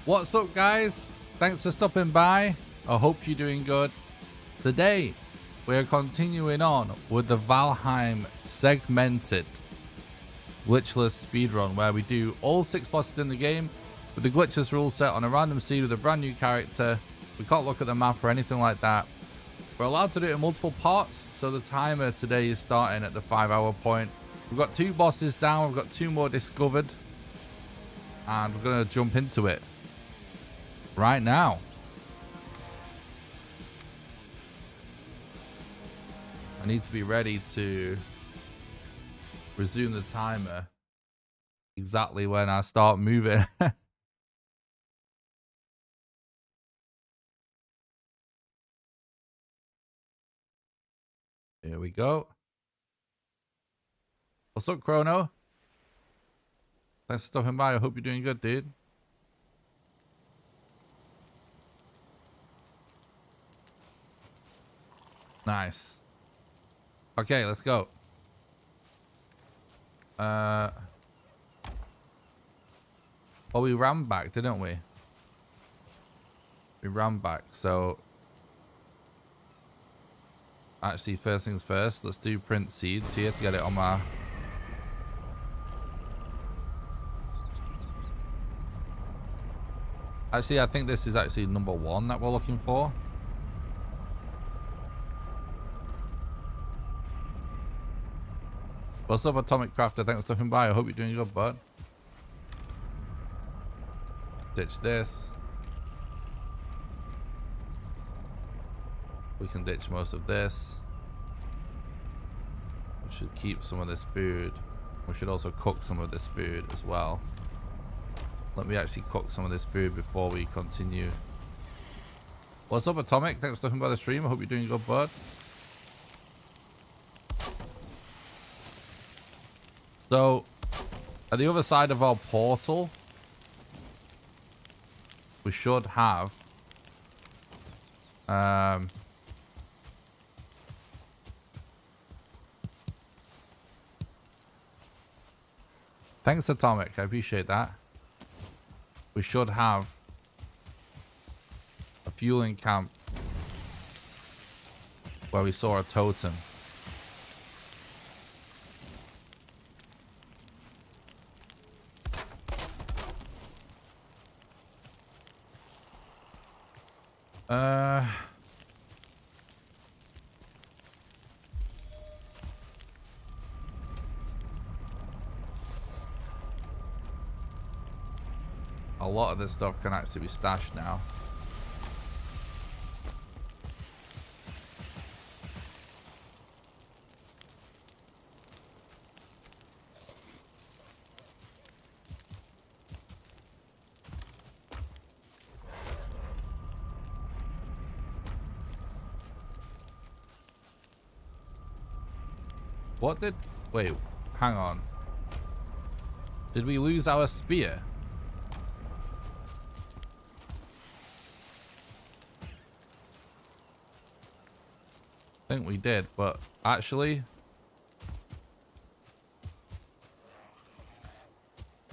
What's up, guys? Thanks for stopping by. I hope you're doing good. Today, we're continuing on with the Valheim segmented glitchless speedrun, where we do all 6 bosses in the game with the glitchless rule set on a random seed with a brand new character. We can't look at the map or anything like that. We're allowed to do it in multiple parts, so the timer today is starting at the 5-hour point. We've got 2 bosses down, we've got 2 more discovered, and we're going to jump into it right now. I need to be ready to resume the timer exactly when I start moving. Here we go. What's up, Chrono? Thanks for stopping by. I hope you're doing good, dude. Nice. Okay, let's go. Well, we ran back, didn't we? We ran back, so actually, first things first, let's do print seeds here to get it on my... Actually, I think this is actually number 1 that we're looking for. What's up, Atomic Crafter? Thanks for stopping by. I hope you're doing good, bud. Ditch this. We can ditch most of this. We should keep some of this food. We should also cook some of this food as well. Let me actually cook some of this food before we continue. What's up, Atomic? Thanks for stopping by the stream. I hope you're doing good, bud. So, at the other side of our portal, we should have thanks, Atomic. I appreciate that. We should have a fueling camp where we saw a totem. A lot of this stuff can actually be stashed now. What did... Wait, hang on. Did we lose our spear? I think we did, but actually...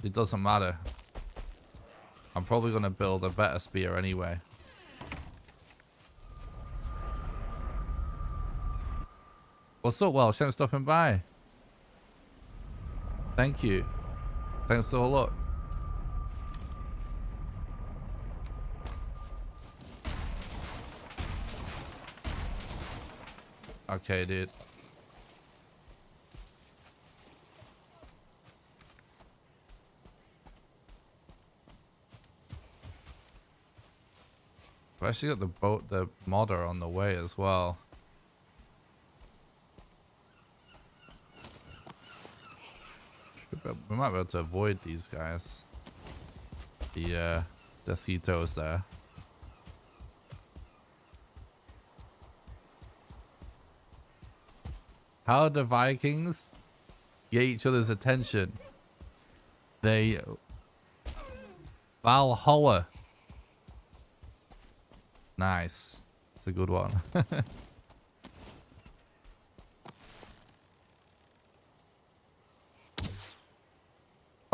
it doesn't matter. I'm probably going to build a better spear anyway. What's up, Welsh? Thanks for stopping by. Thank you. Thanks for the look. Okay, dude. I've actually got the MODER on the way as well. We might be able to avoid these guys. The Desitos there. How the Vikings get each other's attention? They Valhalla. Nice. It's a good one.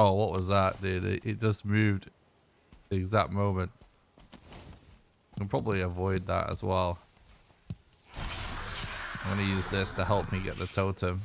Oh, what was that, dude? It just moved the exact moment. I can probably avoid that as well. I'm going to use this to help me get the totem.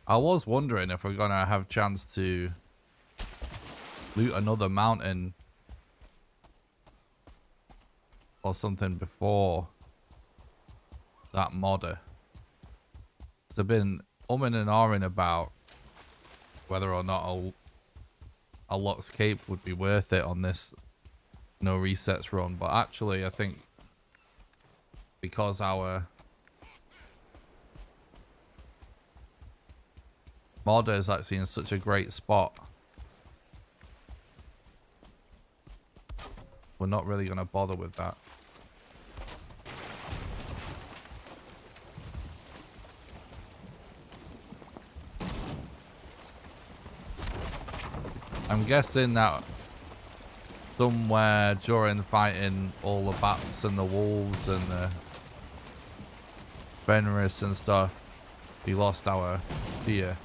I was wondering if we're gonna have a chance to loot another mountain or something before that modder. I've been umming and ahhing about whether or not a Lock's Cape would be worth it on this no resets run, but actually I think because our modder is actually in such a great spot, we're not really going to bother with that. I'm guessing that somewhere during fighting all the bats and the wolves and the Fenris and stuff, we lost our fear.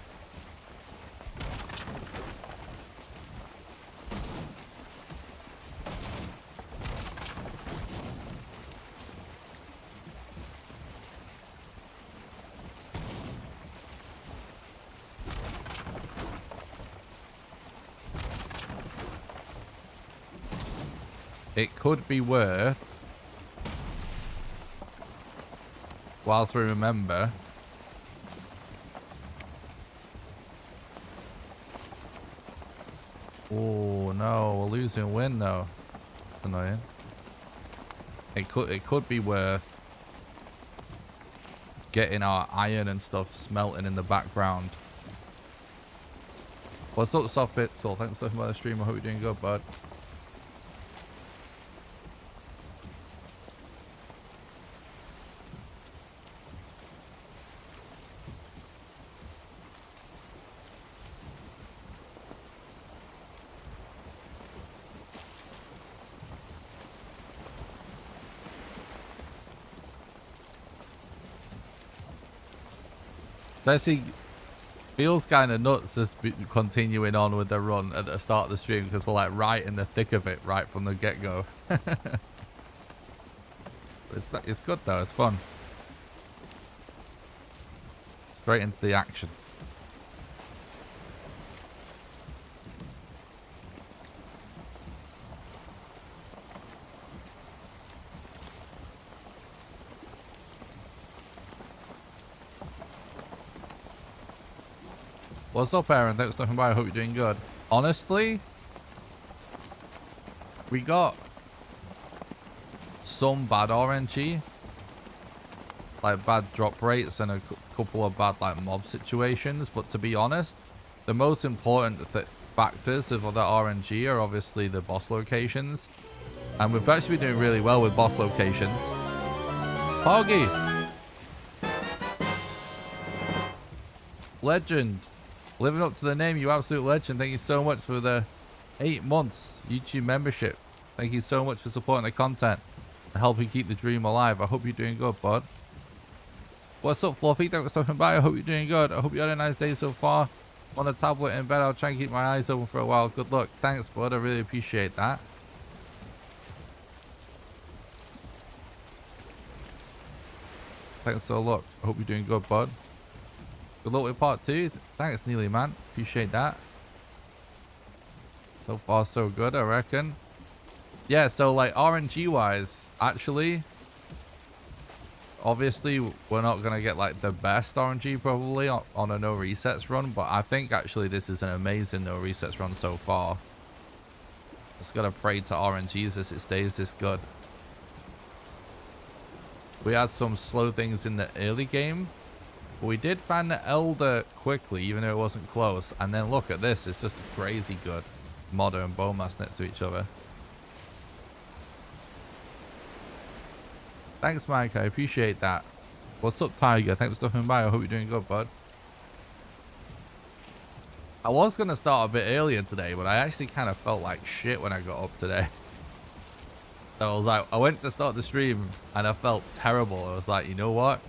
It could be worth, whilst we remember, oh no, we're losing wind though. That's annoying. It could be worth getting our iron and stuff smelting in the background. What's up, Soft Pixel? Thanks for stopping by the stream. I hope you're doing good, bud. Actually, feels kind of nuts just continuing on with the run at the start of the stream because we're like right in the thick of it right from the get-go. It's good though, it's fun. Straight into the action. What's up, Aaron? Thanks for stopping by. I hope you're doing good. Honestly, we got some bad RNG, like bad drop rates and a couple of bad like mob situations. But to be honest, the most important factors of that RNG are obviously the boss locations, and we've actually been doing really well with boss locations. Poggy, legend. Living up to the name, you absolute legend. Thank you so much for the 8 months YouTube membership. Thank you so much for supporting the content and helping keep the dream alive. I hope you're doing good, bud. What's up, Fluffy? Thanks for stopping by. I hope you're doing good. I hope you had a nice day so far. I'm on a tablet in bed. I'll try and keep my eyes open for a while. Good luck. Thanks, bud. I really appreciate that. Thanks for the look. I hope you're doing good, bud. Good luck with part 2. Thanks, Neely, man. Appreciate that. So far, so good, I reckon. Yeah, so like RNG wise, actually, obviously, we're not going to get like the best RNG probably on a no resets run, but I think actually this is an amazing no resets run so far. Just got to pray to RNGs as it stays this good. We had some slow things in the early game, but we did find the Elder quickly, even though it wasn't close. And then look at this, it's just crazy good. MODER and BONEMASS next to each other. Thanks, Mike, I appreciate that. What's up, Tiger? Thanks for stopping by. I hope you're doing good, bud. I was going to start a bit earlier today, but I actually kind of felt like shit when I got up today. So I was like, I went to start the stream and I felt terrible. I was like, you know what?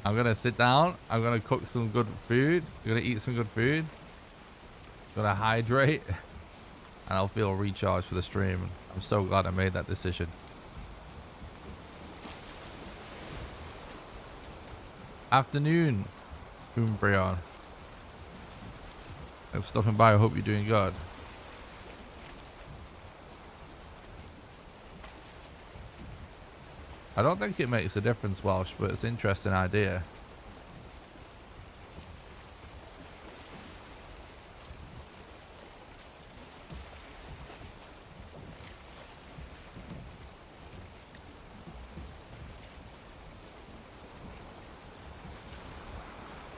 I'm going to sit down. I'm going to cook some good food. I'm going to eat some good food. I'm going to hydrate. And I'll feel recharged for the stream. I'm so glad I made that decision. Afternoon, Umbreon. Thanks for stopping by. I hope you're doing good. I don't think it makes a difference, Welsh, but it's an interesting idea.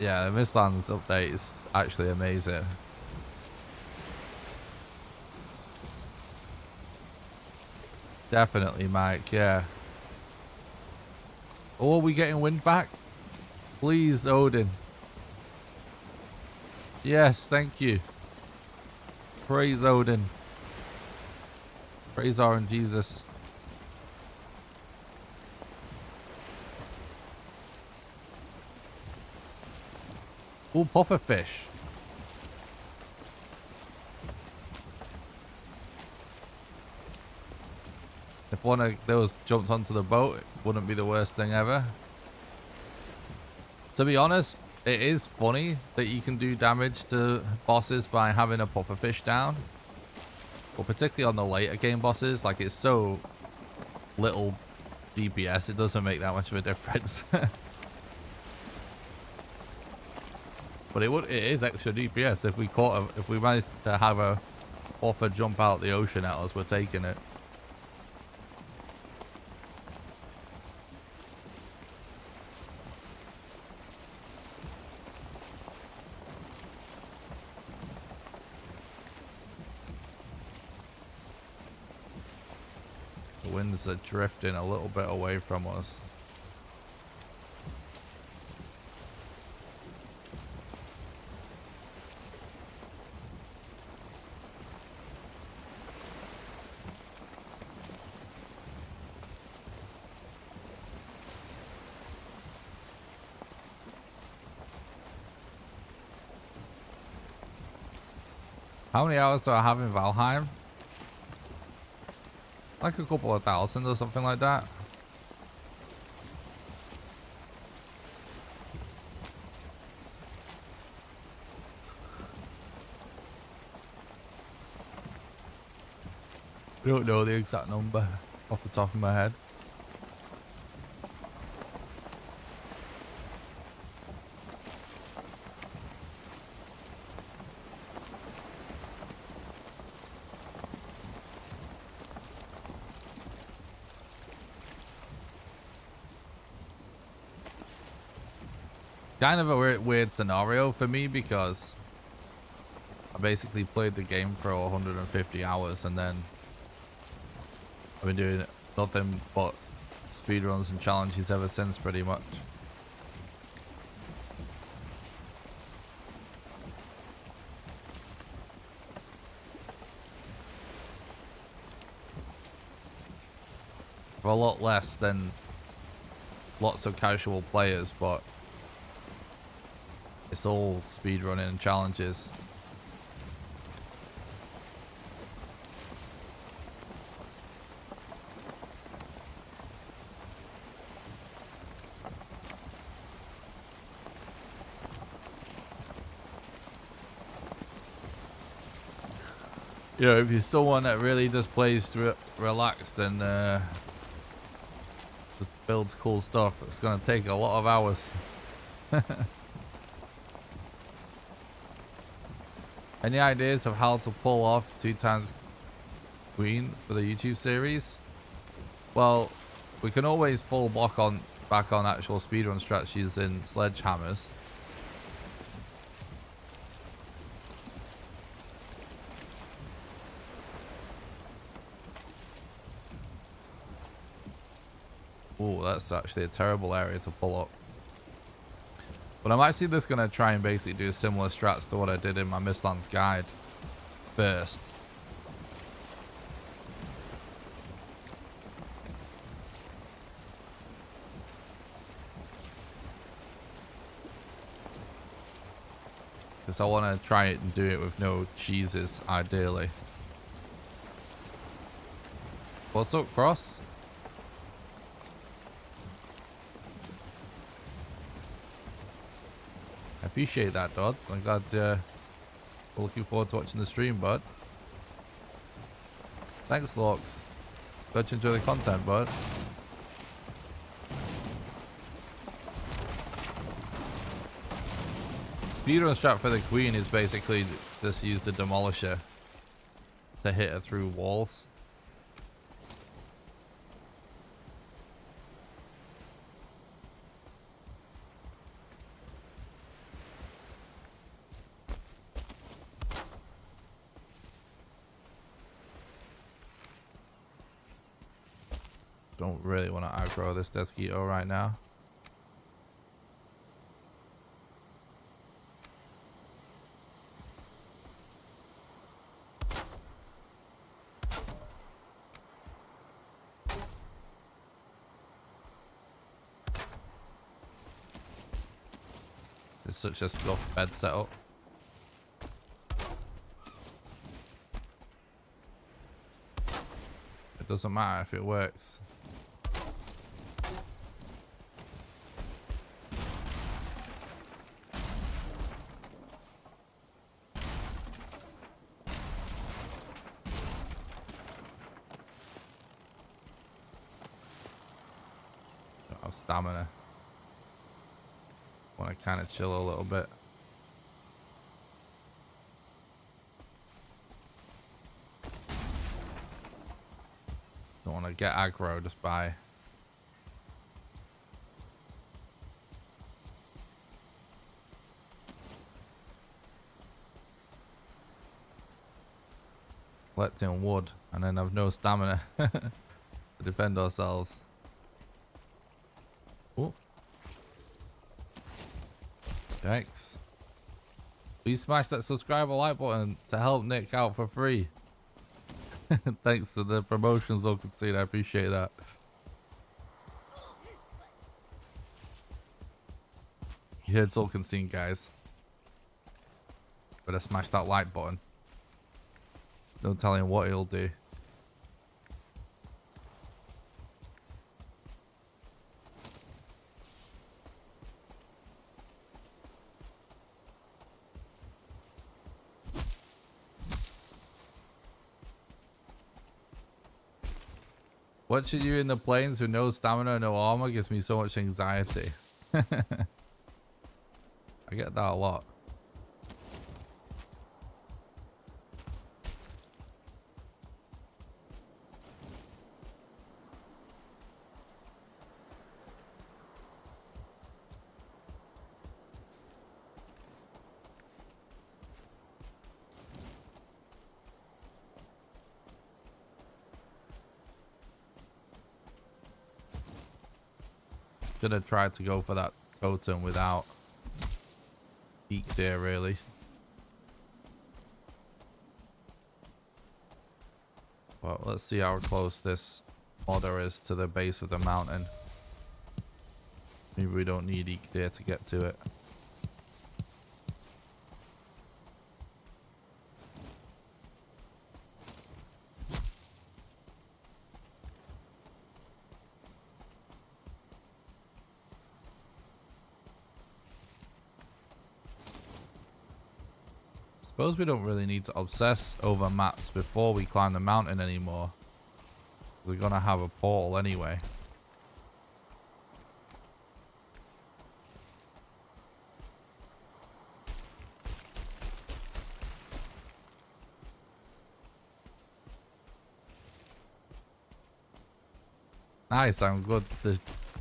Yeah, the Mistlands update is actually amazing. Definitely, Mike, yeah. Oh, are we getting wind back? Please, Odin. Yes, thank you. Praise Odin. Praise our Jesus. Oh, pufferfish. If one of those jumped onto the boat, it wouldn't be the worst thing ever. To be honest, it is funny that you can do damage to bosses by having a pufferfish down. But particularly on the later game bosses, like it's so little DPS, it doesn't make that much of a difference. But it is extra DPS if we manage to have a puffer jump out the ocean at us, we're taking it. The winds are drifting a little bit away from us. How many hours do I have in Valheim? Like a couple of thousand or something like that. I don't know the exact number off the top of my head. Kind of a weird scenario for me because I basically played the game for 150 hours and then I've been doing nothing but speedruns and challenges ever since, pretty much. For a lot less than lots of casual players, but it's all speedrunning and challenges. You know, if you're someone that really just plays relaxed and just builds cool stuff, it's going to take a lot of hours. Any ideas of how to pull off 2 times Queen for the YouTube series? Well, We can always fall back on actual speedrun strategies in sledgehammers. Oh, that's actually a terrible area to pull up. But I'm actually just going to try and basically do similar strats to what I did in my Mistlands guide first. Because I want to try it and do it with no cheeses, ideally. What's up, Cross? I appreciate that, Dodds. I'm glad we're looking forward to watching the stream, bud. Thanks, Lorks. Glad you enjoy the content, bud. Speedrun strat for the Queen is basically just use the Demolisher to hit her through walls. Don't really want to aggro this Desquito right now. It's such a scuffed bed setup. It doesn't matter if it works. Don't have stamina. Want to kind of chill a little bit. Don't want to get aggro just by collecting wood and then have no stamina to defend ourselves. Oh. Thanks. Please smash that subscribe or like button to help Nick out for free. Thanks to the promotions, Zulkenstein. I appreciate that. You heard Zulkenstein, guys. Better smash that like button. No telling what he'll do. Watching you in the plains with no stamina, no armor gives me so much anxiety. I get that a lot. Should have tried to go for that totem without eek there, really. Well, let's see how close this modder is to the base of the mountain. Maybe we don't need eek there to get to it. Suppose we don't really need to obsess over mats before we climb the mountain anymore. We're gonna have a portal anyway. Nice, I'm good.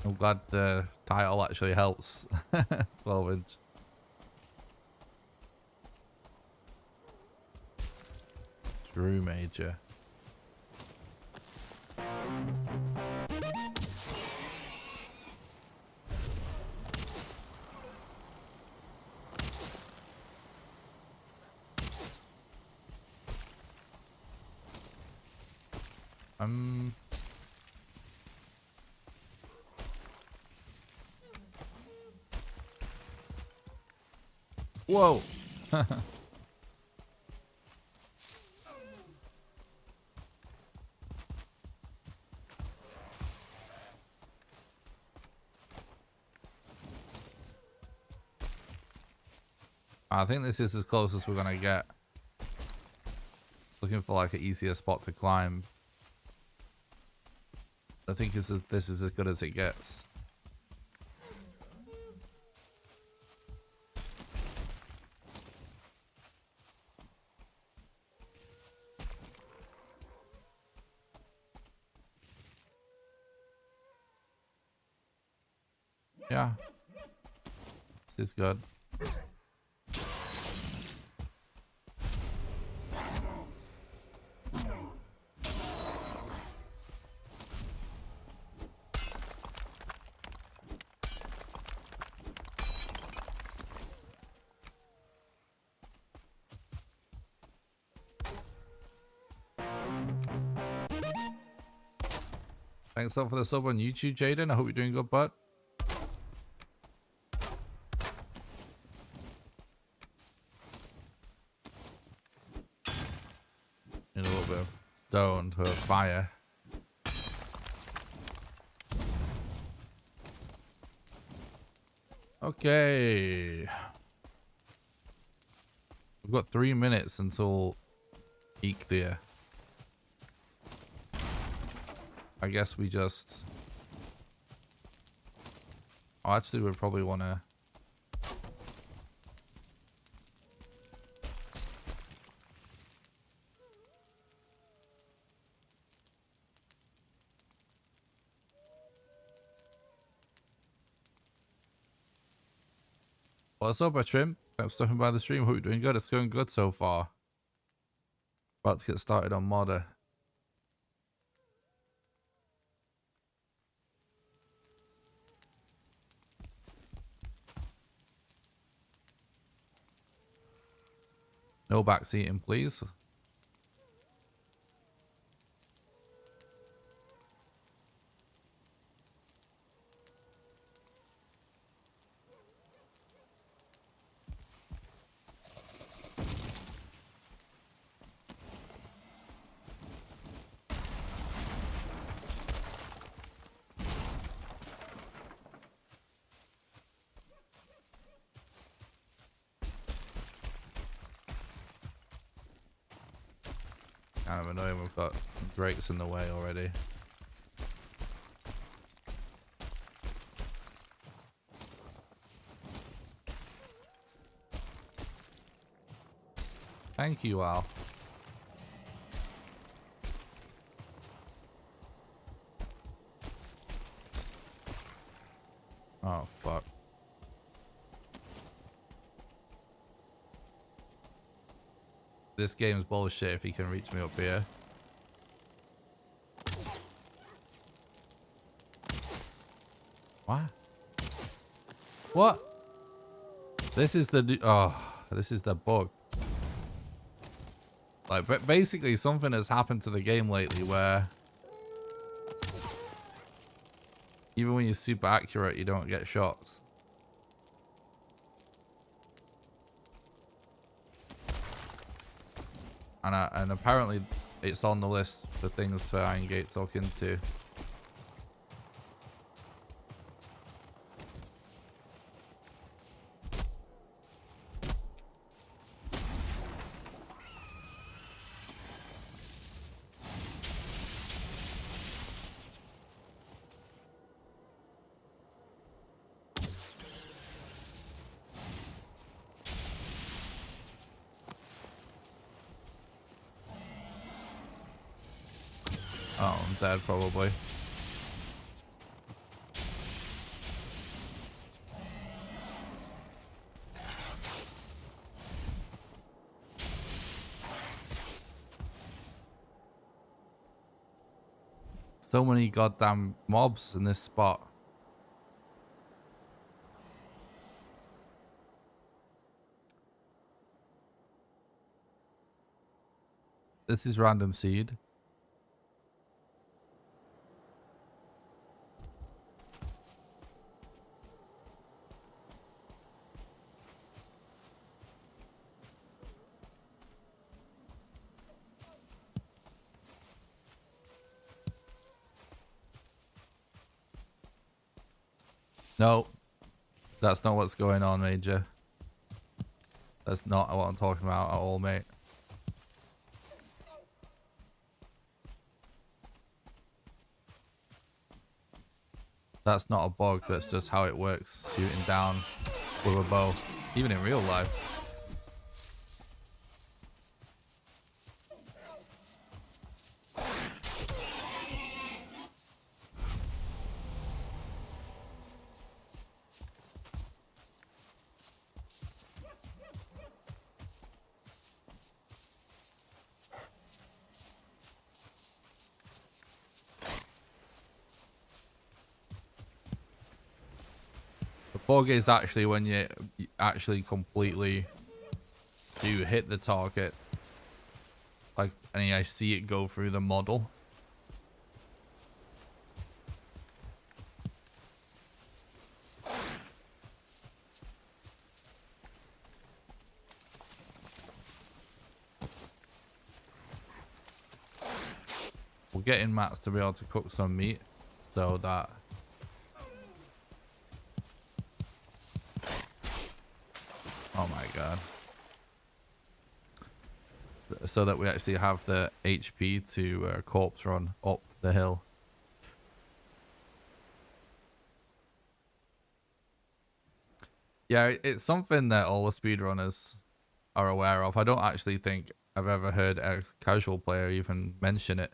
I'm glad the title actually helps. 12 inch. True major. Whoa. I think this is as close as we're gonna get. It's looking for like an easier spot to climb. I think this is as good as it gets. Yeah. This is good. Thanks a lot for the sub on YouTube, Jaden. I hope you're doing good, bud. Need a little bit of stone to a fire. Okay. We've got 3 minutes until peak there. I guess we just... Oh, actually, we probably want to... What's up, Trim? Thanks for stopping by the stream. Hope you're doing good. It's going good so far. About to get started on MODER. No backseating, please. Kind of annoying, we've got drakes in the way already. Thank you, Al. Oh, fuck. This game's bullshit if he can reach me up here. What? What? This is the... Oh, this is the bug. Like, but basically something has happened to the game lately where... Even when you're super accurate, you don't get shots. And apparently it's on the list for things for Iron Gate to look into. Oh, I'm dead probably. So many goddamn mobs in this spot. This is random seed. No, that's not what's going on, Major. That's not what I'm talking about at all, mate. That's not a bug, that's just how it works, shooting down with a bow, even in real life. The bug is actually when you actually completely do hit the target. Like, and I see it go through the model. We're getting mats to be able to cook some meat so that oh my god. So that we actually have the HP to corpse run up the hill. Yeah, it's something that all the speedrunners are aware of. I don't actually think I've ever heard a casual player even mention it.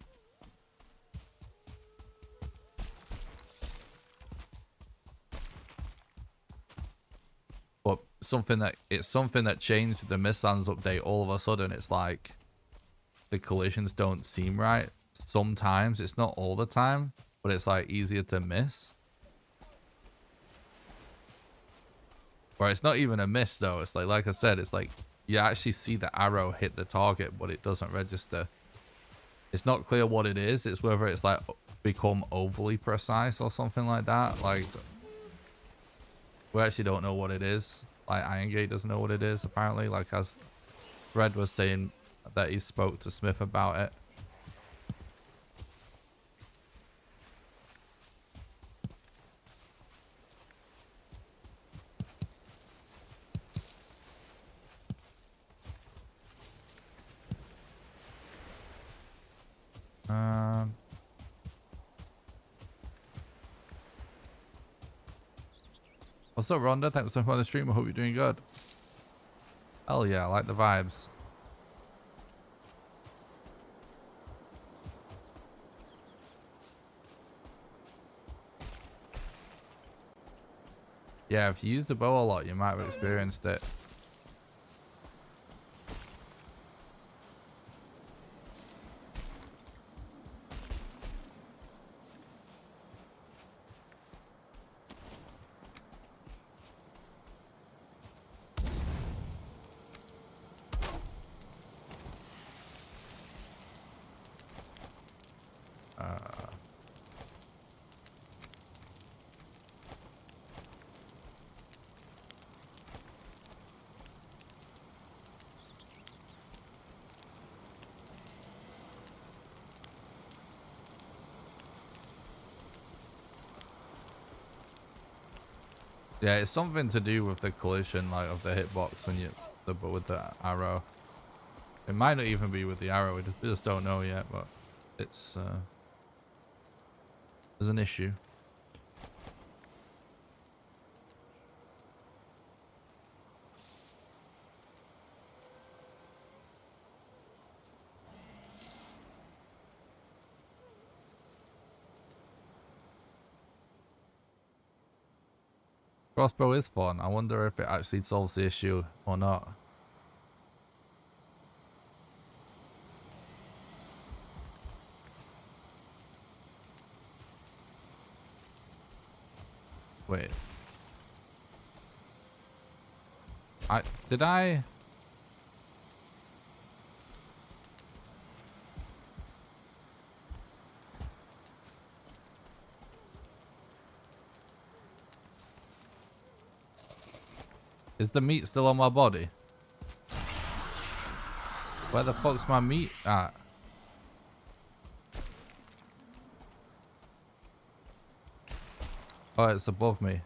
But it's something that changed with the Mistlands update. All of a sudden, it's like the collisions don't seem right. Sometimes, it's not all the time, but it's like easier to miss. Or it's not even a miss though. It's like I said, it's like you actually see the arrow hit the target, but it doesn't register. It's not clear what it is. It's whether it's like become overly precise or something like that. Like, we actually don't know what it is. Like, Irongate doesn't know what it is, apparently. Like, as Fred was saying that he spoke to Smith about it. What's up, Rhonda? Thanks for the stream. I hope you're doing good. Hell yeah, I like the vibes. Yeah, if you use the bow a lot, you might have experienced it. Yeah, it's something to do with the collision, like, of the hitbox when you with the arrow. It might not even be with the arrow. We just don't know yet, but it's there's an issue. Crossbow is fun. I wonder if it actually solves the issue or not. Wait. Did I? Is the meat still on my body? Where the fuck's my meat at? Oh, it's above me.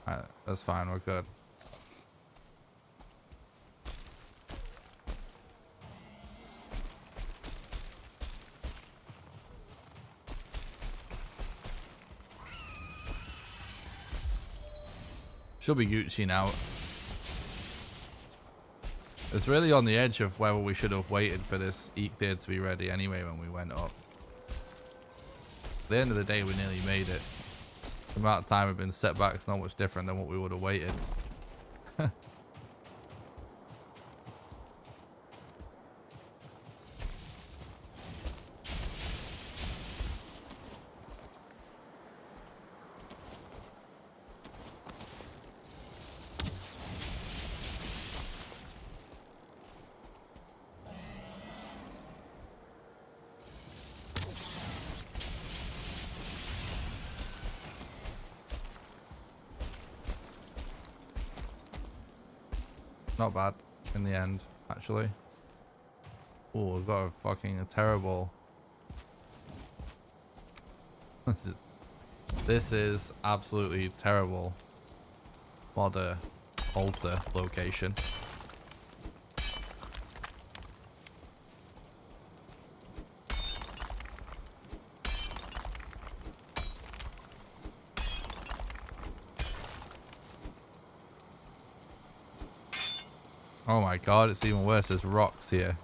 Alright, that's fine, we're good. Should be Gucci now. It's really on the edge of whether we should have waited for this Eek Deer to be ready anyway when we went up. At the end of the day, we nearly made it. The amount of time we've been set back is not much different than what we would have waited. Not bad in the end, actually. Oh, we've got a terrible. This is absolutely terrible. MODER altar location. Oh my god, it's even worse. There's rocks here.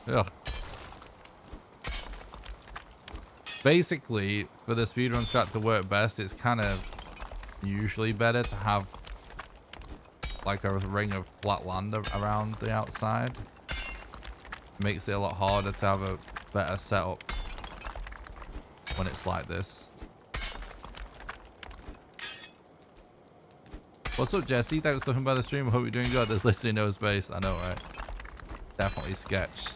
Ugh. Basically, for the speedrun strat to work best, it's kind of usually better to have like a ring of flat land around the outside. Makes it a lot harder to have a better setup when it's like this. What's up, Jesse? Thanks for stopping by the stream. I hope you're doing good. There's literally no space. I know, right? Definitely sketch.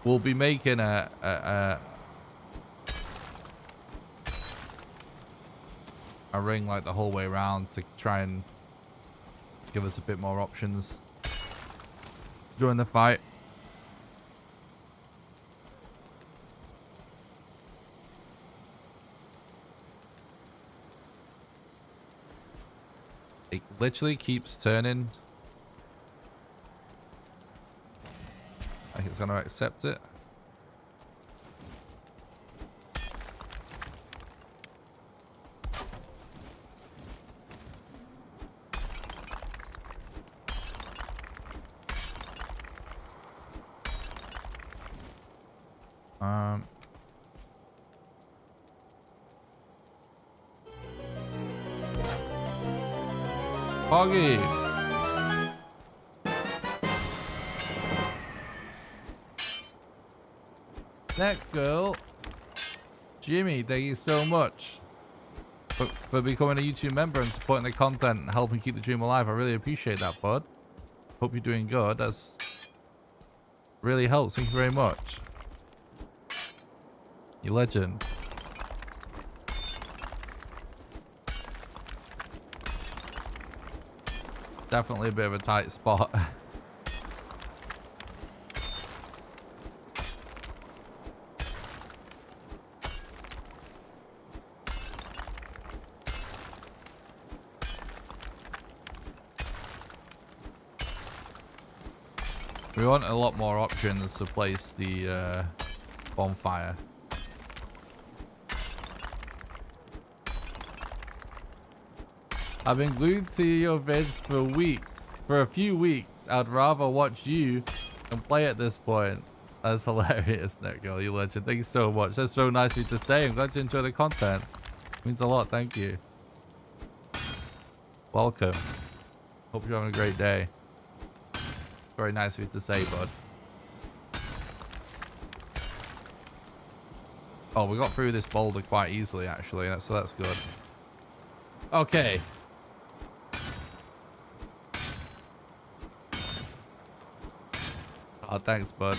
We'll be making a ring like the whole way around to try and give us a bit more options during the fight. It literally keeps turning. Like it's gonna accept it. Foggy. That girl. Jimmy, thank you so much for becoming a YouTube member and supporting the content and helping keep the dream alive. I really appreciate that, bud. Hope you're doing good. That's really helps. Thank you very much. You legend. Definitely a bit of a tight spot. We want a lot more options to place the bonfire. I've been glued to your vids for weeks. For a few weeks. I'd rather watch you than play at this point. That's hilarious, Netgirl. You legend. Thank you so much. That's so nice of you to say. I'm glad you enjoy the content. It means a lot. Thank you. Welcome. Hope you're having a great day. Very nice of you to say, bud. Oh, we got through this boulder quite easily, actually. So that's good. Okay. Oh, thanks, bud.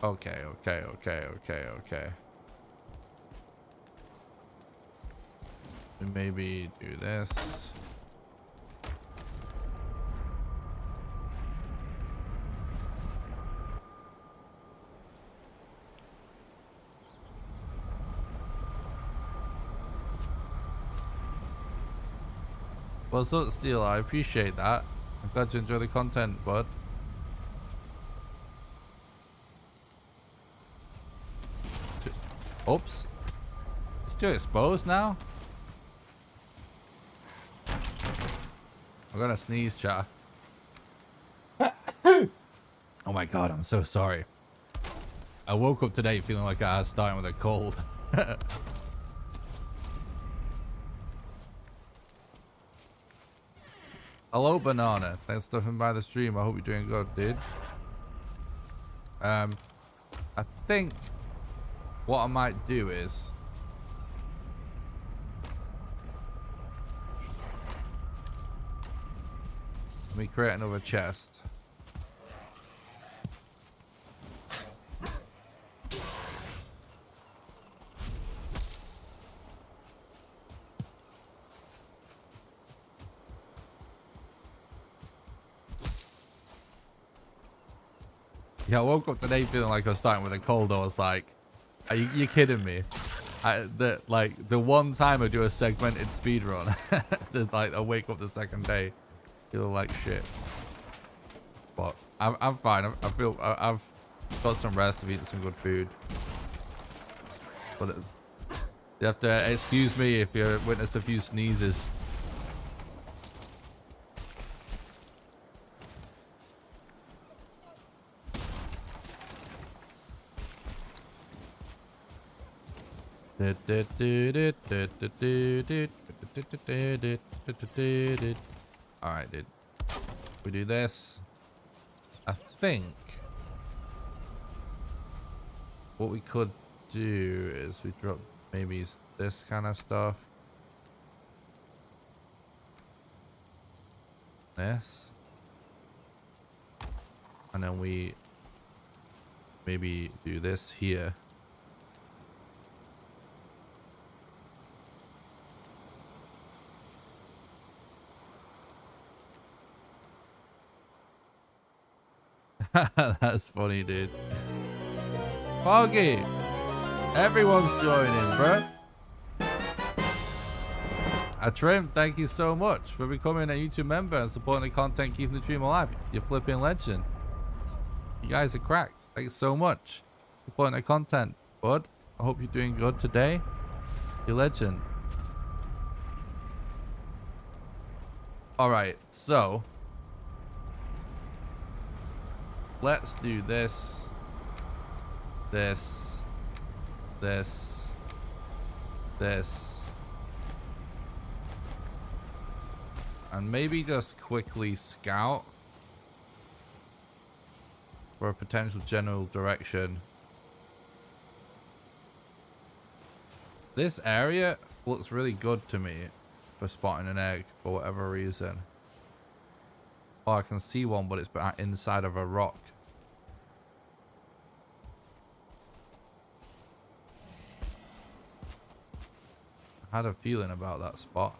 Okay. Maybe do this. What's up, Steel? I appreciate that. I'm glad you enjoy the content, bud. Oops. It's too exposed now. I'm gonna sneeze, chat. Oh my god, I'm so sorry. I woke up today feeling like I was starting with a cold. Hello, Banana. Thanks for stopping by the stream. I hope you're doing good, dude. I think what I might do is let me create another chest. Yeah, I woke up today feeling like I was starting with a cold. I was like, are you kidding me? The one time I do a segmented speedrun, I wake up the second day feeling like shit. But I'm fine. I've got some rest. I've eaten some good food. But you have to excuse me if you witness a few sneezes. Alright, dude. We do this. I think what we could do is we drop maybe this kind of stuff. This. And then we maybe do this here. That's funny, dude. Foggy! Everyone's joining, bro. Trim, thank you so much for becoming a YouTube member and supporting the content, keeping the stream alive. You're flipping legend. You guys are cracked. Thanks so much for supporting the content, bud. I hope you're doing good today. You're legend. Alright, so let's do this, this, and maybe just quickly scout for a potential general direction. This area looks really good to me for spotting an egg for whatever reason. Oh, I can see one, but it's inside of a rock. I had a feeling about that spot.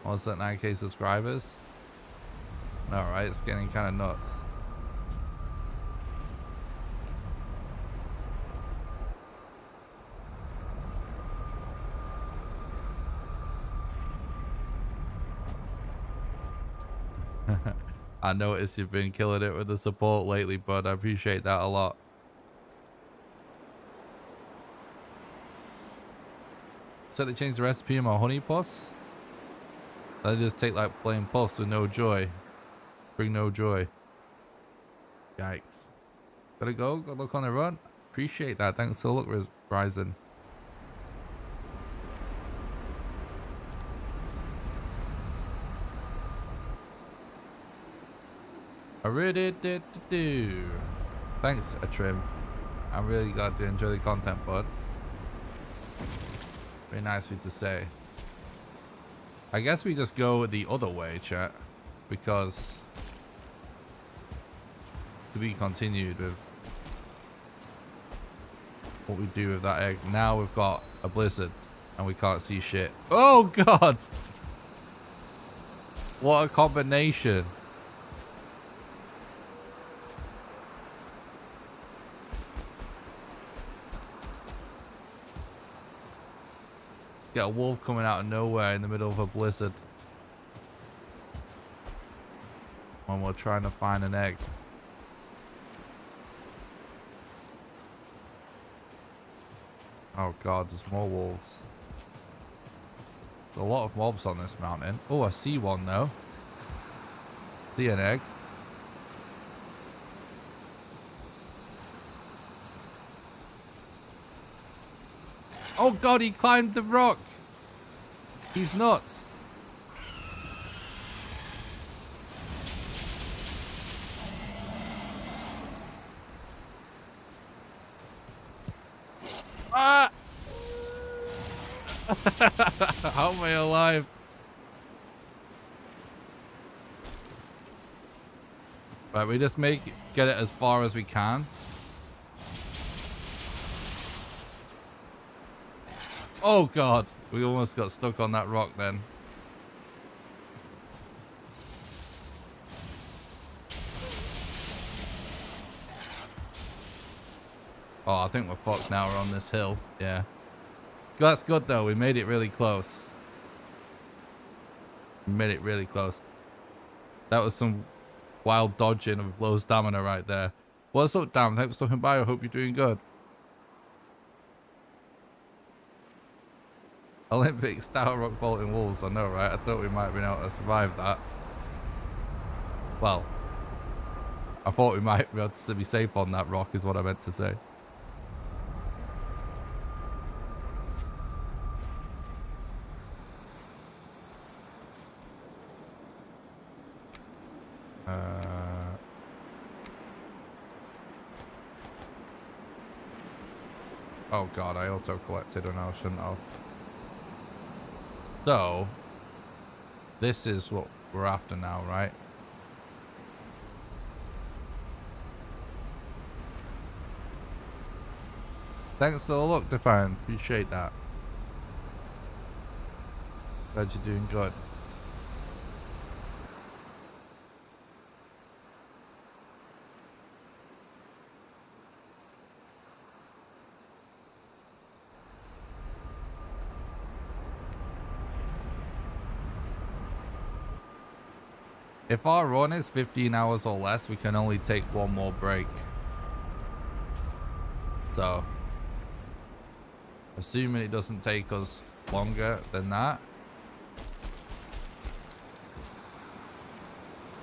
What's that, 9K subscribers? Alright, it's getting kind of nuts. I noticed you've been killing it with the support lately, bud. I appreciate that a lot. So they changed the recipe of my honey puffs? I just take like plain puffs with no joy. Bring no joy. Yikes. Gotta go. Gotta look on the run. Appreciate that. Thanks for the look, Ryzen. I really did do. Thanks, Trim. I'm really glad to enjoy the content, bud. Very nice of you to say. I guess we just go the other way, chat, because to be continued with what we do with that egg. Now we've got a blizzard and we can't see shit. Oh god! What a combination. Get a wolf coming out of nowhere in the middle of a blizzard when we're trying to find an egg. Oh god, there's more wolves. There's a lot of mobs on this mountain. Oh, I see one though. See an egg. Oh god, he climbed the rock. He's nuts. Ah! How am I alive? Right, we just get it as far as we can. Oh god, we almost got stuck on that rock then. Oh, I think we're fucked now. We're on this hill. Yeah. That's good though. We made it really close. We made it really close. That was some wild dodging of low stamina right there. What's up, Dan? Thanks for stopping by. I hope you're doing good. Olympic style rock vaulting walls. I know, right? I thought we might have been able to survive that. Well, I thought we might be able to be safe on that rock is what I meant to say. Oh god, I also collected when I shouldn't have. So, this is what we're after now, right? Thanks for the look, Define. Appreciate that. Glad you're doing good. If our run is 15 hours or less, we can only take one more break. So, assuming it doesn't take us longer than that,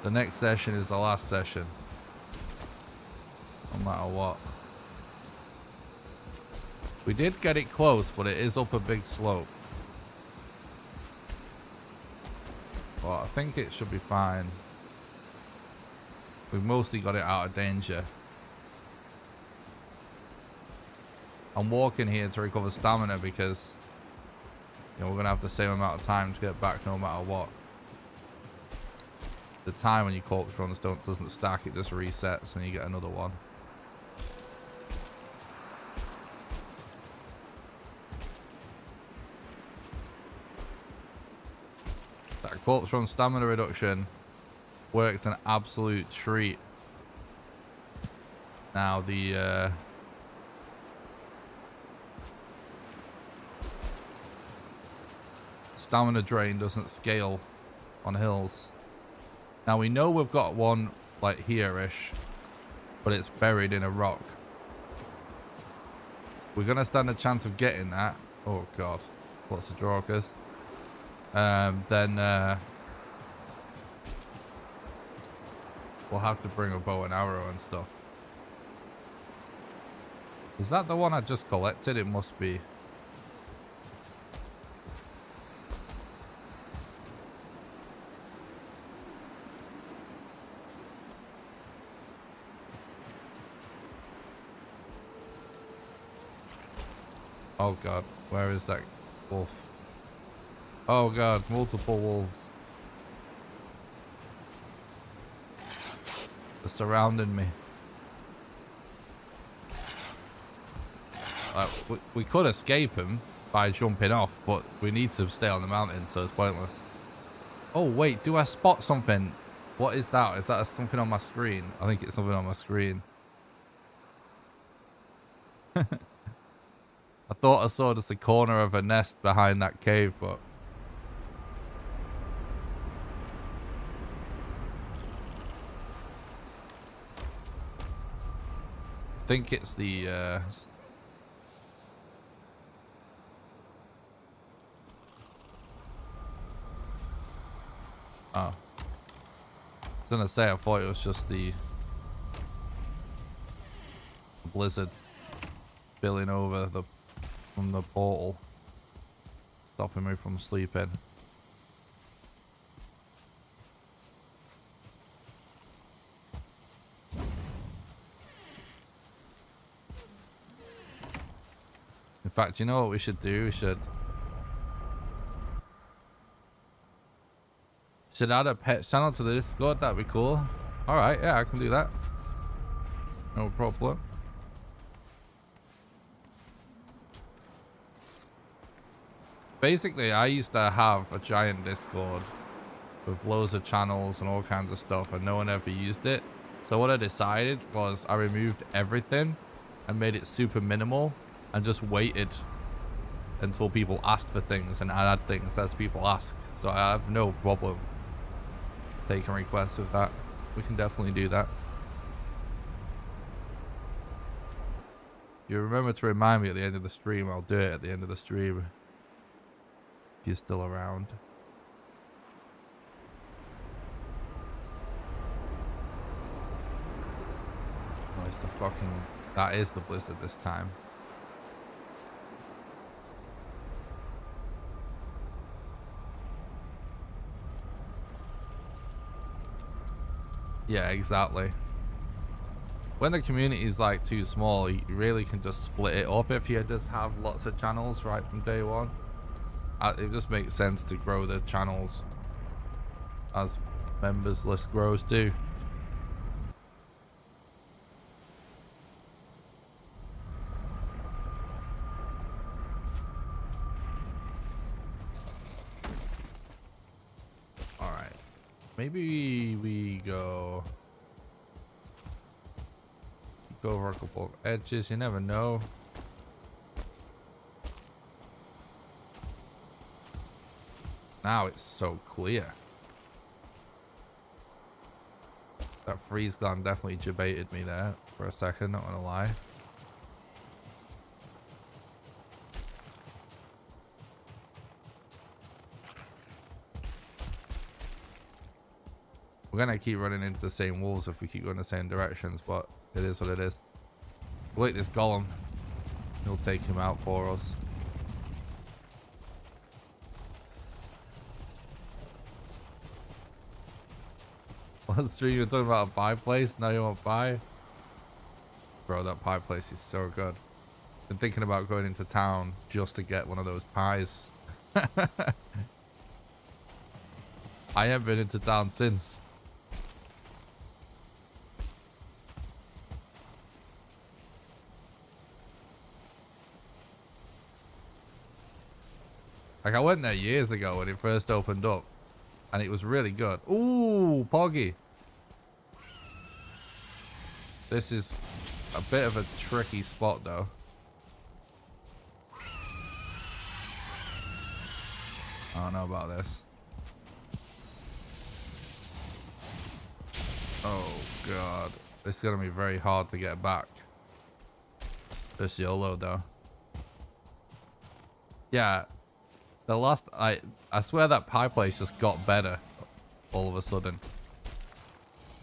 the next session is the last session. No matter what. We did get it close, but it is up a big slope. But I think it should be fine. We've mostly got it out of danger. I'm walking here to recover stamina because, you know, we're going to have the same amount of time to get back no matter what. The time when your corpse runs doesn't stack, it just resets when you get another one. That corpse run stamina reduction works an absolute treat. Now the stamina drain doesn't scale on hills. Now we know we've got one like here-ish, but it's buried in a rock. We're gonna stand a chance of getting that. Oh god, lots of drawkers. Then we'll have to bring a bow and arrow and stuff. Is that the one I just collected? It must be. Oh god, where is that wolf? Oh god, multiple wolves. They're surrounding me. We could escape him by jumping off, but we need to stay on the mountain, so it's pointless. Oh wait, do I spot something? What is that? Is that something on my screen? I think it's something on my screen. I thought I saw just the corner of a nest behind that cave, but... I think it's the... Oh. I was gonna say, I thought it was just the blizzard spilling over from the portal, stopping me from sleeping. In fact, you know what we should do? We should add a pet channel to the Discord. That'd be cool. All right, yeah, I can do that. No problem. Basically, I used to have a giant Discord with loads of channels and all kinds of stuff, and no one ever used it. So what I decided was I removed everything and made it super minimal and just waited until people asked for things, and I'd add things as people ask. So I have no problem taking requests with that. We can definitely do that. If you remember to remind me at the end of the stream, I'll do it at the end of the stream. If you're still around. Oh, it's the fucking... That is the blizzard this time. Yeah, exactly. When the community is like too small, you really can just split it up if you just have lots of channels right from day one. It just makes sense to grow the channels as members list grows too. All right, maybe we go over a couple of edges. You never know. Now it's so clear. That freeze gun definitely debated me there for a second, not gonna lie. We're gonna keep running into the same walls if we keep going the same directions, but it is what it is. Wait, this golem. He'll take him out for us. One stream you were talking about a pie place, now you want pie? Bro, that pie place is so good. Been thinking about going into town just to get one of those pies. I haven't been into town since. Like, I went there years ago when it first opened up, and it was really good. Ooh, Poggy. This is a bit of a tricky spot, though. I don't know about this. Oh, God. This is going to be very hard to get back. This YOLO, though. Yeah. The last... I swear that pie place just got better all of a sudden.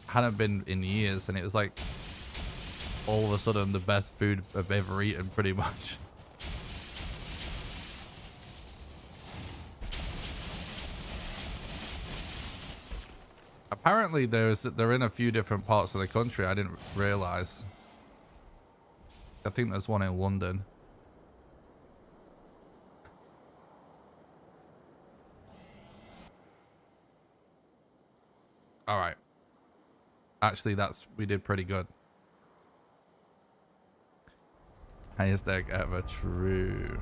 Hadn't been in years, and it was like... all of a sudden the best food I've ever eaten, pretty much. Apparently they're in a few different parts of the country. I didn't realize. I think there's one in London. All right. Actually, we did pretty good. Highest egg ever. True.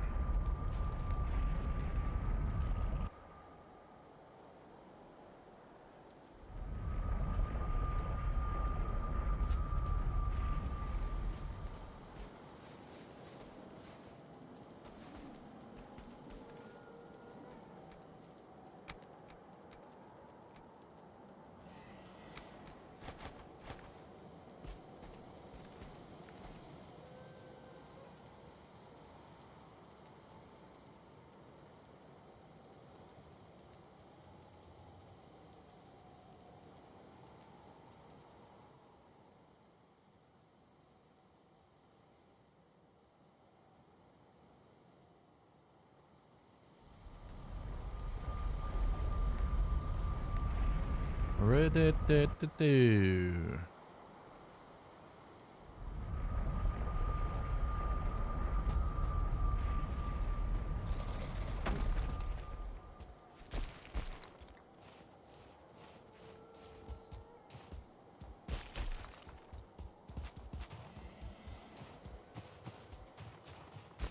Do.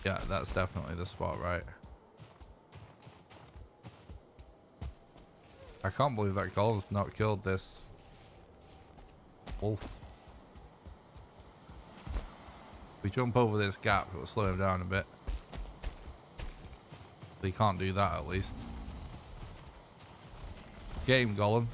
Yeah, that's definitely the spot, right? I can't believe that golem's not killed this wolf. If we jump over this gap, it will slow him down a bit. He can't do that, at least. Get him, golem.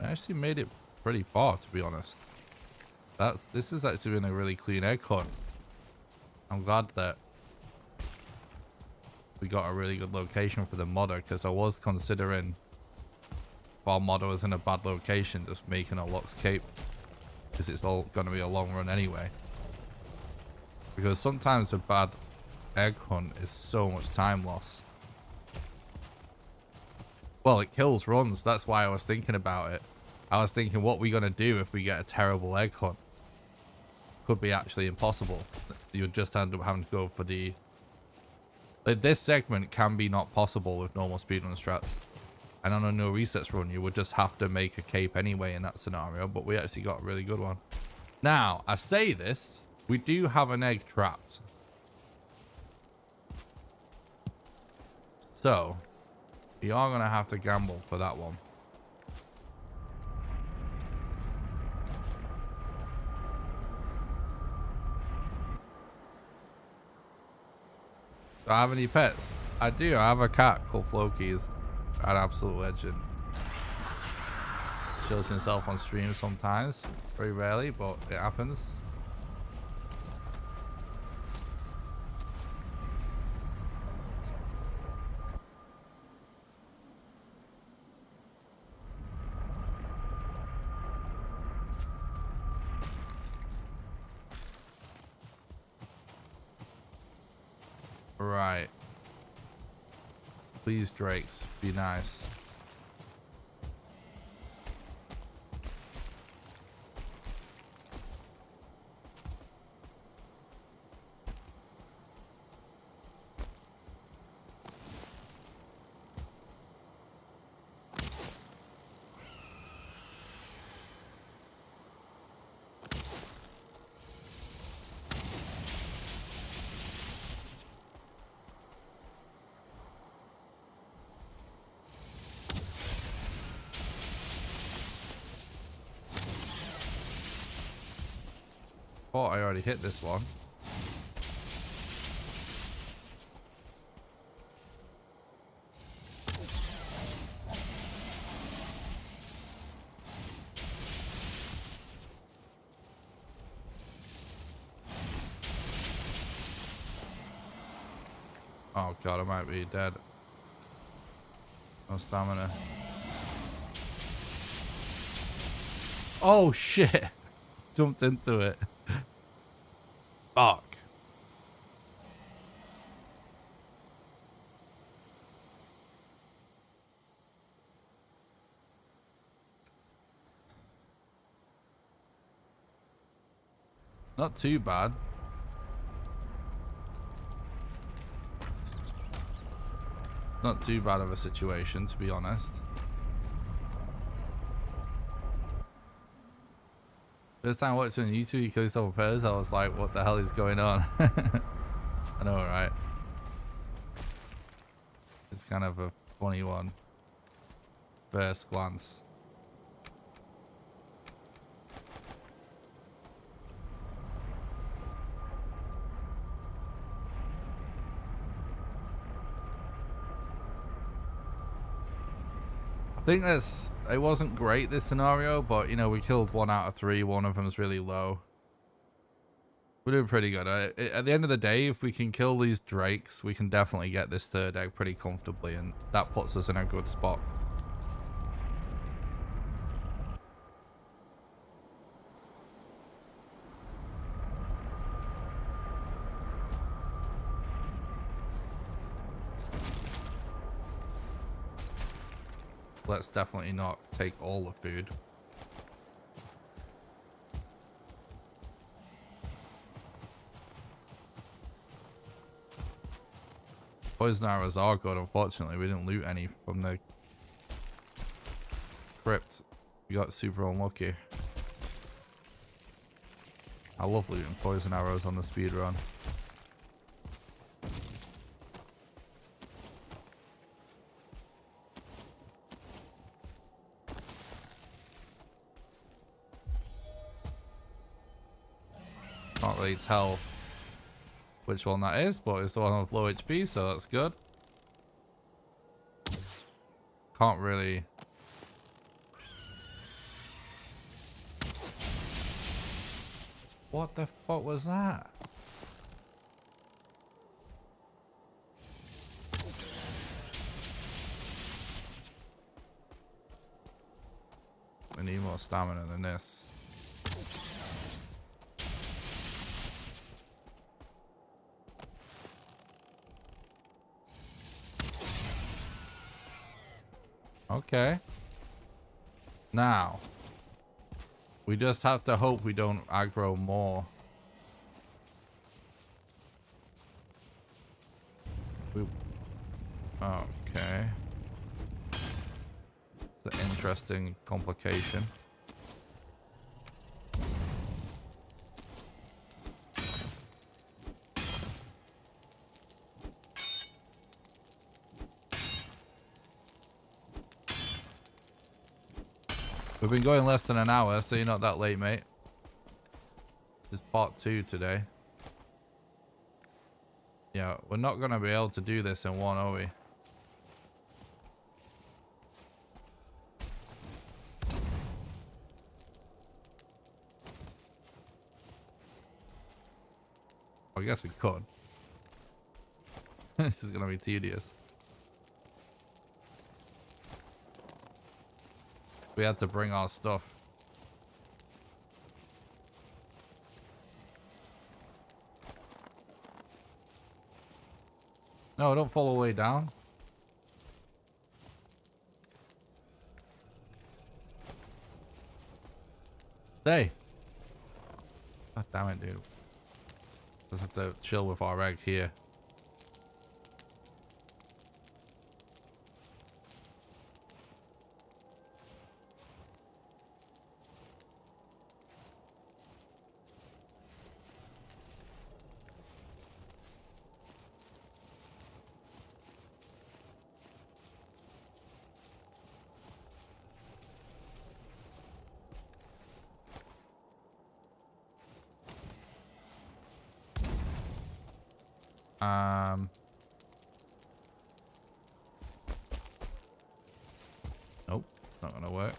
I actually made it pretty far, to be honest. This has actually been a really clean egg hunt. I'm glad that we got a really good location for the modder, because I was considering, while modder was in a bad location, just making a Lux Cape, because it's all going to be a long run anyway. Because sometimes a bad egg hunt is so much time loss. Well, it kills runs. That's why I was thinking about it. I was thinking, what are we going to do if we get a terrible egg hunt? Could be actually impossible. You would just end up having to go for the... Like, this segment can be not possible with normal speedrun strats. And on a no resets run, you would just have to make a cape anyway in that scenario. But we actually got a really good one. Now, I say this, we do have an egg trapped. So, you are going to have to gamble for that one. Do I have any pets? I do. I have a cat called Floki. He's an absolute legend. Shows himself on stream sometimes. Very rarely, but it happens. Right. Please, Drakes, be nice. Oh, I already hit this one. Oh god, I might be dead. No stamina. Oh shit! Jumped into it. Fuck. Not too bad. Not too bad of a situation, to be honest. First time watching on YouTube, you kill yourself with pairs, I was like, what the hell is going on? I know, right? It's kind of a funny one. First glance. I think it wasn't great, this scenario, but you know, we killed 1 out of 3. One of them's really low. We're doing pretty good. At the end of the day, if we can kill these drakes, we can definitely get this 3rd egg pretty comfortably, and that puts us in a good spot. Let's definitely not take all the food. Poison arrows are good. Unfortunately, we didn't loot any from the crypt. We got super unlucky. I love looting poison arrows on the speedrun. Can't really tell which one that is, but it's the one with low HP, so that's good. Can't really... What the fuck was that? We need more stamina than this. Okay. Now, we just have to hope we don't aggro more. Okay. It's an interesting complication. We've been going less than an hour, so you're not that late, mate. This is part 2 today. Yeah, we're not going to be able to do this in one, are we? I guess we could. This is going to be tedious. We had to bring our stuff. No, don't fall all the way down. Stay. God damn it, dude. Just have to chill with our egg here. Nope, it's not gonna work.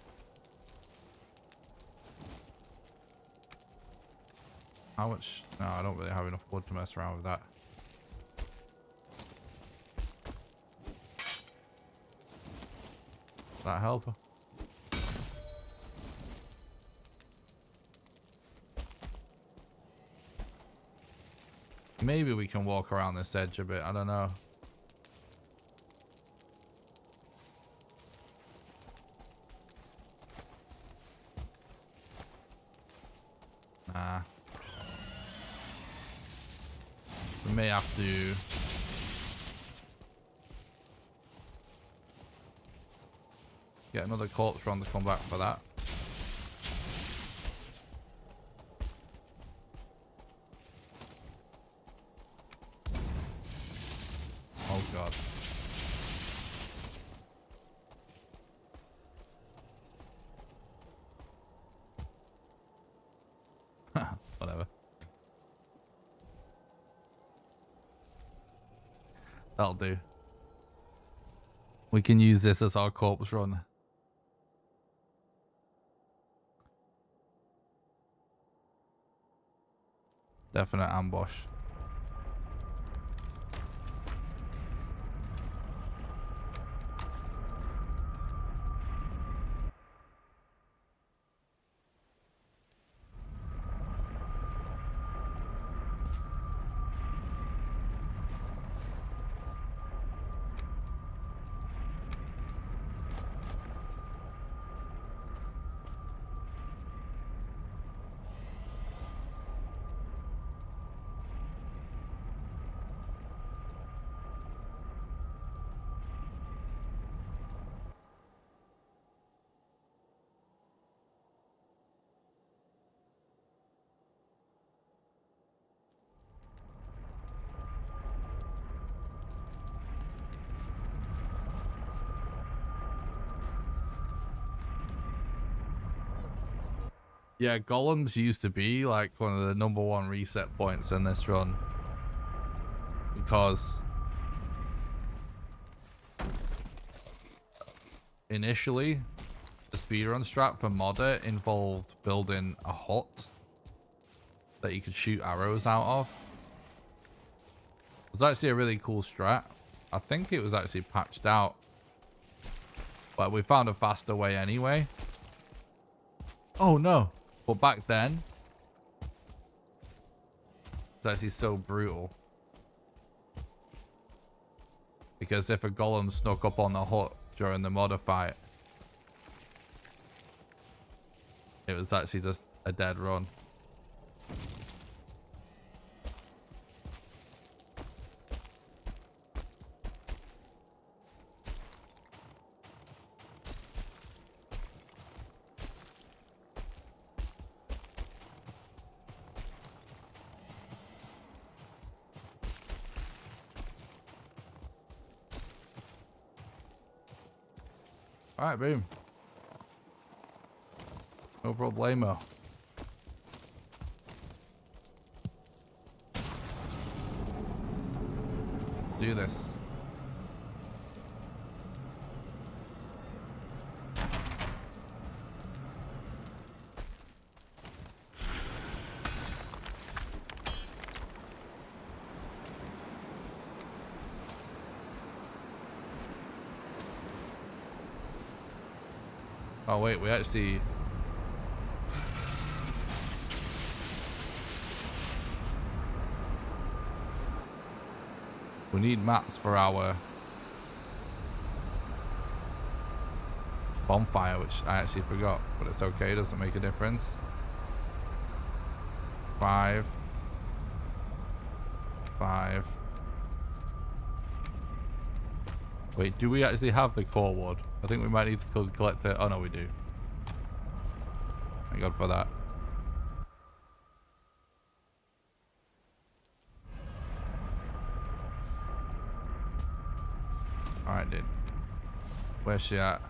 How much? No, I don't really have enough wood to mess around with that. Does that help? Maybe we can walk around this edge a bit. I don't know. Nah. may have to get another corpse run to come back for that. Oh god. Whatever. That'll do. We can use this as our corpse run. Definite ambush. Yeah, golems used to be like one of the #1 reset points in this run, because initially the speedrun strat for MODER involved building a hut that you could shoot arrows out of. It was actually a really cool strat. I think it was actually patched out, but we found a faster way anyway. Oh no. But back then, it's actually so brutal. Because if a golem snuck up on the hut during the MODER fight, it was actually just a dead run. Alright, boom. No problemo. Do this. Oh wait, we actually... We need maps for our bonfire, which I actually forgot, but it's okay, doesn't make a difference. 5. 5. Wait, do we actually have the core wood? I think we might need to collect it. Oh no, we do. Thank God for that. Alright, dude. Where's she at?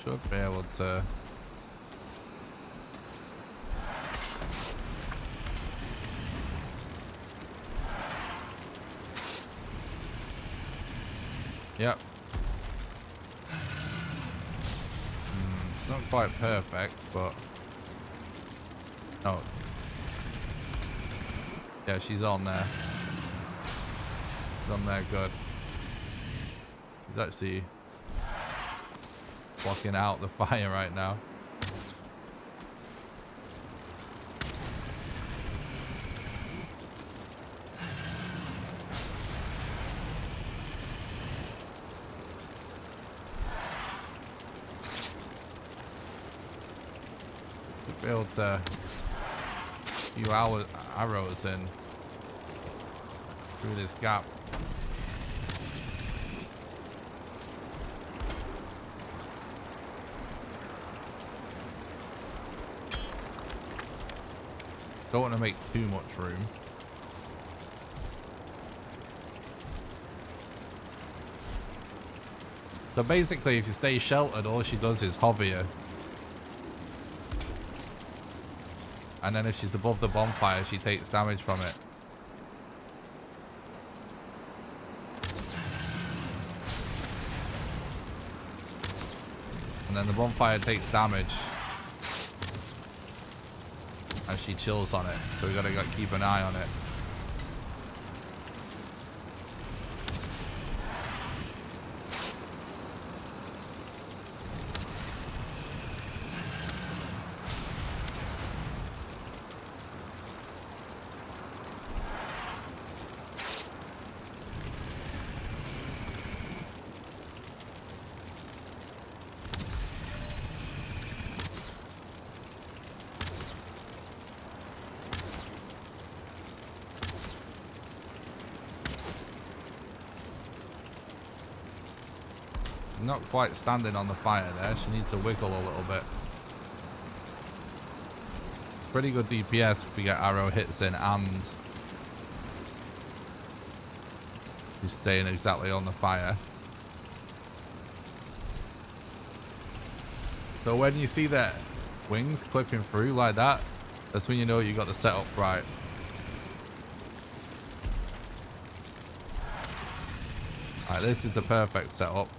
Should be able to... Yep. It's not quite perfect, but... Oh. Yeah, she's on there. She's on there, good. She's actually blocking out the fire right now. be able to few arrows in through this gap. Don't want to make too much room. So basically, if you stay sheltered, all she does is hover you. And then if she's above the bonfire, she takes damage from it. And then the bonfire takes damage. And she chills on it. So we gotta keep an eye on it. Not quite standing on the fire there. She needs to wiggle a little bit. It's pretty good DPS if we get arrow hits in and she's staying exactly on the fire. So when you see that wings clipping through like that, that's when you know you got the setup right. Alright, this is the perfect setup.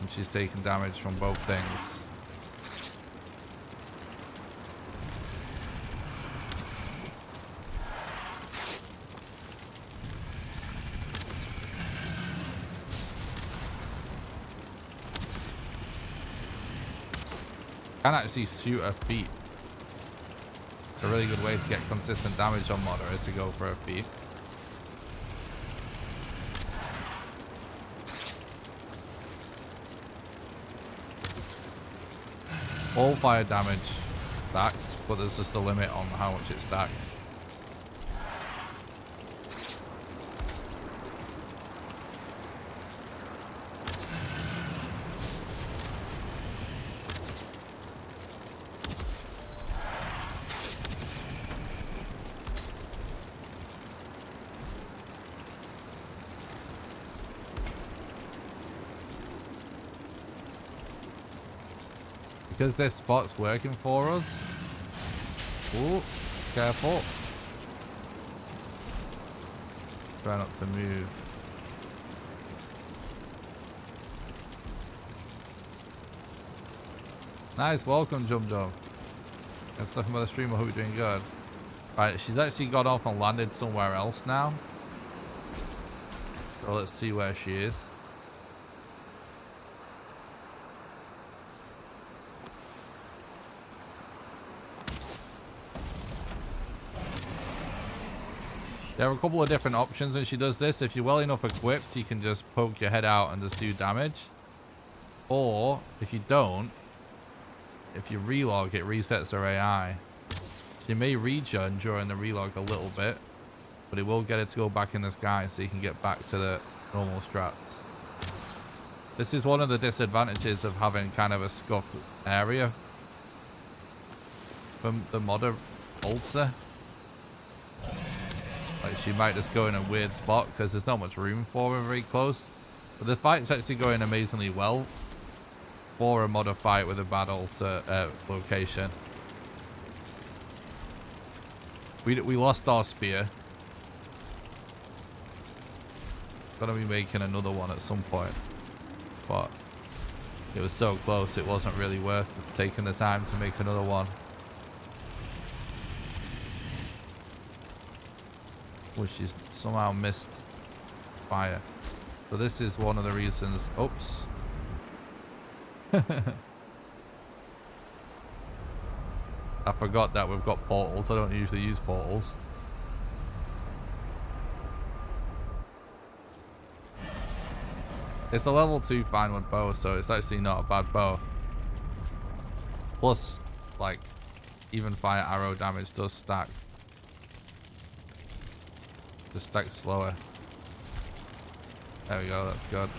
And she's taking damage from both things. Can actually shoot her feet. It's a really good way to get consistent damage on MODER is to go for her feet. All fire damage stacks, but there's just a limit on how much it stacks. Because this spot's working for us. Ooh, careful. Try not to move. Nice, welcome, Jum Jum. And stuff about the stream. I hope you're doing good. Right, she's actually got off and landed somewhere else now. So let's see where she is. There are a couple of different options when she does this. If you're well enough equipped, you can just poke your head out and just do damage. Or, if you don't, if you relog, it resets her AI. She may regen during the relog a little bit, but it will get it to go back in the sky so you can get back to the normal strats. This is one of the disadvantages of having kind of a scuffed area from the MODER ulcer. Like, she might just go in a weird spot because there's not much room for her very close. But the fight's actually going amazingly well for a MODER fight with a bad altar location. We lost our spear. Gonna be making another one at some point. But it was so close, it wasn't really worth taking the time to make another one. Which she's somehow missed fire. So this is one of the reasons. Oops. I forgot that we've got portals. I don't usually use portals. It's a level 2 Finewood bow, so it's actually not a bad bow. Plus, like, even fire arrow damage does stack. Just stacks slower. There we go, that's good.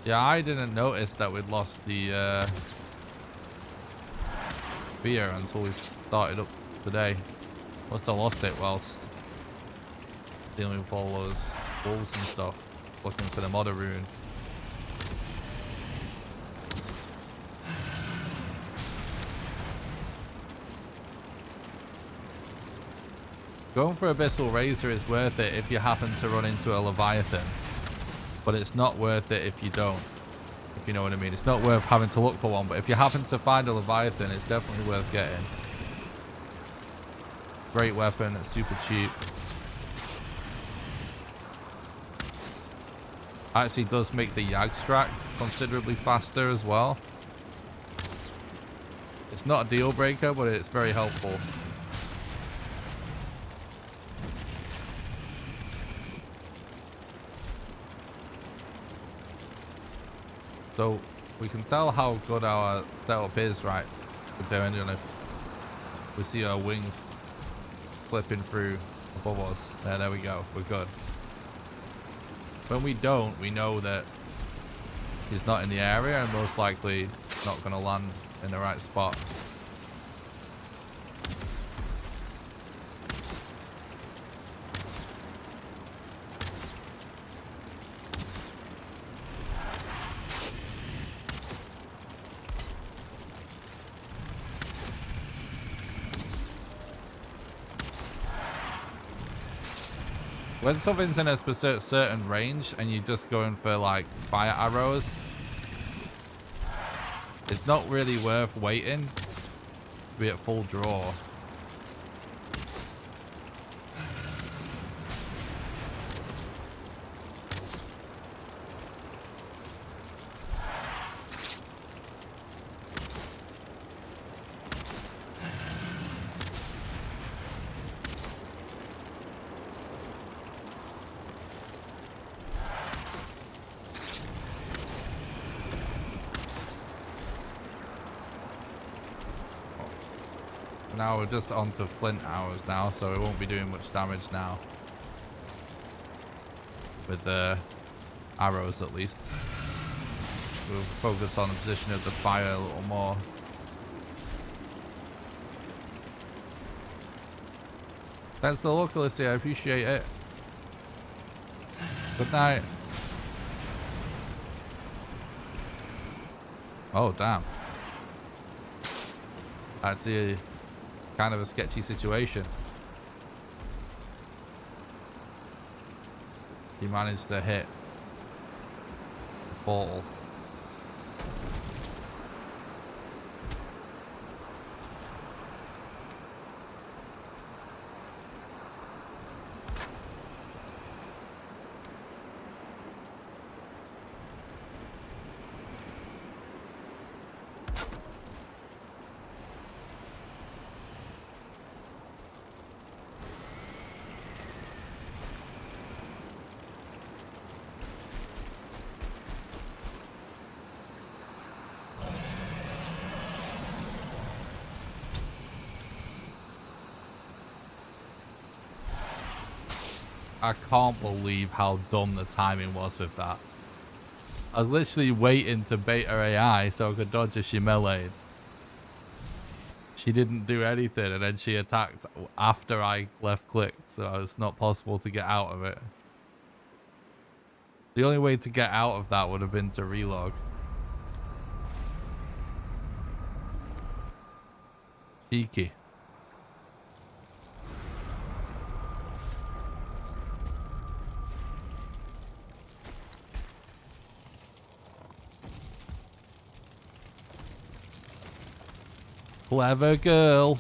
Yeah, I didn't notice that we'd lost the spear until we started up today. Must have lost it whilst dealing with all those wolves and stuff, looking for the MODER rune. Going for Abyssal Razor is worth it if you happen to run into a Leviathan, but it's not worth it if you don't, if you know what I mean. It's not worth having to look for one, but if you happen to find a Leviathan, it's definitely worth getting. Great weapon, it's super cheap. Actually does make the Yagstrak considerably faster as well. It's not a deal breaker, but it's very helpful. So we can tell how good our setup is, right? Depending on if we see our wings flipping through above us. There we go. We're good. When we don't, we know that he's not in the area and most likely not going to land in the right spot. When something's in a certain range and you're just going for like fire arrows, it's not really worth waiting to be at full draw. Now we're just onto flint arrows now, so it won't be doing much damage now. With the arrows at least. We'll focus on the position of the fire a little more. Thanks for the look, Alicia, I appreciate it. Good night. Oh, damn. That's kind of a sketchy situation. He managed to hit the portal. I can't believe how dumb the timing was with that. I was literally waiting to bait her AI so I could dodge if she meleeed. She didn't do anything and then she attacked after I left clicked, so it's not possible to get out of it. The only way to get out of that would have been to relog. Cheeky. Clever girl.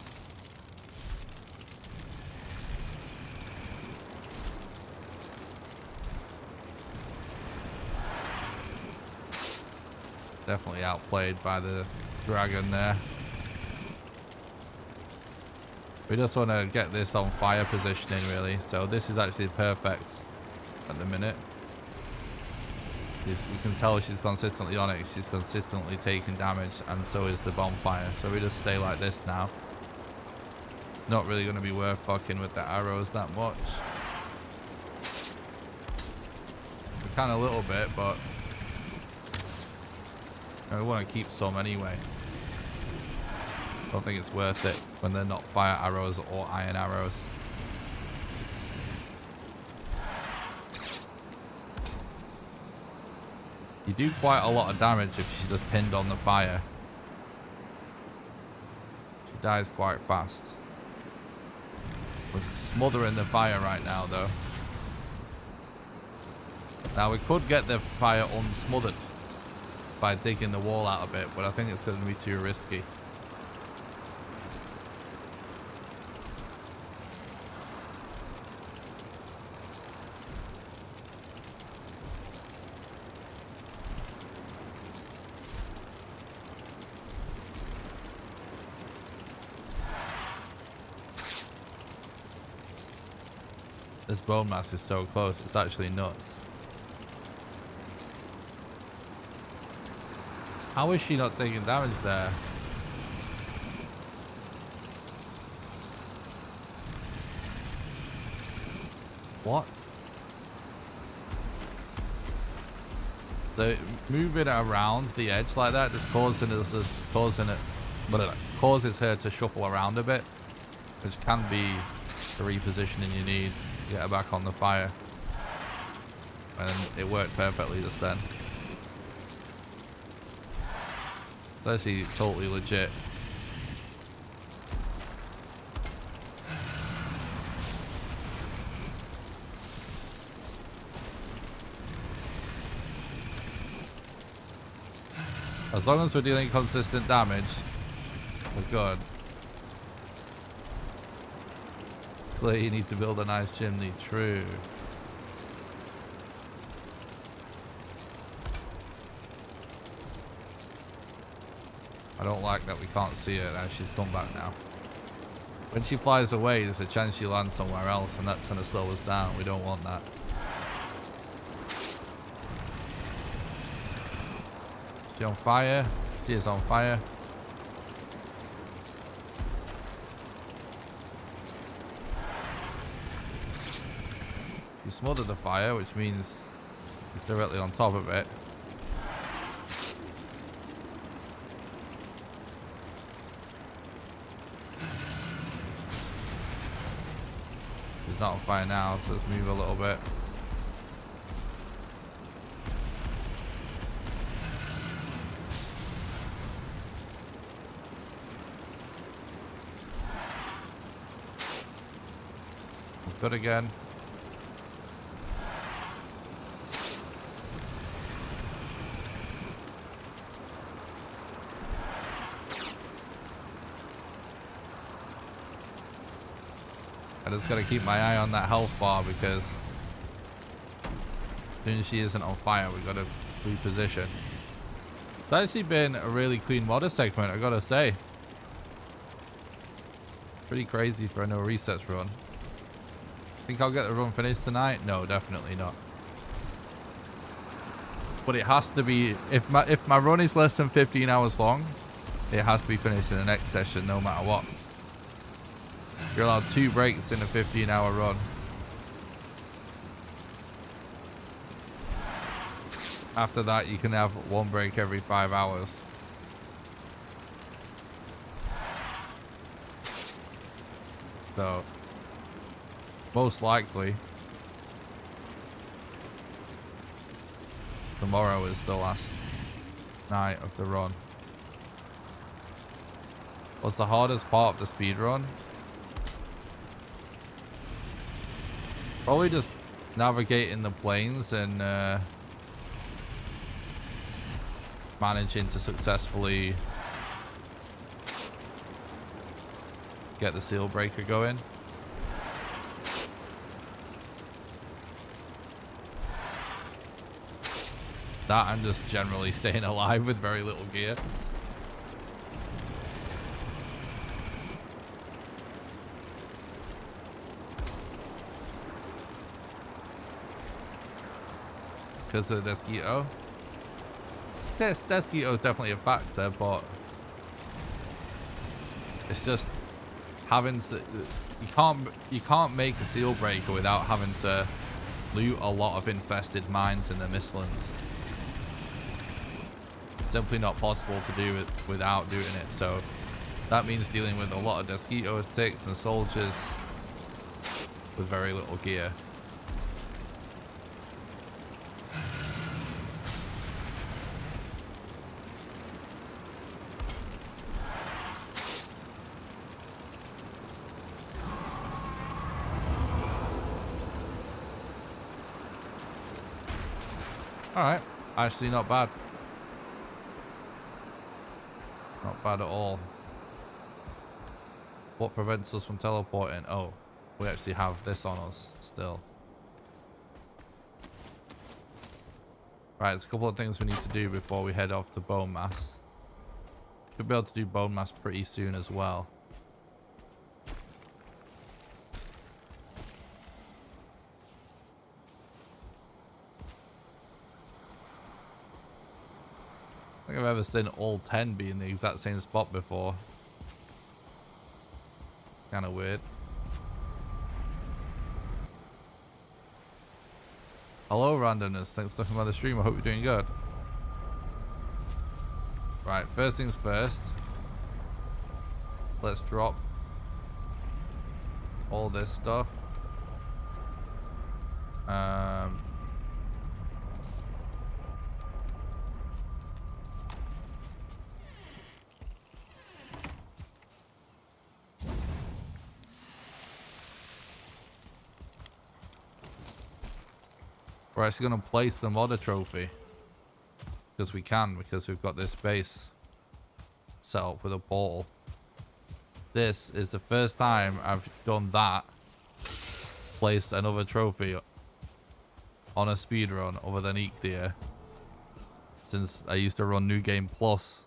Definitely outplayed by the dragon there. We just want to get this on fire positioning, really. So this is actually perfect at the minute. You can tell she's consistently on it. She's consistently taking damage, and so is the bonfire. So we just stay like this now. Not really going to be worth fucking with the arrows that much. We can a little bit, but we want to keep some anyway. Don't think it's worth it when they're not fire arrows or iron arrows. You do quite a lot of damage if she's just pinned on the fire. She dies quite fast. We're smothering the fire right now, though. Now, we could get the fire unsmothered by digging the wall out a bit, but I think it's going to be too risky. This BONEMASS is so close, it's actually nuts. How is she not taking damage there? What? So moving around the edge like that just causes her to shuffle around a bit, which can be the repositioning you need to get her back on the fire. And it worked perfectly just then. It's actually totally legit. As long as we're dealing consistent damage, we're good. Clearly you need to build a nice chimney. True. I don't like that we can't see her now. She's come back now. When she flies away, there's a chance she lands somewhere else, and that's going to slow us down. We don't want that. Is she on fire? She is on fire. She smothered the fire, which means she's directly on top of it. She's not on fire now, so let's move a little bit. Good again. I just gotta keep my eye on that health bar, because as soon as she isn't on fire, we gotta reposition. It's actually been a really clean MODER segment, I gotta say. Pretty crazy for a no resets run. Think I'll get the run finished tonight? No, definitely not. But it has to be, if my run is less than 15 hours long, it has to be finished in the next session, no matter what. You're allowed 2 breaks in a 15-hour run. After that, you can have 1 break every 5 hours. So, most likely, tomorrow is the last night of the run. What's the hardest part of the speed run? Probably just navigating the plains and managing to successfully get the seal breaker going. That and just generally staying alive with very little gear. because of the Desquito. Yes, Desquito is definitely a factor, but it's just having to, you can't make a seal breaker without having to loot a lot of infested mines in the Mistlands. Simply not possible to do it without doing it. So that means dealing with a lot of Desquitos, ticks, and soldiers with very little gear. Alright, actually not bad. Not bad at all. What prevents us from teleporting? Oh, we actually have this on us still. Right, there's a couple of things we need to do before we head off to BONEMASS. Should be able to do BONEMASS pretty soon as well. I don't think I've ever seen all 10 be in the exact same spot before. Kind of weird. Hello, randomness. Thanks for stopping by the stream. I hope you're doing good. Right, first things first. Let's drop all this stuff. We're actually going to place the MODER trophy. Because we can, because we've got this base set up with a portal. This is the first time I've done that. Placed another trophy on a speedrun other than Eekdeer. Since I used to run New Game Plus.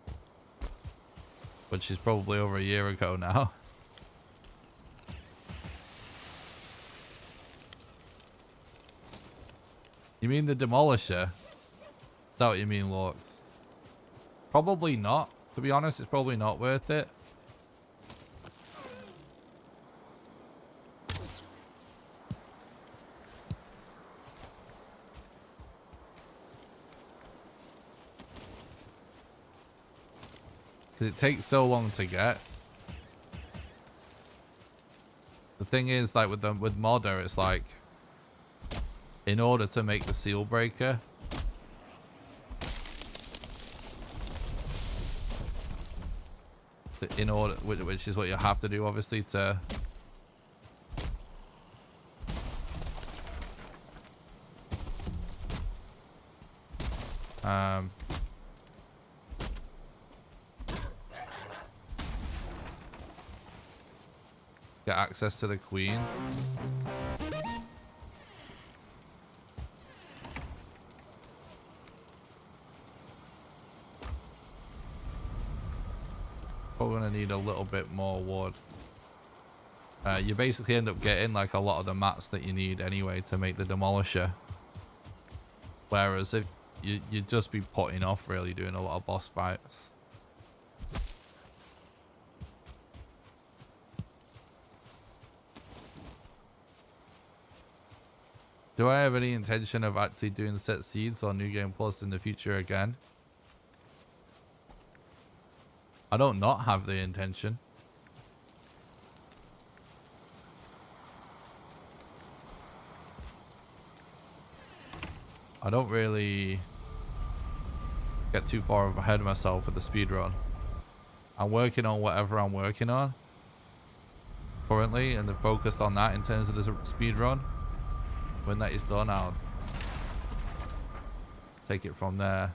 Which is probably over a year ago now. You mean the Demolisher? Is that what you mean, Lorx? Probably not. To be honest, it's probably not worth it. Because it takes so long to get. The thing is, like with MODER, it's like, in order to make the seal breaker, which is what you have to do, obviously, to get access to the queen. We're going to need a little bit more wood. You basically end up getting like a lot of the mats that you need anyway to make the Demolisher. Whereas if you'd just be putting off really doing a lot of boss fights. Do I have any intention of actually doing set seeds on New Game Plus in the future again? I don't not have the intention. I don't really get too far ahead of myself with the speedrun. I'm working on whatever I'm working on currently, and they're focused on that in terms of the speedrun. When that is done, I'll take it from there.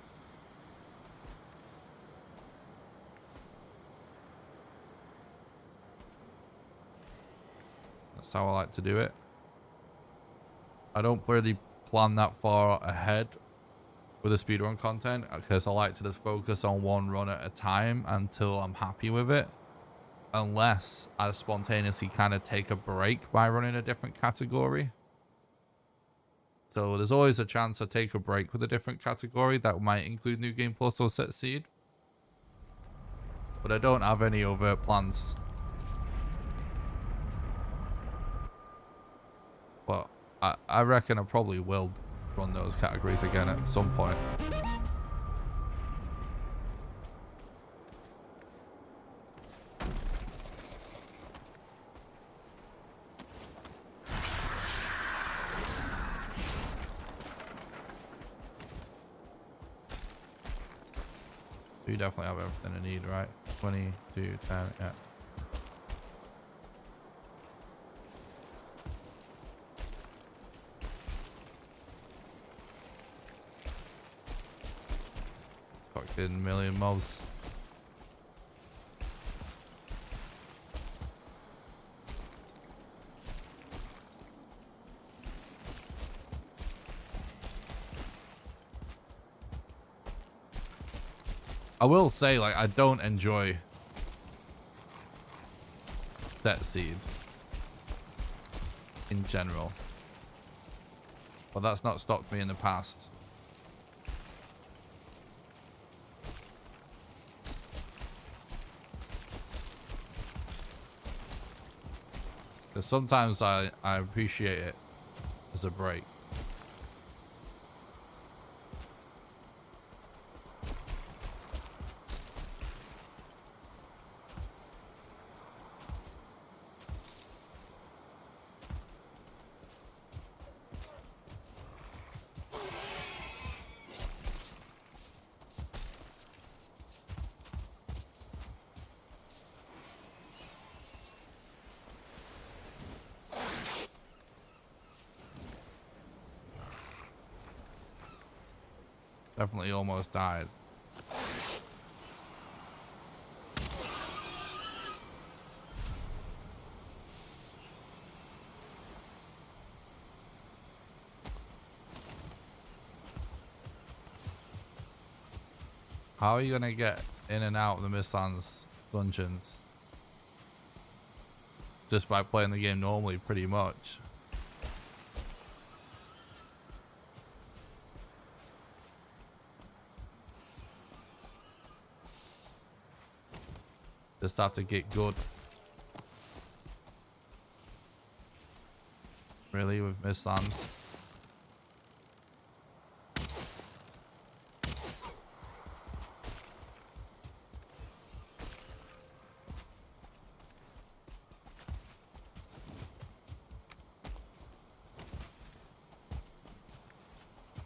That's how I like to do it. I don't really plan that far ahead with the speedrun content because I like to just focus on one run at a time until I'm happy with it. Unless I spontaneously kind of take a break by running a different category. So there's always a chance to take a break with a different category that might include New Game Plus or Set Seed. But I don't have any overt plans. But I reckon I probably will run those categories again at some point. You definitely have everything I need, right? 22, 10, yeah. Fucking million mobs. I will say, like, I don't enjoy Set Seed in general, but that's not stopped me in the past. Because sometimes I appreciate it as a break. Definitely almost died. How are you gonna get in and out of the Mistlands dungeons? Just by playing the game normally, pretty much. Just have to get good. Really, with Mistlands.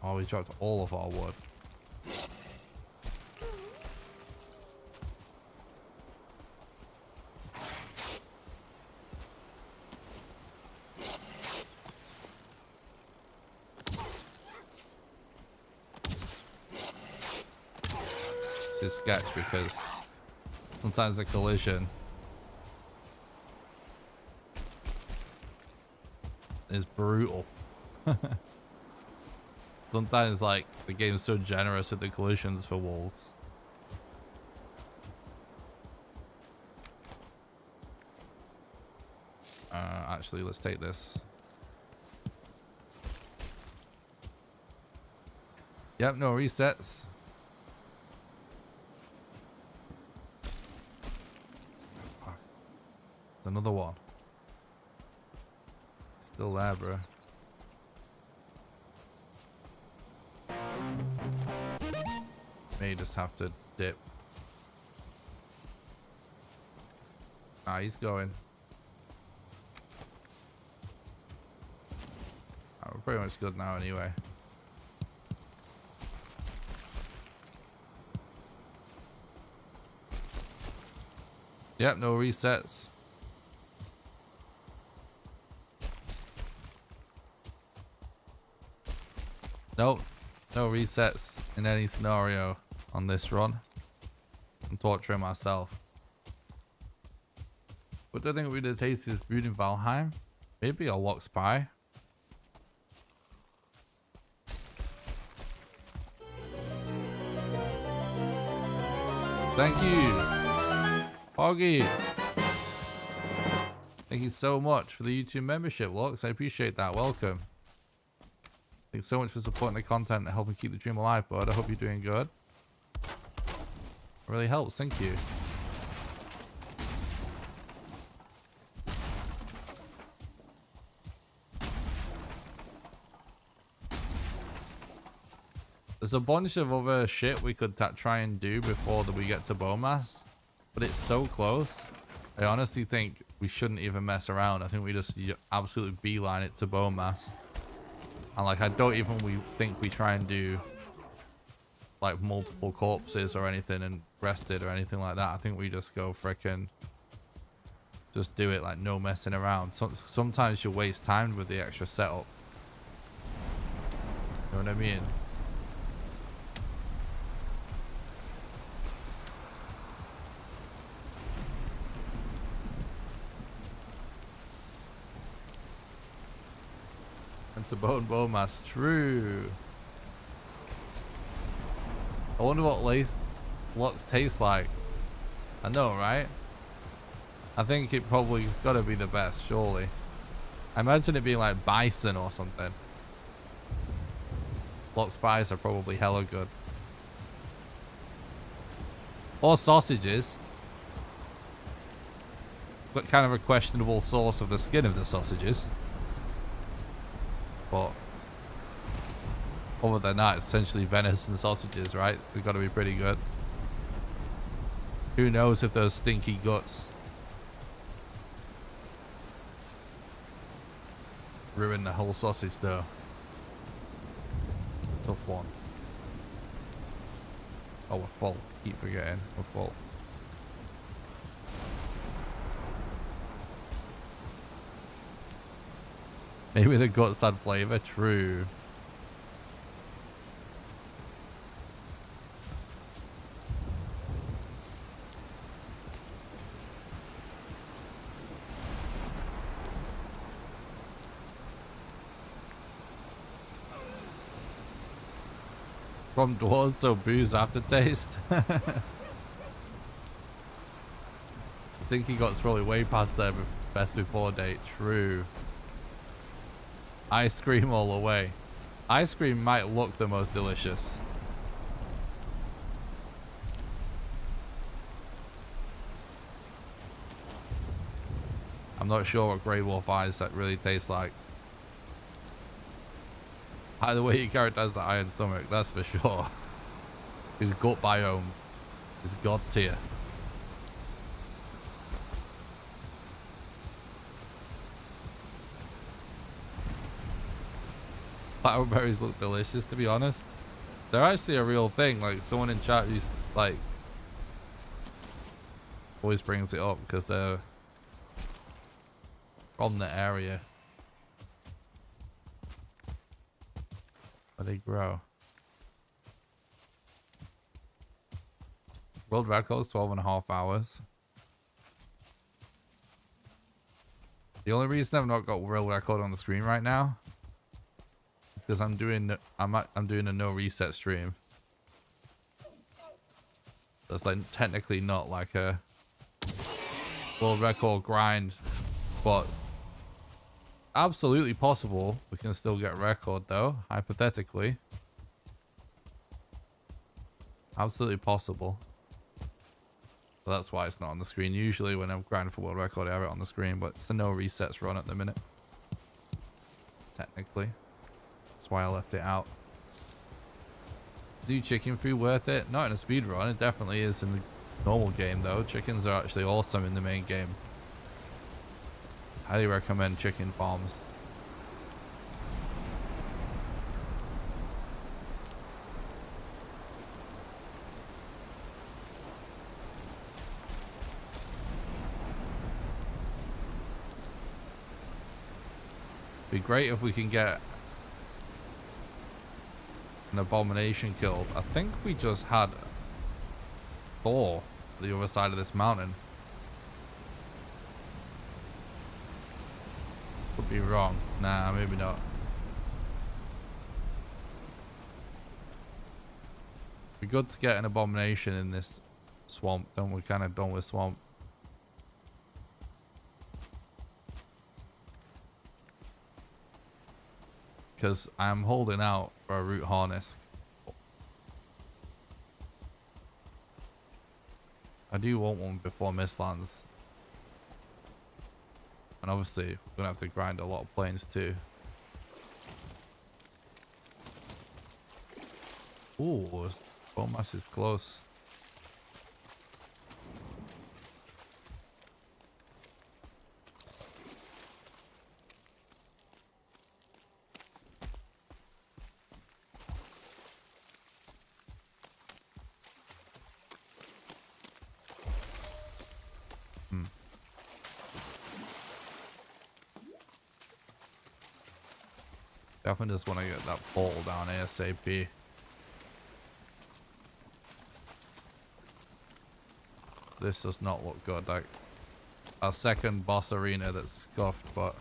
Oh, we dropped all of our wood. This is sketch because sometimes the collision is brutal. Sometimes, like, the game's so generous with the collisions for wolves. Actually, let's take this. Yep, no resets. Fuck. Another one. Still there, bro. May just have to dip. Ah, he's going. Ah, we're pretty much good now anyway. Yep, no resets. Nope, no resets in any scenario on this run. I'm torturing myself. What do I think would be the tastiest food in Valheim? Maybe a lox pie. Thank you, Poggy. Thank you so much for the YouTube membership, Lox. I appreciate that. Welcome. Thanks so much for supporting the content and helping keep the dream alive, bud. I hope you're doing good. It really helps. Thank you. There's a bunch of other shit we could try and do before we get to BONEMASS, but it's so close. I honestly think we shouldn't even mess around. I think we just absolutely beeline it to BONEMASS. And like, I don't even think we try and do like multiple corpses or anything and rest it or anything like that. I think we just go frickin' just do it, like no messing around. Sometimes you waste time with the extra setup. You know what I mean? And to BONEMASS, true. I wonder what locks taste like. I know, right? I think it probably has got to be the best, surely. I imagine it being like bison or something. Locks pies are probably hella good. Or sausages. But kind of a questionable source of the skin of the sausages. But other than that, essentially venison sausages, right? They've got to be pretty good. Who knows if those stinky guts ruin the whole sausage though. It's a tough one. Oh, we're full. Keep forgetting. We're full. Maybe the guts had flavor. True. From dwarves, so booze aftertaste. I think he got probably way past their best before date. True. Ice cream all the way. Ice cream might look the most delicious. I'm not sure what Grey Wolf eyes that really taste like. Either way, your character has the iron stomach, that's for sure. His gut biome is god tier. Cloudberries look delicious, to be honest. They're actually a real thing. Like, someone in chat used, like, always brings it up because they're from the area where they grow. World record's 12.5 hours. The only reason I've not got world record on the screen right now is because I'm doing a no reset stream. That's like technically not like a world record grind, but absolutely possible we can still get record though, hypothetically. Absolutely possible. So that's why it's not on the screen. Usually when I'm grinding for world record I have it on the screen, but it's a no resets run at the minute. Technically. That's why I left it out. Do chicken food worth it? Not in a speed run. It definitely is in the normal game though. Chickens are actually awesome in the main game. Highly recommend chicken farms. Be great if we can get an abomination killed. I think we just had 4 the other side of this mountain. Could be wrong. Nah, maybe not. Be good to get an abomination in this swamp. Then we're kind of done with swamp. because I'm holding out for a root harness. I do want one before Mistlands. And obviously, we're gonna have to grind a lot of planes too. Ooh, BONEMASS is close. Definitely just want to get that portal down ASAP. This does not look good. Like our second boss arena that's scuffed, but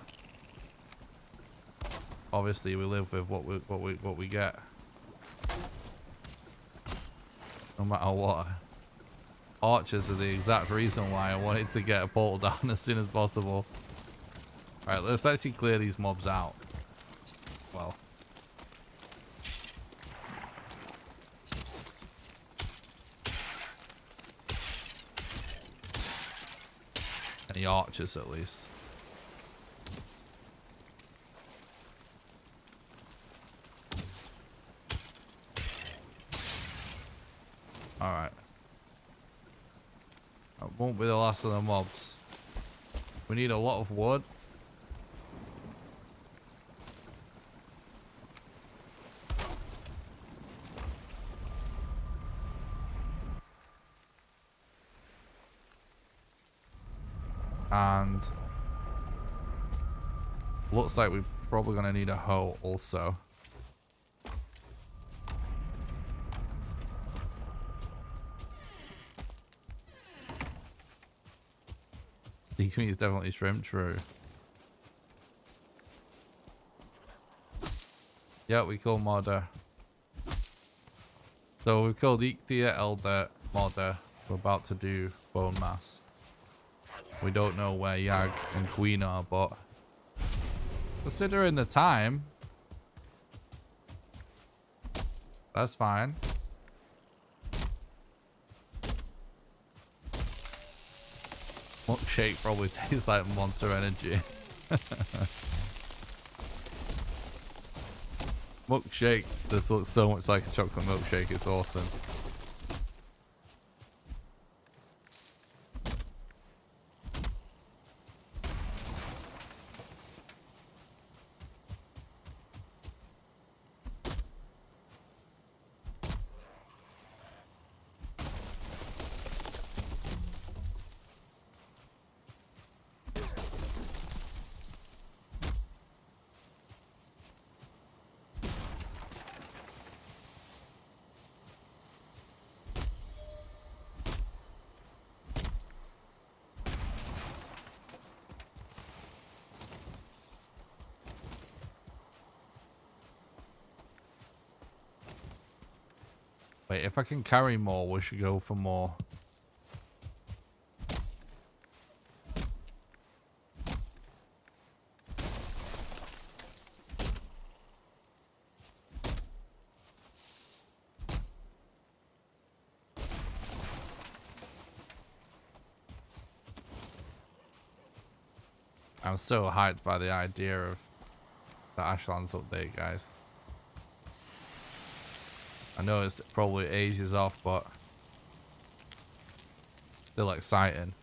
obviously we live with what we get. No matter what. Archers are the exact reason why I wanted to get a portal down as soon as possible. Alright, let's actually clear these mobs out. Well. Any archers at least. Alright. That won't be the last of the mobs. We need a lot of wood. And looks like we're probably going to need a hoe also. Seeking is definitely shrimp, true. Yeah, we call MODER. So we've called Ichthia, Elder, MODER. We're about to do BONEMASS. We don't know where Yag and Queen are, but considering the time, that's fine. Milkshake probably tastes like Monster Energy. Milkshakes just look so much like a chocolate milkshake, it's awesome. Wait, if I can carry more, we should go for more. I'm so hyped by the idea of the Ashlands update, guys. I know it's probably ages off, but still exciting.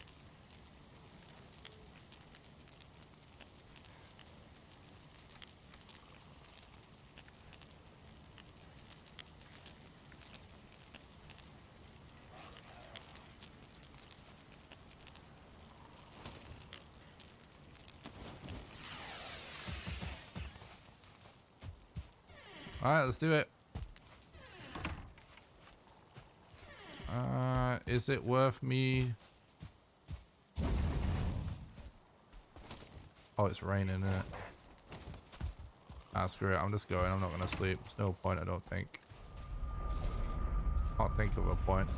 Alright, let's do it. Is it worth me? Oh, it's raining, isn't it? Ah, screw it. I'm just going. I'm not going to sleep. There's no point, I don't think. Can't think of a point.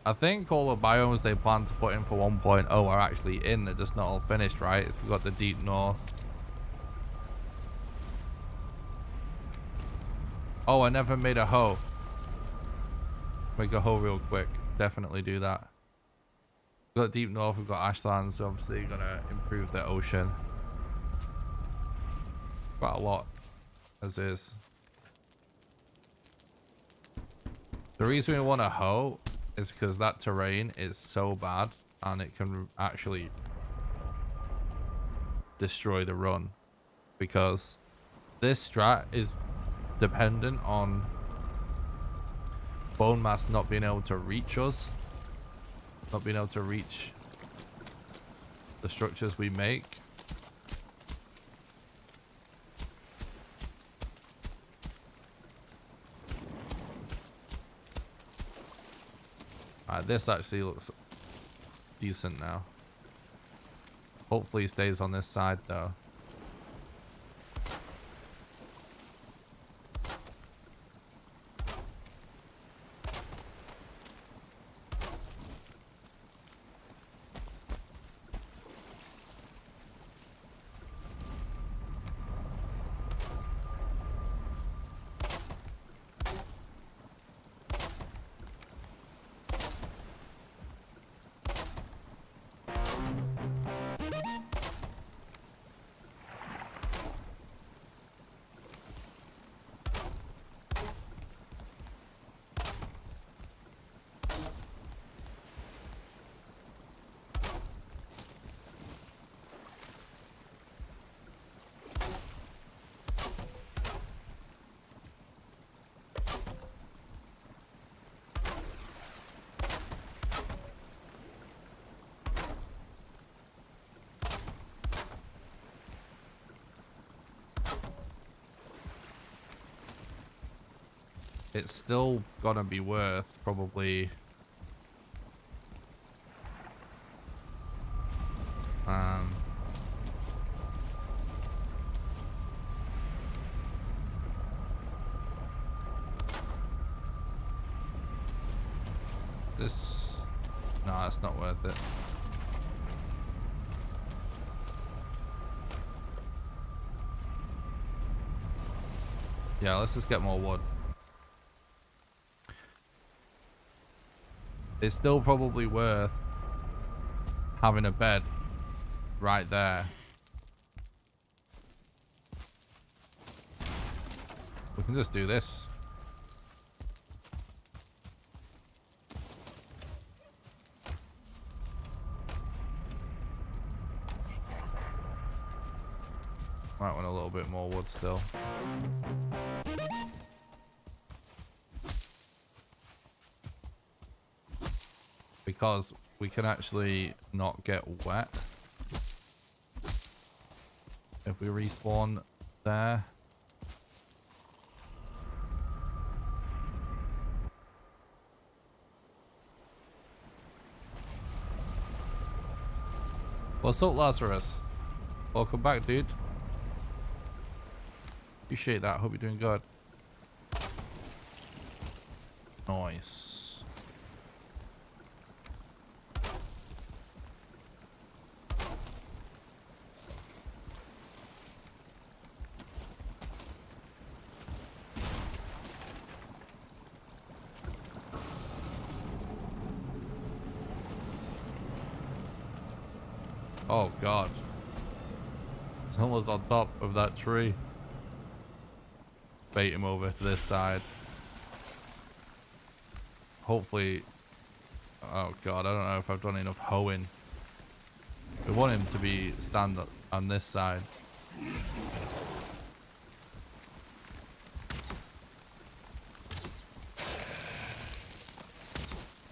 I think all the biomes they plan to put in for 1.0 are actually in. They're just not all finished, right? If we've got the deep north. Oh, I never made a hoe. Make a hoe real quick. Definitely do that. We've got deep north, we've got Ashlands, so obviously gonna improve the ocean. It's quite a lot as is. The reason we want a hoe is because that terrain is so bad and it can actually destroy the run, because this strat is dependent on BONEMASS not being able to reach us, not being able to reach the structures we make. This actually looks decent now. Hopefully he stays on this side though. It's still gonna be worth probably this. No, it's not worth it. Yeah, let's just get more wood. It's still probably worth having a bed right there. We can just do this. Might want a little bit more wood still. Because we can actually not get wet if we respawn there. What's up, Lazarus? Welcome back, dude. Appreciate that. Hope you're doing good. Nice. Oh god. Someone's on top of that tree. Bait him over to this side. Hopefully. Oh god, I don't know if I've done enough hoeing. We want him to be stand up on this side.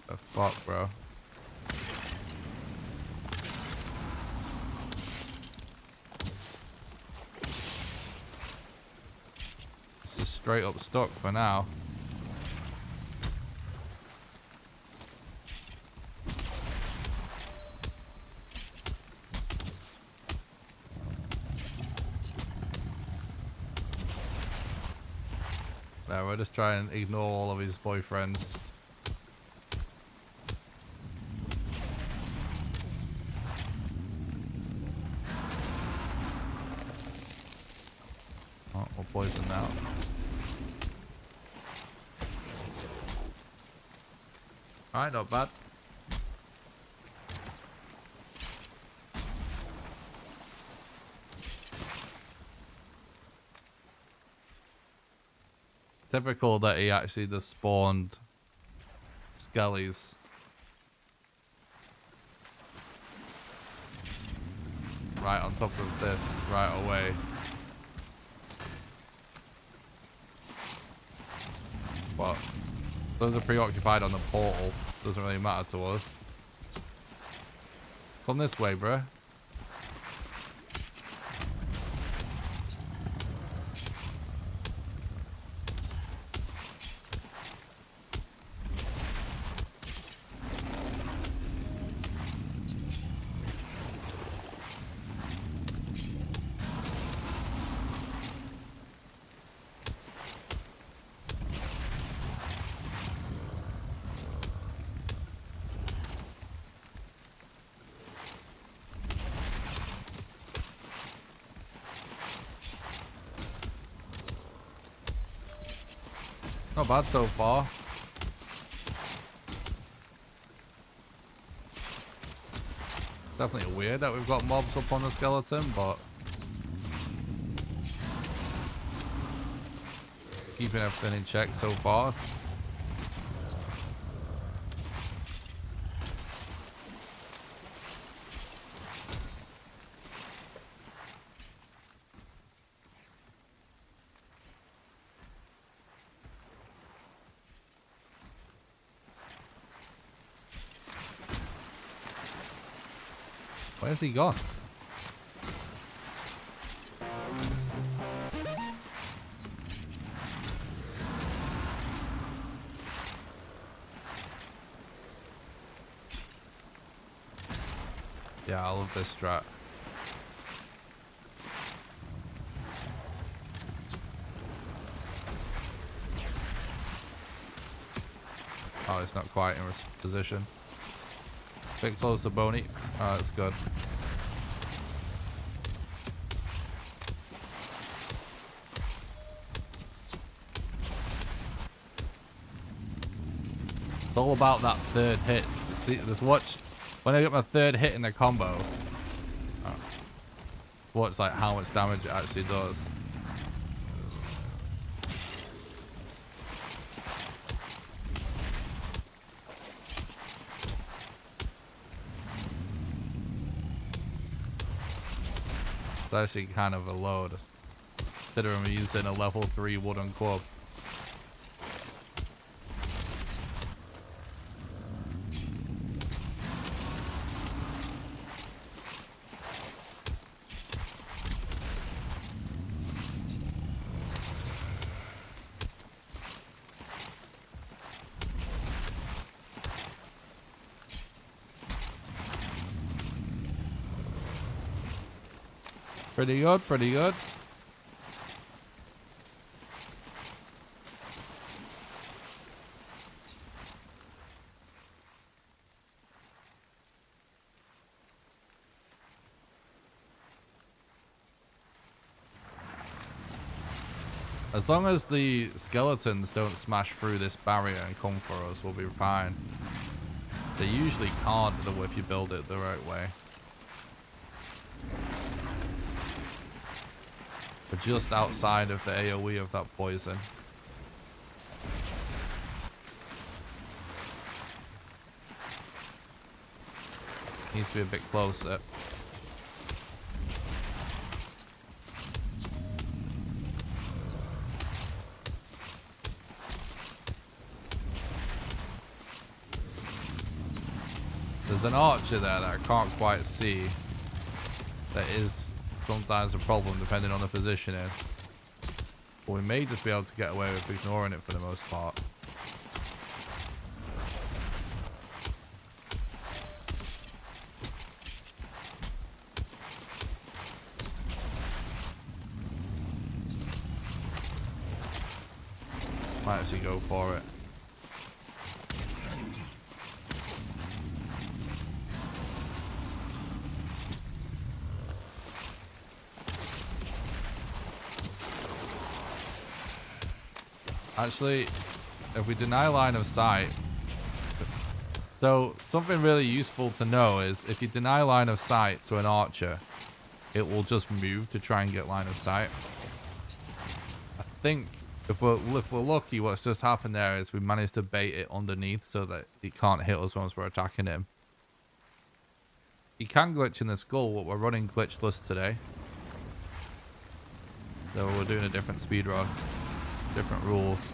The fuck, bro. Straight up stuck for now. There, we'll just try and ignore all of his boyfriends. poison now. Alright, not bad. Typical that he actually just spawned skellies. Right on top of this right away. But those are preoccupied on the portal. Doesn't really matter to us. Come this way, bruh. Not bad so far. Definitely weird that we've got mobs up on the skeleton, but keeping everything in check so far. Where's he gone? Yeah, I love this strat. Oh, it's not quite in position. Bit closer, Boney. Oh, that's good. It's all about that third hit. See, just watch when I get my third hit in the combo. Watch like how much damage it actually does. It's actually kind of a load, considering we're using a level 3 wooden club. Pretty good, pretty good. As long as the skeletons don't smash through this barrier and come for us, we'll be fine. They usually can't, though, if you build it the right way. We're just outside of the AoE of that poison. Needs to be a bit closer. There's an archer there that I can't quite see. That is sometimes a problem depending on the positioning. But we may just be able to get away with ignoring it for the most part. Might actually go for it. Actually, if we deny line of sight, so something really useful to know is if you deny line of sight to an archer, it will just move to try and get line of sight. I think if we're lucky, what's just happened there is we managed to bait it underneath so that it can't hit us once we're attacking him. You can glitch in the skull, but we're running glitchless today. So we're doing a different speedrun, different rules.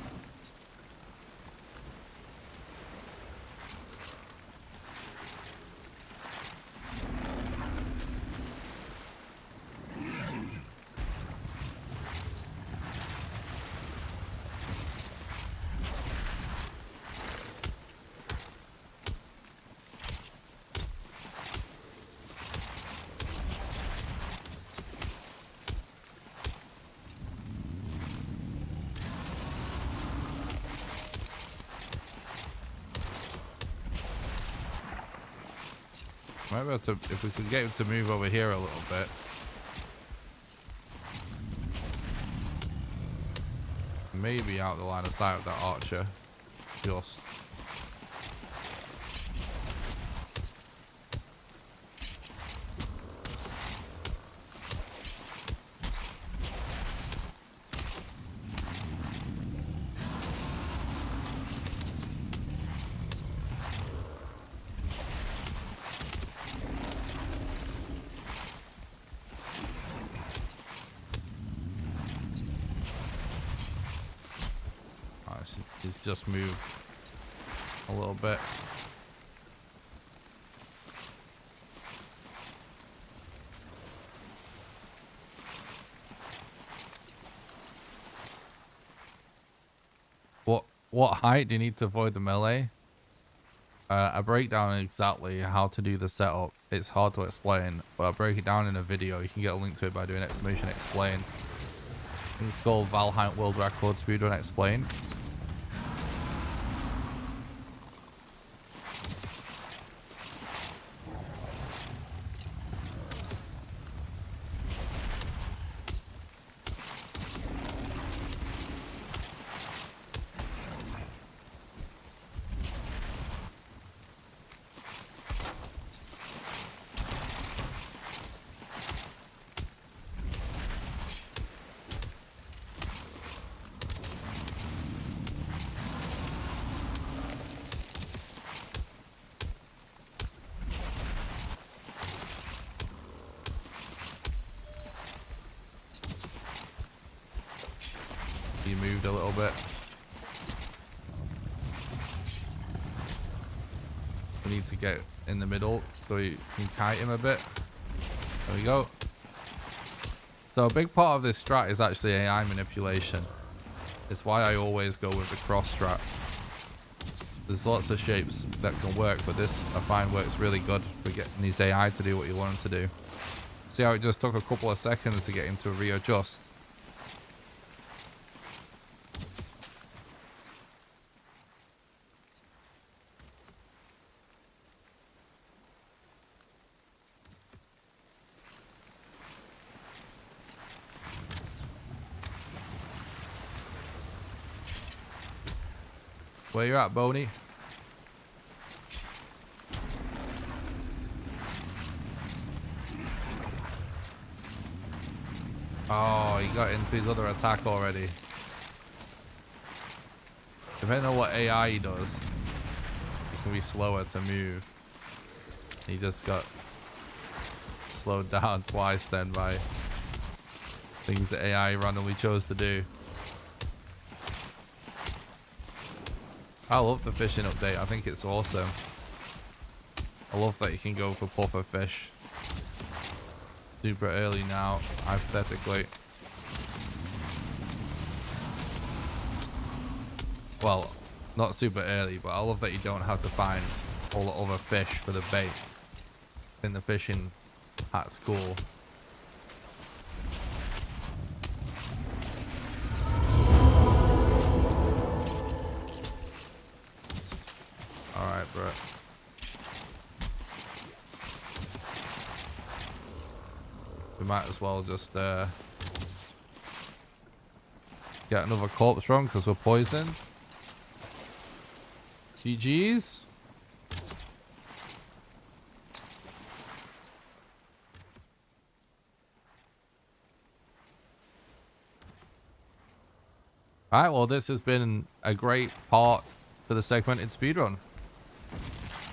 Might be able to, if we could get him to move over here a little bit. Maybe out the line of sight of that archer. Just. He's just moved a little bit. What height do you need to avoid the melee? I break down exactly how to do the setup. It's hard to explain, but I break it down in a video. You can get a link to it by doing exclamation explain. I think it's called Valheim World Record Speedrun Explain. He moved a little bit. We need to get in the middle so we can kite him a bit. There we go. So a big part of this strat is actually AI manipulation. It's why I always go with the cross strat. There's lots of shapes that can work, but this I find works really good for getting these AI to do what you want them to do. See how it just took a couple of seconds to get him to readjust? Where you at, Boney? Oh, he got into his other attack already. Depending on what AI he does, it can be slower to move. He just got slowed down twice then by things that AI randomly chose to do. I love the fishing update. I think it's awesome. I love that you can go for puffer fish super early now, hypothetically. Well, not super early, but I love that you don't have to find all the other fish for the bait in the fishing at school. Alright, bro. We might as well just Get another corpse run because we're poisoned. GG's. Alright, well, this has been a great part for the segmented speedrun.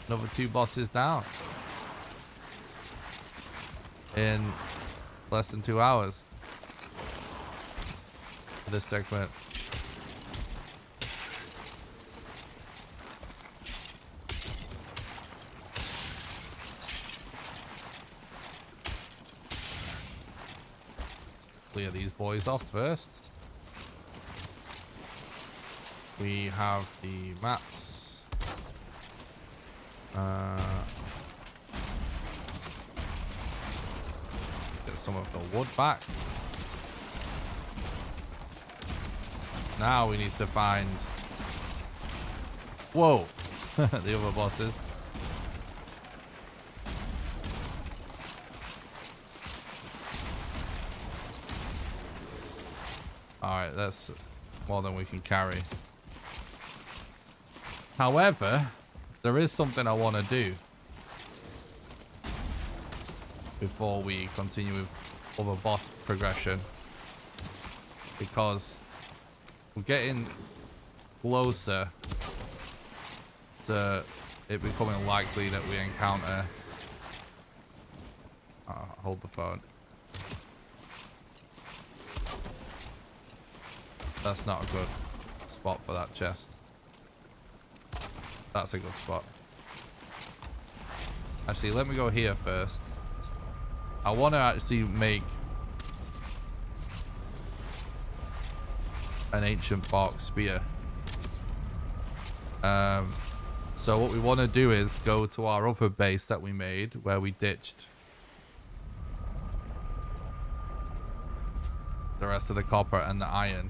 Another 2 bosses down in less than 2 hours for this segment. Clear these boys off first. We have the mats. Get some of the wood back. Now we need to find... Whoa! The other bosses. Alright, that's more than we can carry. However, there is something I want to do before we continue with other boss progression, because we're getting closer to it becoming likely that we encounter... hold the phone. That's not a good spot for that chest. That's a good spot. Actually, let me go here first. I want to actually make an ancient bark spear. So what we want to do is go to our other base that we made where we ditched the rest of the copper and the iron.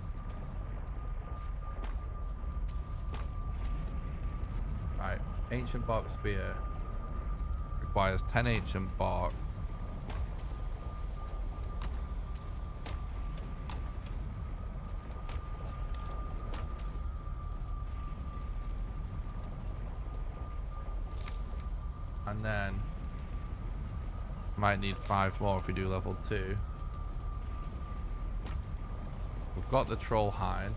Right, ancient bark spear requires 10 ancient bark. And then might need 5 more if we do level 2. We've got the troll hide.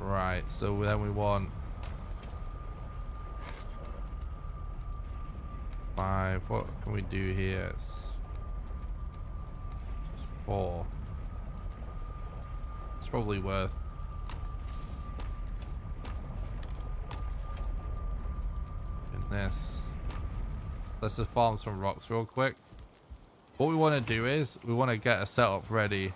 Right, so then we want 5. What can we do here? It's 4. It's probably worth in this. Let's just farm some rocks real quick. What we want to do is we want to get a setup ready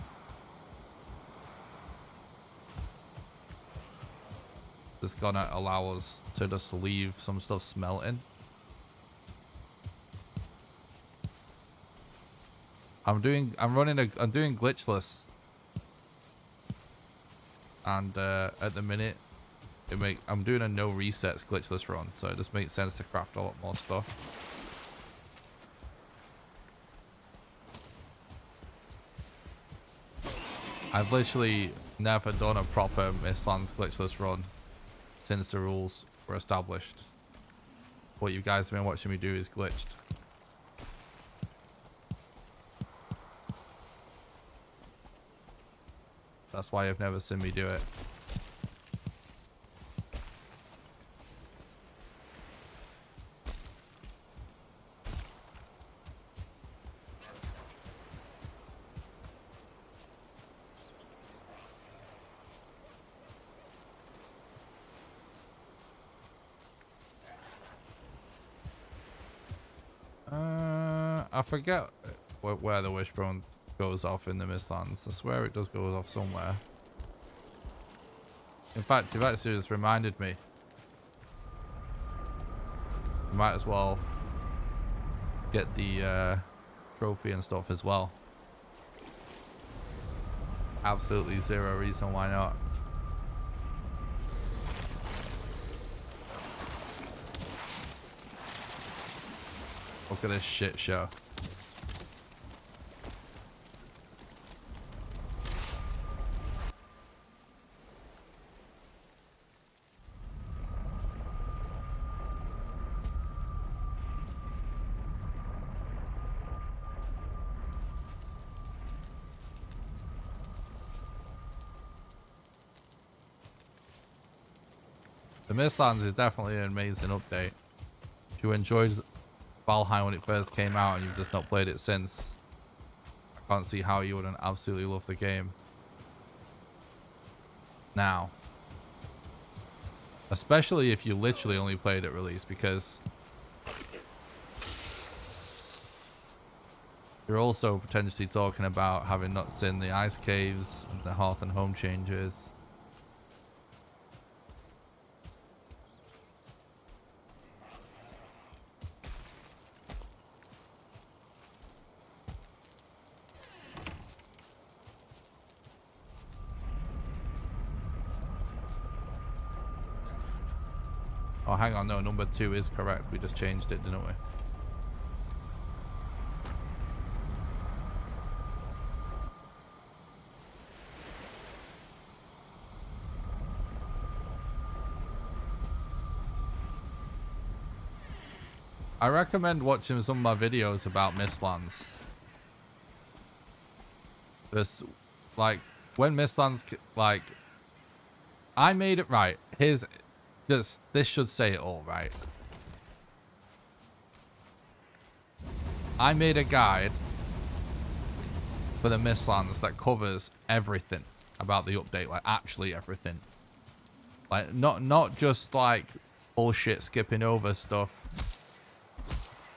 that's gonna allow us to just leave some stuff smelting. I'm doing glitchless, and at the minute I'm doing a no resets glitchless run, so it just makes sense to craft a lot more stuff. I've literally never done a proper Mistlands glitchless run since the rules were established. What you guys have been watching me do is glitched. That's why you've never seen me do it. I forget where the wishbone goes off in the Mistlands. I swear it does go off somewhere. In fact, you've actually just reminded me. We might as well get the trophy and stuff as well. Absolutely zero reason why not. Look at this shit show. The Mistlands is definitely an amazing update. If you enjoyed Valheim when it first came out and you've just not played it since, I can't see how you wouldn't absolutely love the game now. Especially if you literally only played at release, because you're also potentially talking about having not seen the ice caves, the hearth and home changes. Oh, hang on, no, number 2 is correct. We just changed it, didn't we? I recommend watching some of my videos about Mistlands. This, like, when Mistlands, like, I made it right. Here's, this should say it all, right? I made a guide for the Mistlands that covers everything about the update, like actually everything. Like, not just like bullshit skipping over stuff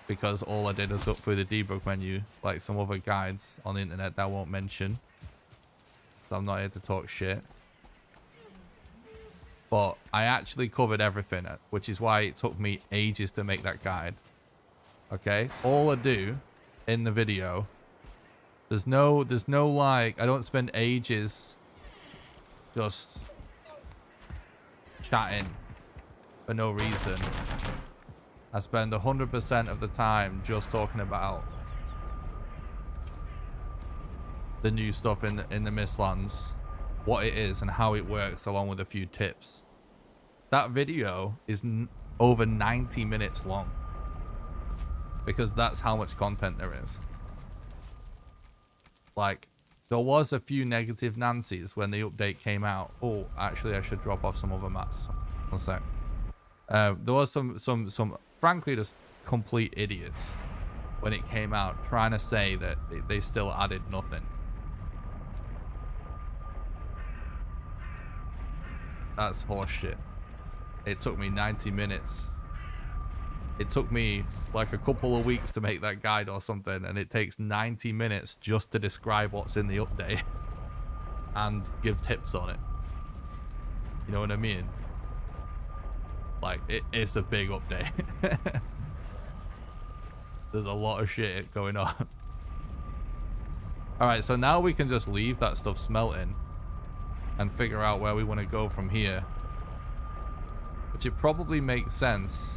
because all I did was look through the debug menu, like some other guides on the internet that I won't mention. So I'm not here to talk shit. But I actually covered everything, which is why it took me ages to make that guide. Okay? All I do in the video, there's no like, I don't spend ages just chatting for no reason. I spend 100% of the time just talking about the new stuff in the Mistlands, what it is and how it works, along with a few tips. That video is over 90 minutes long because that's how much content there is. Like, there was a few negative Nancy's when the update came out. Oh, actually, I should drop off some other mats. One sec. There was some frankly just complete idiots when it came out trying to say that they still added nothing. That's horseshit. It took me 90 minutes. It took me like a couple of weeks to make that guide or something, and it takes 90 minutes just to describe what's in the update and give tips on it. You know what I mean? Like, it's a big update. There's a lot of shit going on. Alright, so now we can just leave that stuff smelting and figure out where we want to go from here. Which it probably makes sense.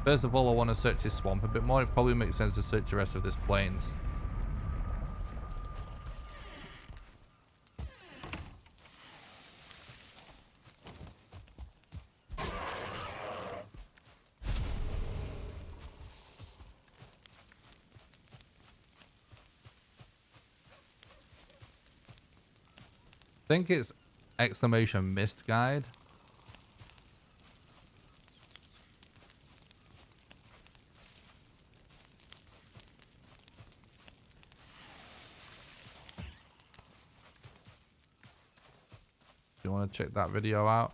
First of all, I want to search this swamp a bit more. It probably makes sense to search the rest of this plains. I think it's exclamation mist guide. You want to check that video out?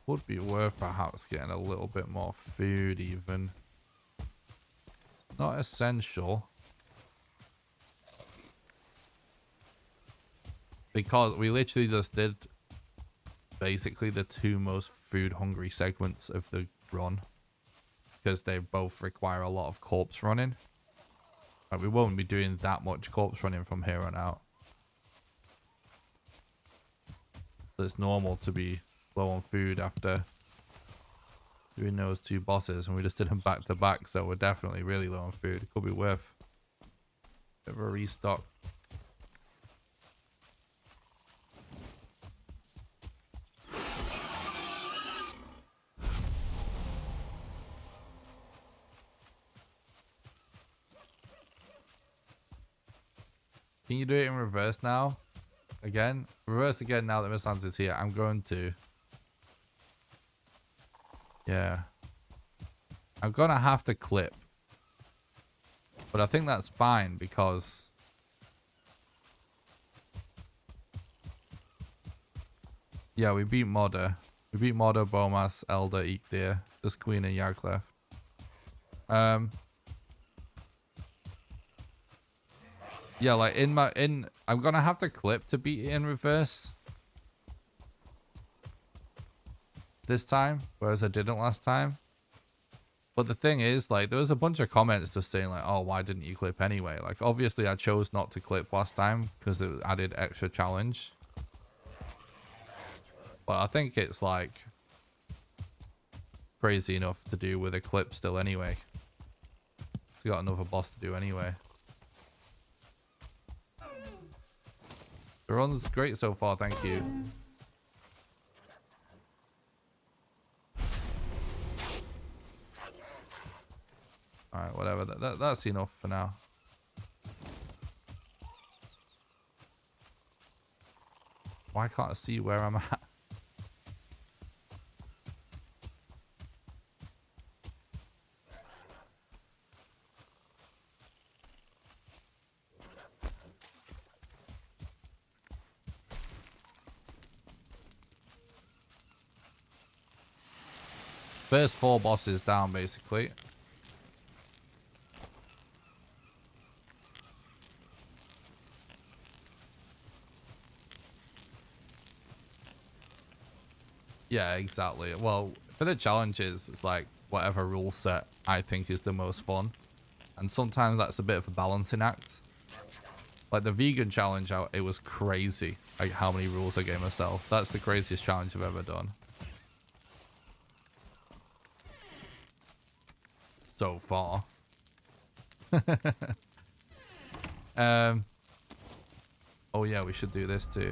Would be worth perhaps getting a little bit more food even. Not essential. Because we literally just did basically the 2 most food hungry segments of the run. Because they both require a lot of corpse running. But we won't be doing that much corpse running from here on out. So it's normal to be low on food after doing those two bosses, and we just did them back to back, so we're definitely really low on food. Could be worth a bit of a restock. Can you do it in reverse now? Again? Reverse again now that Mistlands is here. I'm going to. Yeah. I'm going to have to clip. But I think that's fine because... yeah, we beat MODER. We beat MODER, BONEMASS, Elder, Eekdeer. Just Queen and Yag left. Yeah, like I'm gonna have to clip to beat it in reverse this time, whereas I didn't last time. But the thing is, like, there was a bunch of comments just saying like, oh, why didn't you clip anyway? Like, obviously I chose not to clip last time because it added extra challenge. But I think it's like crazy enough to do with a clip still anyway. It's got another boss to do anyway. The run's great so far, thank you. Alright, whatever. That's enough for now. Why can't I see where I'm at? First 4 bosses down, basically. Yeah, exactly. Well, for the challenges, it's like whatever rule set I think is the most fun. And sometimes that's a bit of a balancing act. Like the vegan challenge, it was crazy. Like how many rules I gave myself. That's the craziest challenge I've ever done. So far. Oh yeah, we should do this too.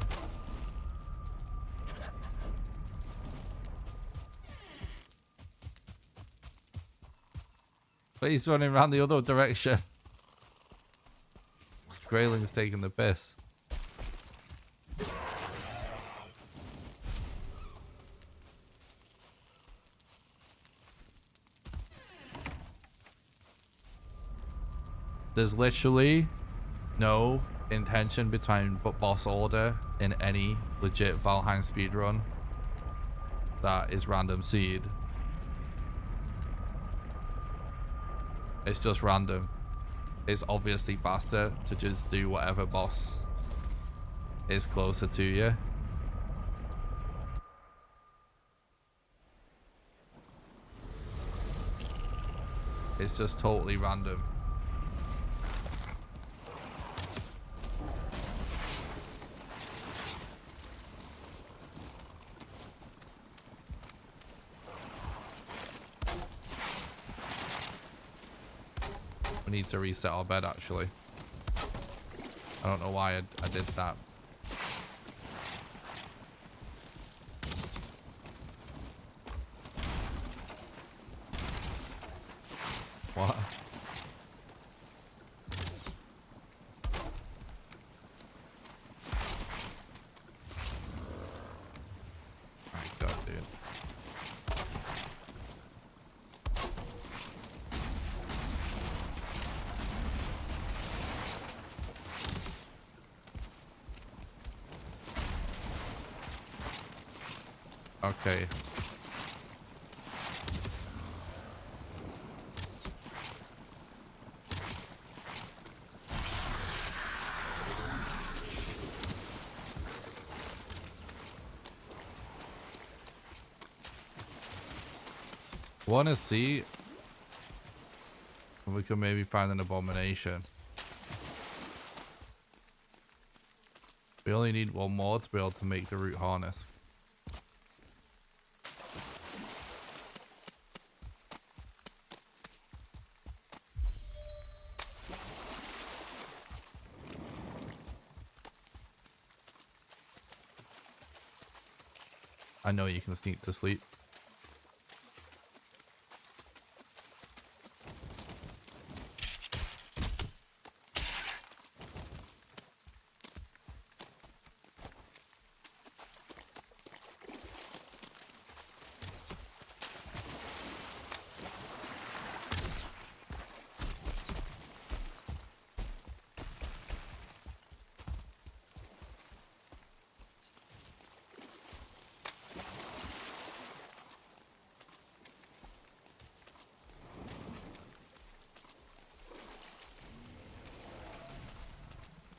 But he's running around the other direction. Grayling's taking the piss. There's literally no intention between boss order in any legit Valheim speedrun that is random seed. It's just random. It's obviously faster to just do whatever boss is closer to you. It's just totally random. We need to reset our bed, actually. I don't know why I did that. What? My God, dude. Okay. Want to see if we can maybe find an abomination. We only need one more to be able to make the root harness. I know you can sneak to sleep.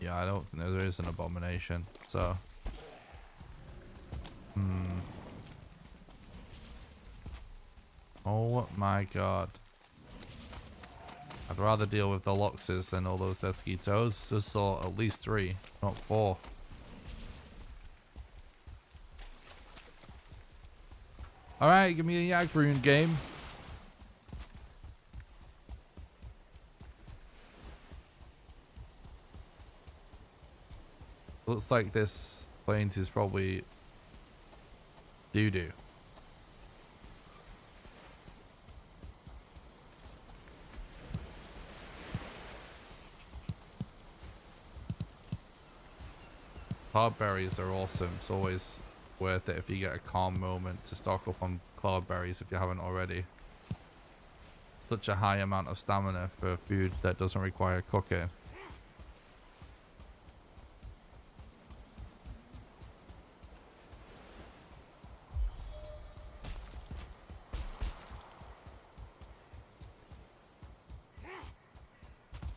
Yeah, I don't think there is an abomination, so... Oh my god. I'd rather deal with the Loxes than all those dead skeetos. Just saw at least 3, not 4. Alright, give me a Yag Rune game. Looks like this plains is probably doo-doo. Cloudberries are awesome. It's always worth it if you get a calm moment to stock up on cloudberries if you haven't already. Such a high amount of stamina for food that doesn't require cooking.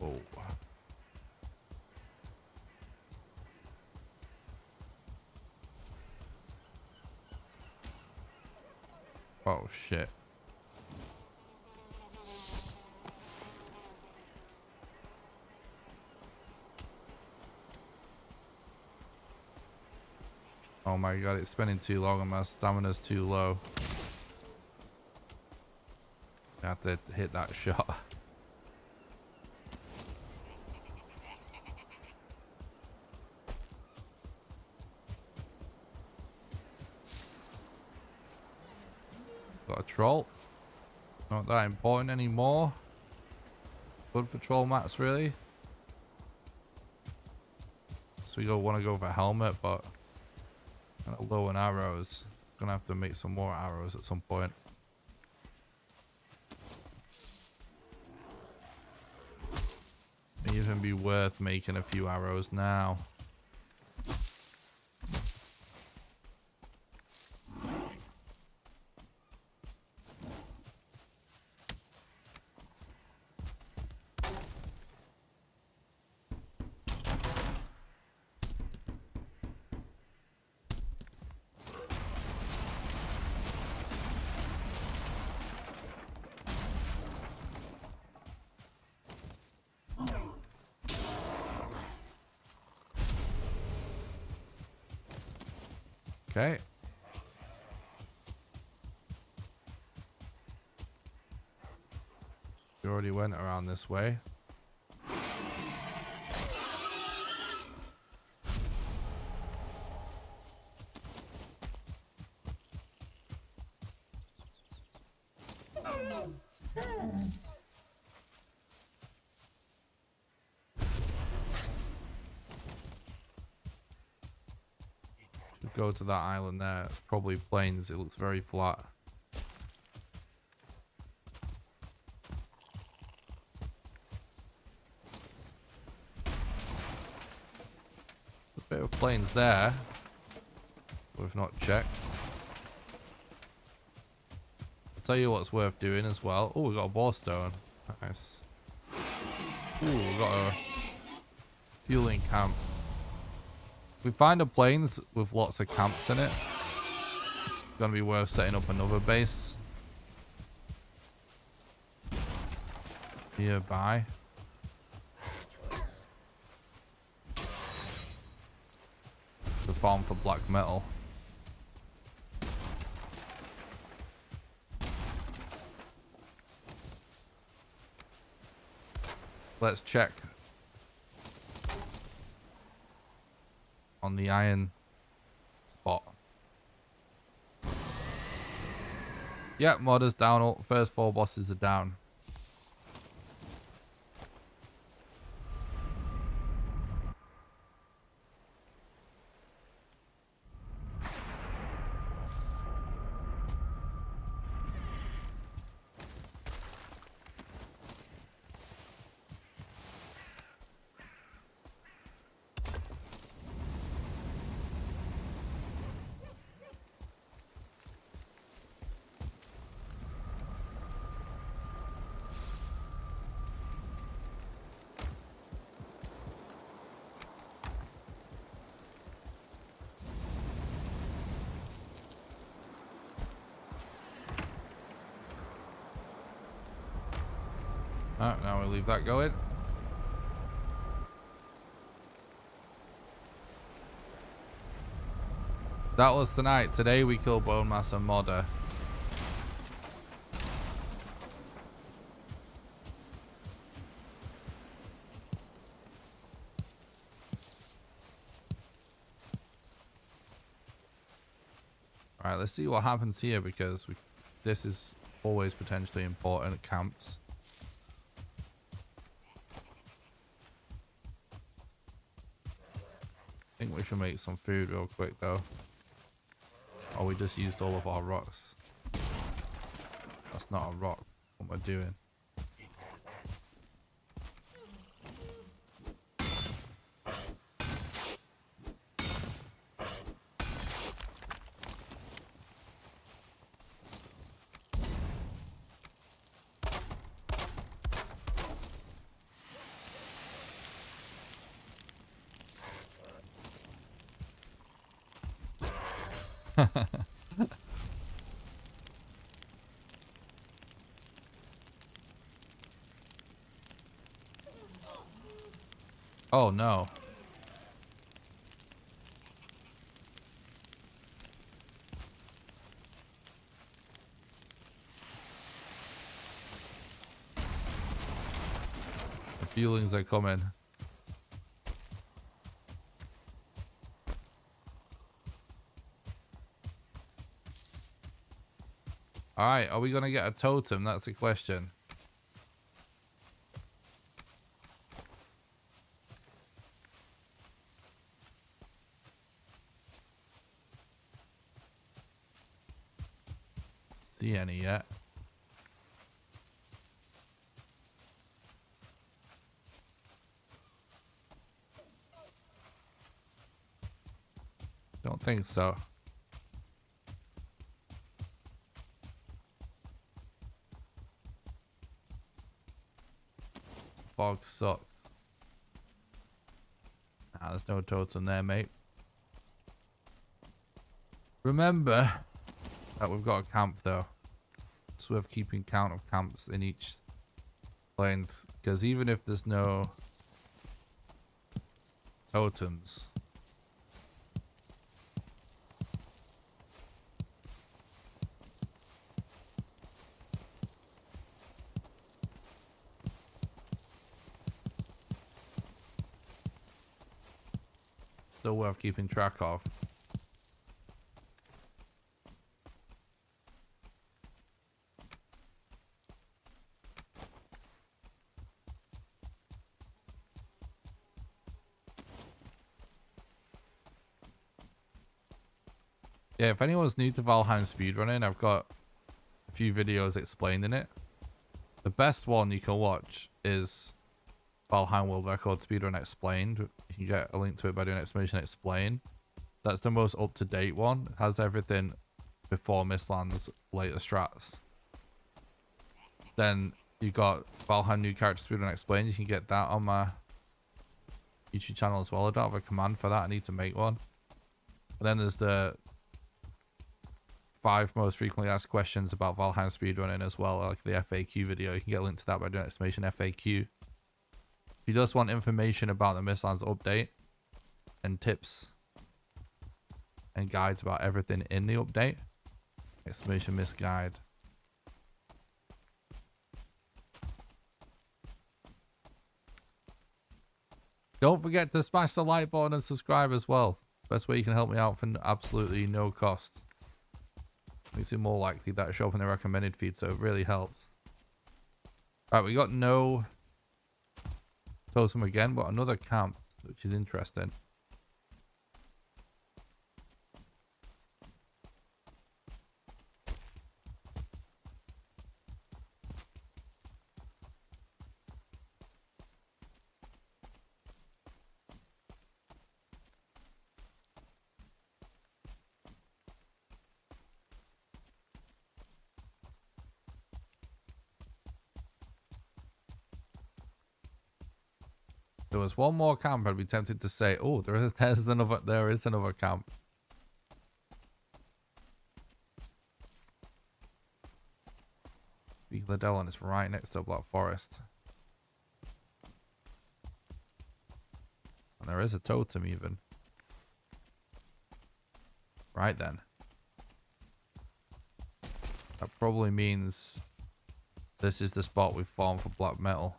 Oh. Oh shit. Oh my god, it's spinning too long and my stamina's too low. I have to hit that shot. Got a troll. Not that important anymore. Good for troll mats, really. So we want to go for helmet, but kind of low on arrows. Gonna have to make some more arrows at some point. May even be worth making a few arrows now. Okay. We already went around this way. Go to that island there. It's probably plains. It looks very flat. A bit of plains there. We've not checked. I'll tell you what's worth doing as well. Oh, we got a boarstone. Nice. Ooh, we got a fueling camp. We find a plains with lots of camps in it. It's gonna be worth setting up another base nearby. The farm for black metal. Let's check on the iron spot. Yeah, modder's down. All first 4 bosses are down. Alright, now we'll leave that going. That was tonight. Today we killed BONEMASS and MODER. Alright, let's see what happens here, because this is always potentially important at camps. I think we should make some food real quick though. Oh, we just used all of our rocks. That's not a rock. What am I doing? Oh no. The feelings are coming. Alright, are we gonna get a totem? That's the question. See any yet? Don't think so. Fog sucks. Nah, there's no totem there, mate. Remember that we've got a camp though. It's worth keeping count of camps in each plains, because even if there's no totems, still worth keeping track of. Yeah, if anyone's new to Valheim speedrunning, I've got a few videos explaining it. The best one you can watch is Valheim World Record Speedrun Explained. You can get a link to it by doing exclamation explain. That's the most up-to-date one. It has everything before Mistlands later strats. Then you got Valheim New Character Speedrun Explained. You can get that on my YouTube channel as well. I don't have a command for that. I need to make one. And then there's the 5 most frequently asked questions about Valheim speedrunning as well, like the FAQ video. You can get a link to that by doing exclamation FAQ. If you just want information about the Mistlands update and tips and guides about everything in the update, exclamation Mist guide. Don't forget to smash the like button and subscribe as well. Best way you can help me out for absolutely no cost. Makes it more likely that show up in the recommended feed, so it really helps. Right, we got no totem again, but another camp, which is interesting. There was one more camp. I'd be tempted to say, "Oh, there is another camp." Speak of the Devil, and it's right next to a Black Forest, and there is a totem even. Right then, that probably means this is the spot we've formed for black metal.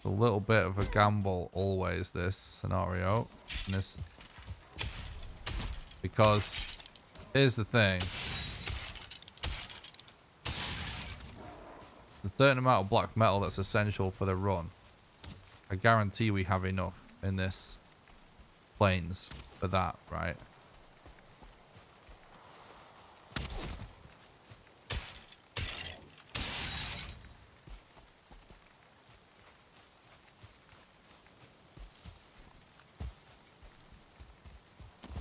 A little bit of a gamble always, this scenario, and this, because here's the thing, the certain amount of black metal that's essential for the run, I guarantee we have enough in this plains for that, right?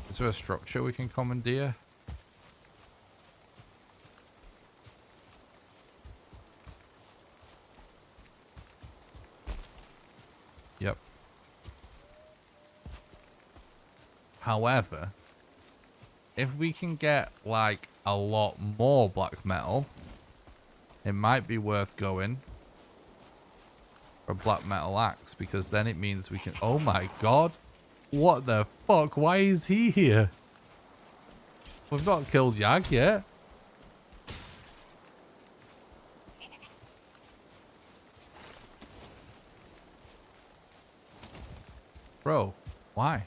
Is there a structure we can commandeer? Yep. However, if we can get like a lot more black metal, it might be worth going for a black metal axe, because then it means we can... Oh my god! What the fuck? Why is he here? We've not killed Yag yet. Bro, why?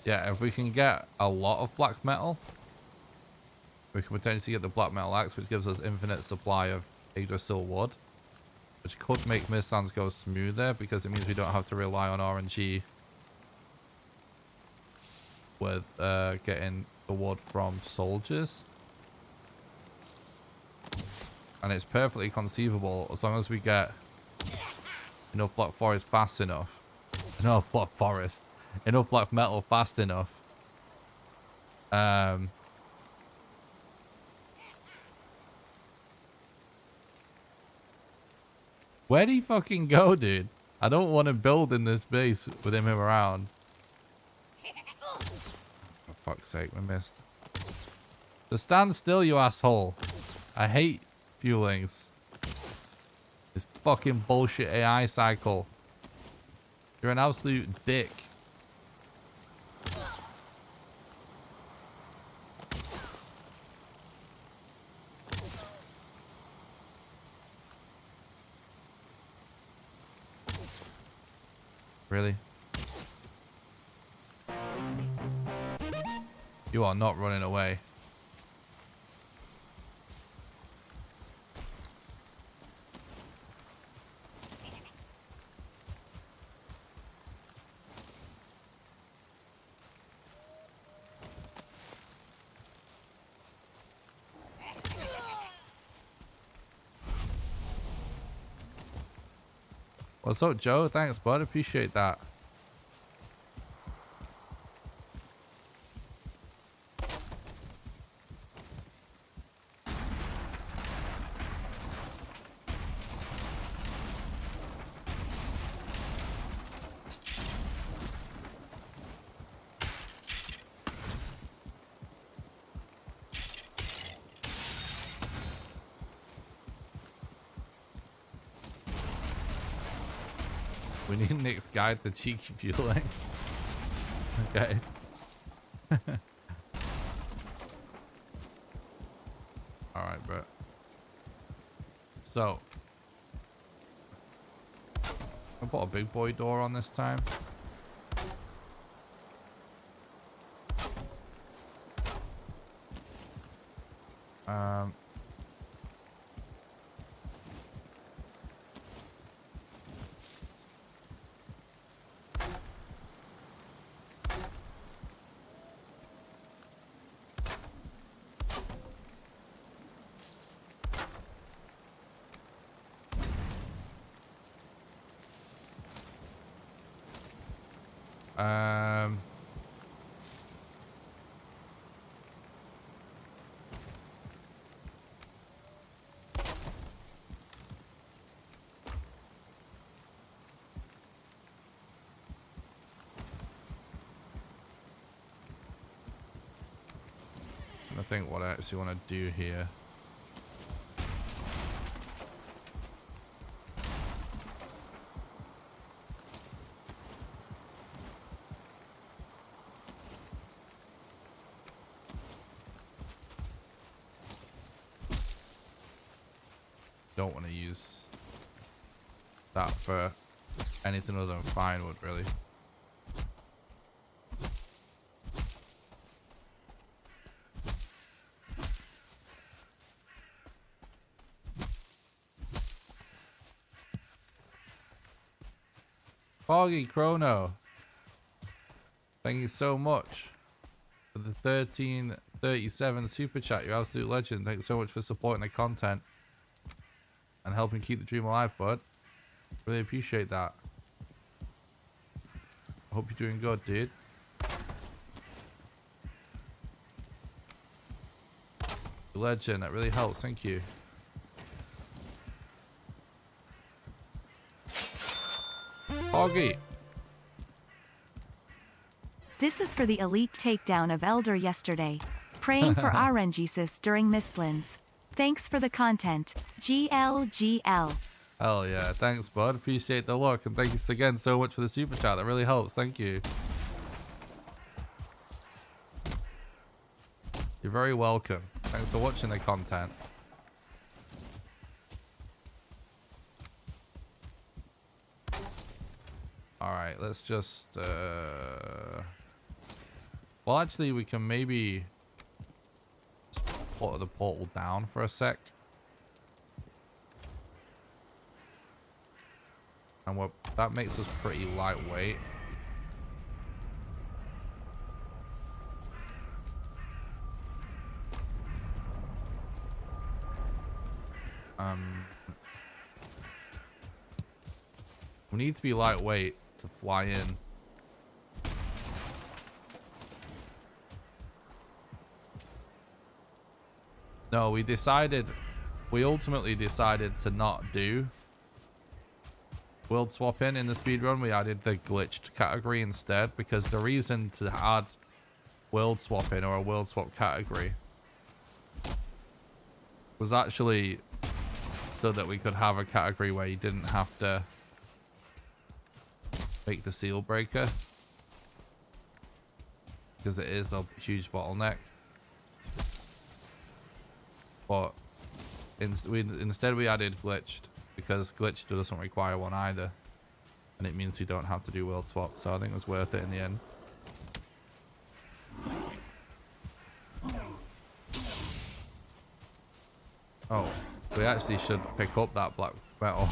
Yeah, if we can get a lot of black metal, we can potentially get the black metal axe, which gives us infinite supply of Yggdrasil wood, which could make Mistlands go smoother, because it means we don't have to rely on RNG with getting the wood from soldiers. And it's perfectly conceivable, as long as we get enough black forest fast enough. Enough black forest. Enough black metal fast enough. Where'd he fucking go, dude? I don't want to build in this base with him around. For fuck's sake, we missed. Just stand still, you asshole. I hate fuelings. This fucking bullshit AI cycle. You're an absolute dick. Really? You are not running away. What's up, Joe? Thanks, bud. Appreciate that. We need Nick's guide to cheeky fuelings. Okay. Alright, bro. So. I put a big boy door on this time. I think what I actually want to do here. Don't want to use that for anything other than firewood, really. Foggy Chrono, thank you so much for the 1337 super chat. You're an absolute legend. Thanks so much for supporting the content and helping keep the dream alive, bud. Really appreciate that. I hope you're doing good, dude. Legend, that really helps. Thank you. Foggy. This is for the elite takedown of Elder yesterday. Praying for RNGesus during Mistlands. Thanks for the content. GLGL. Hell yeah. Thanks, bud. Appreciate the look. And thanks again so much for the super chat. That really helps. Thank you. You're very welcome. Thanks for watching the content. Alright, let's just... Well, actually, we can maybe... just put the portal down for a sec. And that makes us pretty lightweight. We need to be lightweight to fly in. No, we ultimately decided to not do world swapping in the speedrun. We added the glitched category instead, because the reason to add world swapping or a world swap category was actually so that we could have a category where you didn't have to make the seal breaker, because it is a huge bottleneck. But instead we added glitched, because glitched doesn't require one either, and it means we don't have to do world swap. So I think it was worth it in the end. Oh, we actually should pick up that black metal.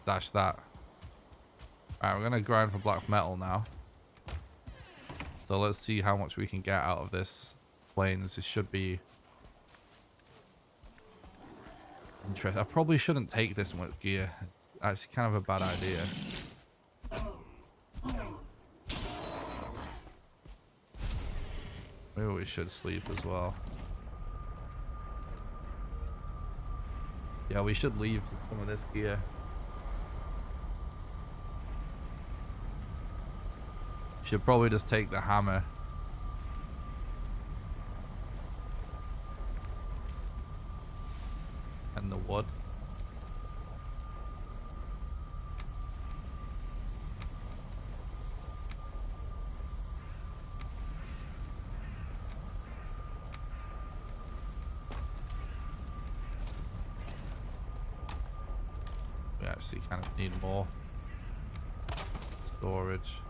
Dash that. Alright, we're gonna grind for black metal now. So let's see how much we can get out of this plains. This should be interesting. I probably shouldn't take this much gear. Actually, kind of a bad idea. Maybe we should sleep as well. Yeah, we should leave some of this gear. Should probably just take the hammer. And the wood. We actually kind of need more storage.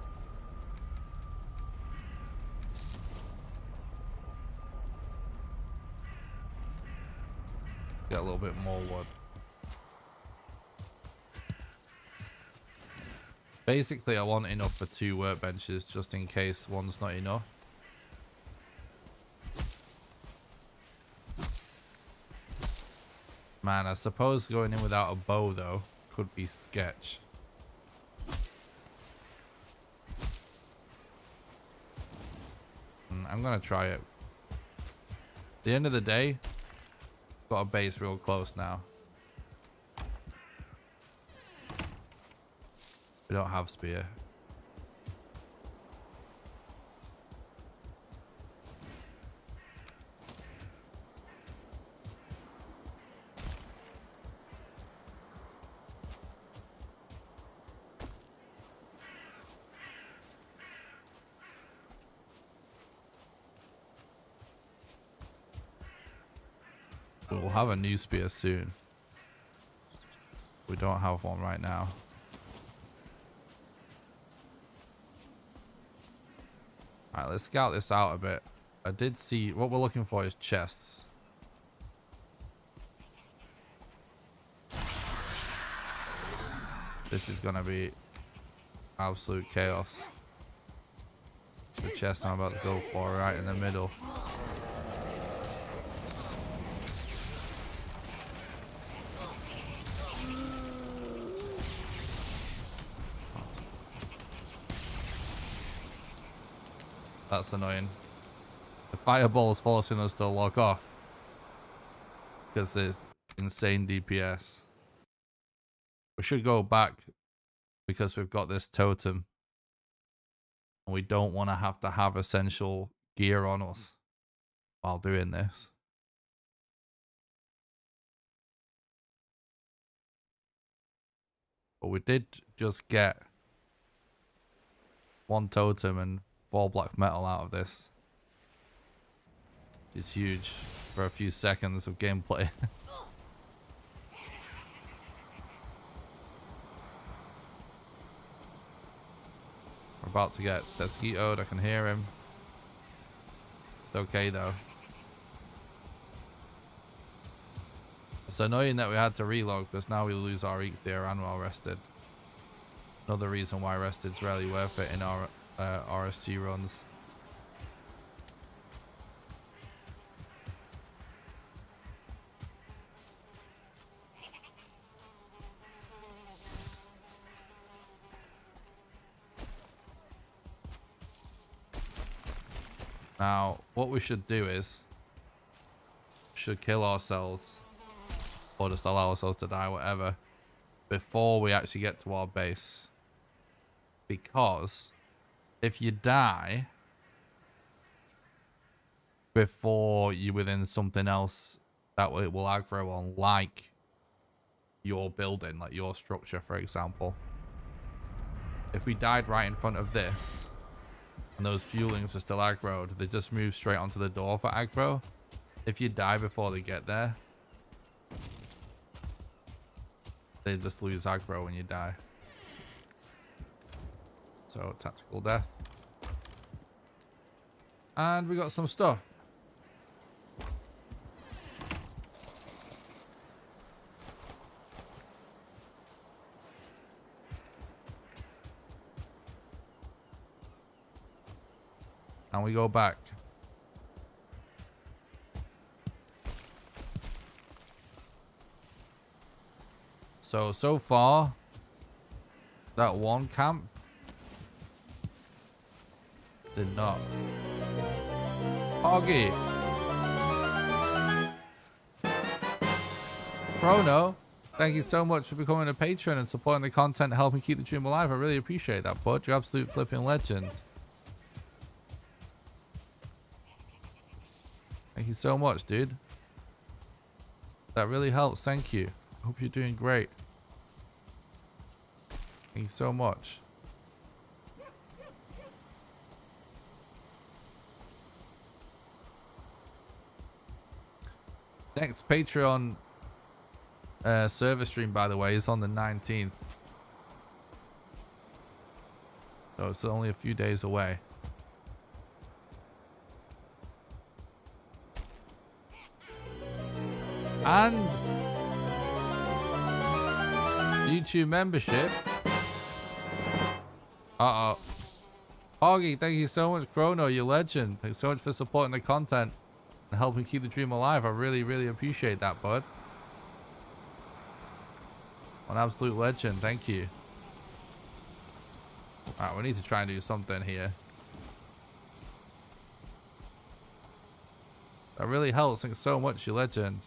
Get a little bit more wood. Basically, I want enough for 2 workbenches just in case one's not enough. Man, I suppose going in without a bow though could be sketch. I'm gonna try it. At the end of the day, got a base real close now. We don't have spear. We'll have a new spear soon. We don't have one right now. Alright, let's scout this out a bit. I did see what we're looking for is chests. This is gonna be absolute chaos. The chest I'm about to go for right in the middle. That's annoying. The fireball's forcing us to lock off because there's insane DPS. We should go back because we've got this totem and we don't want to have essential gear on us while doing this. But we did just get 1 totem and 4 black metal out of this. It's huge for a few seconds of gameplay. We're about to get mosquitoed. I can hear him. It's okay though. It's annoying that we had to reload because now we lose our eat there and well rested. Another reason why rested's rarely worth it in our RSG runs. Now, what we should do is should kill ourselves or just allow ourselves to die, whatever, before we actually get to our base. Because if you die before you're within something else that it will aggro on, like your building, like your structure, for example. If we died right in front of this and those fuelings are still aggroed, they just move straight onto the door for aggro. If you die before they get there, they just lose aggro when you die. So, tactical death. And we got some stuff. And we go back. So far, that one camp did not. Hoggy. Chrono, thank you so much for becoming a patron and supporting the content, helping keep the dream alive. I really appreciate that, bud. You're absolute flipping legend. Thank you so much, dude. That really helps. Thank you. Hope you're doing great. Thank you so much. Next Patreon server stream, by the way, is on the 19th. So it's only a few days away. And YouTube membership. Uh-oh. Augie, thank you so much, Chrono, you legend. Thanks so much for supporting the content and helping keep the dream alive. I really, really appreciate that, bud. An absolute legend, thank you. Alright, we need to try and do something here. That really helps. Thanks so much, you legend.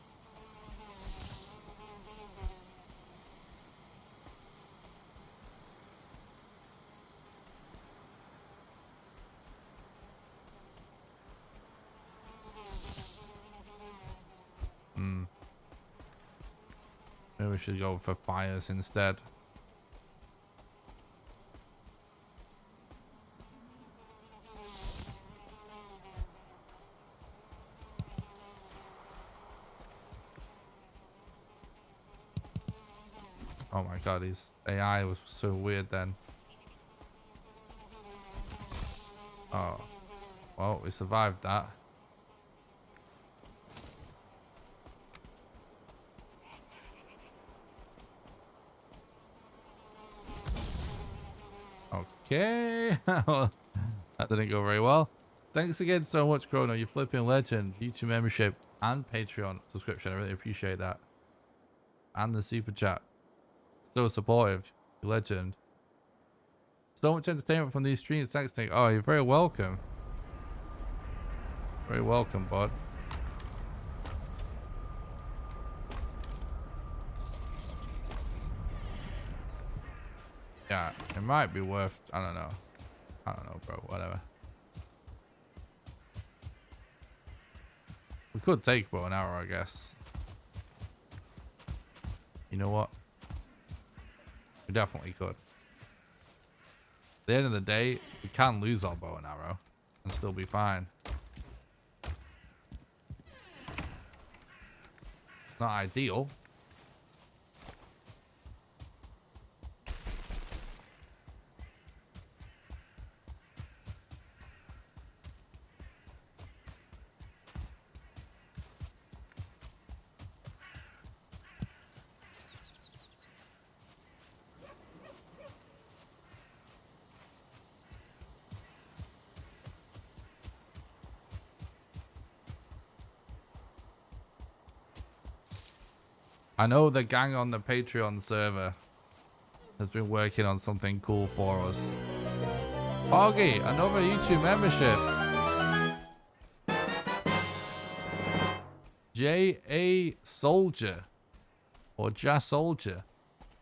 Maybe we should go for fires instead. Oh my god, his AI was so weird then. Oh. Well, we survived that. Okay. That didn't go very well. Thanks again so much, Chrono. You flipping legend. YouTube membership and Patreon subscription. I really appreciate that. And the super chat. So supportive. You legend. So much entertainment from these streams. Thanks, Nick. Oh, you're very welcome. Very welcome, bud. Yeah, it might be worth, I don't know, bro, whatever. We could take bow and arrow, I guess. You know what? We definitely could. At the end of the day, we can lose our bow and arrow and still be fine. Not ideal. I know the gang on the Patreon server has been working on something cool for us. Augie, another YouTube membership. J.A. Soldier or Ja Soldier.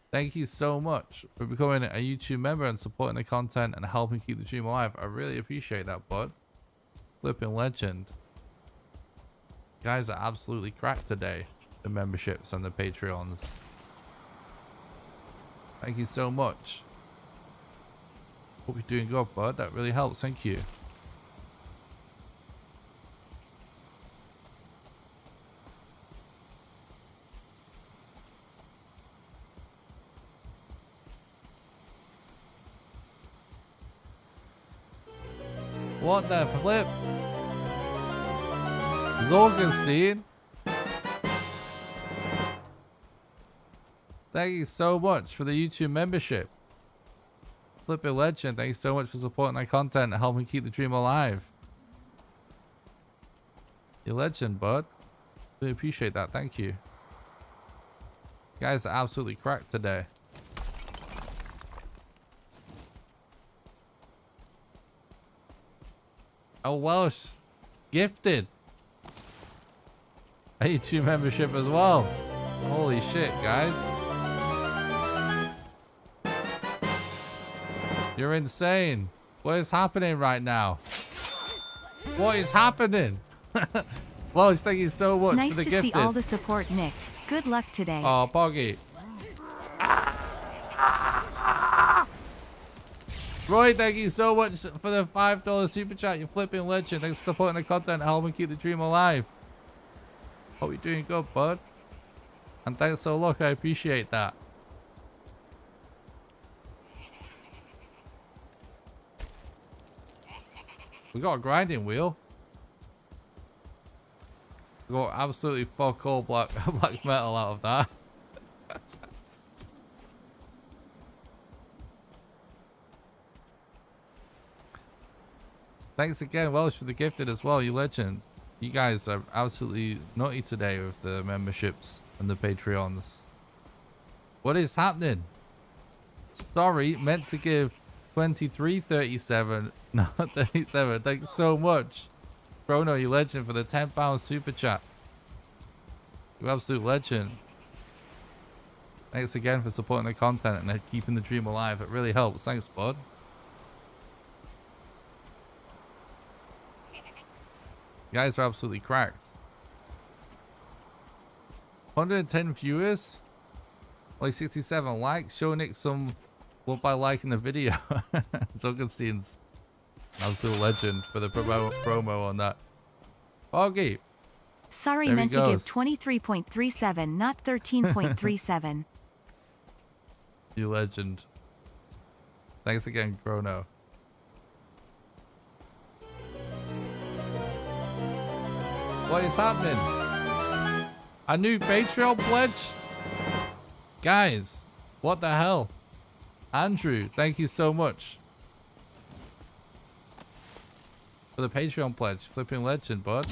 Thank you so much for becoming a YouTube member and supporting the content and helping keep the dream alive. I really appreciate that, bud. Flipping legend. You guys are absolutely cracked today. The memberships and the Patreons. Thank you so much. Hope you're doing good, bud. That really helps. Thank you. What the flip? Zorgenstein? Thank you so much for the YouTube membership. Flipping legend, thanks so much for supporting my content and helping keep the dream alive. You're legend, bud. Really appreciate that, thank you. You guys are absolutely cracked today. Oh, Welsh. Gifted. A YouTube membership as well. Holy shit, guys. You're insane. What is happening right now? What is happening? Welsh, thank you so much Nice for the to gifted. see all the support, Nick. Good luck today. Oh, Boggy. Roy, thank you so much for the $5 super chat. You're flipping legend. Thanks for supporting the content. Helping keep the dream alive. Hope you're doing good, bud. And thanks so much. I appreciate that. We got a grinding wheel. We got absolutely fuck all black metal out of that. Thanks again, Welsh, for the gifted as well. You legend. You guys are absolutely nutty today with the memberships and the Patreons. What is happening? Sorry, meant to give 23.37, not 37. Thanks so much. Chrono, you legend, for the £10 super chat. You absolute legend. Thanks again for supporting the content and keeping the dream alive. It really helps. Thanks, bud. You guys are absolutely cracked. 110 viewers. Only 67 likes. Show Nick some love by liking the video. Zuckenstein's absolute legend for the promo on that. Foggy. Sorry, meant to give 23.37, not 13.37. You legend. Thanks again, Chrono. What is happening? A new Patreon pledge? Guys, what the hell? Andrew, thank you so much for the Patreon pledge. Flipping legend, bud.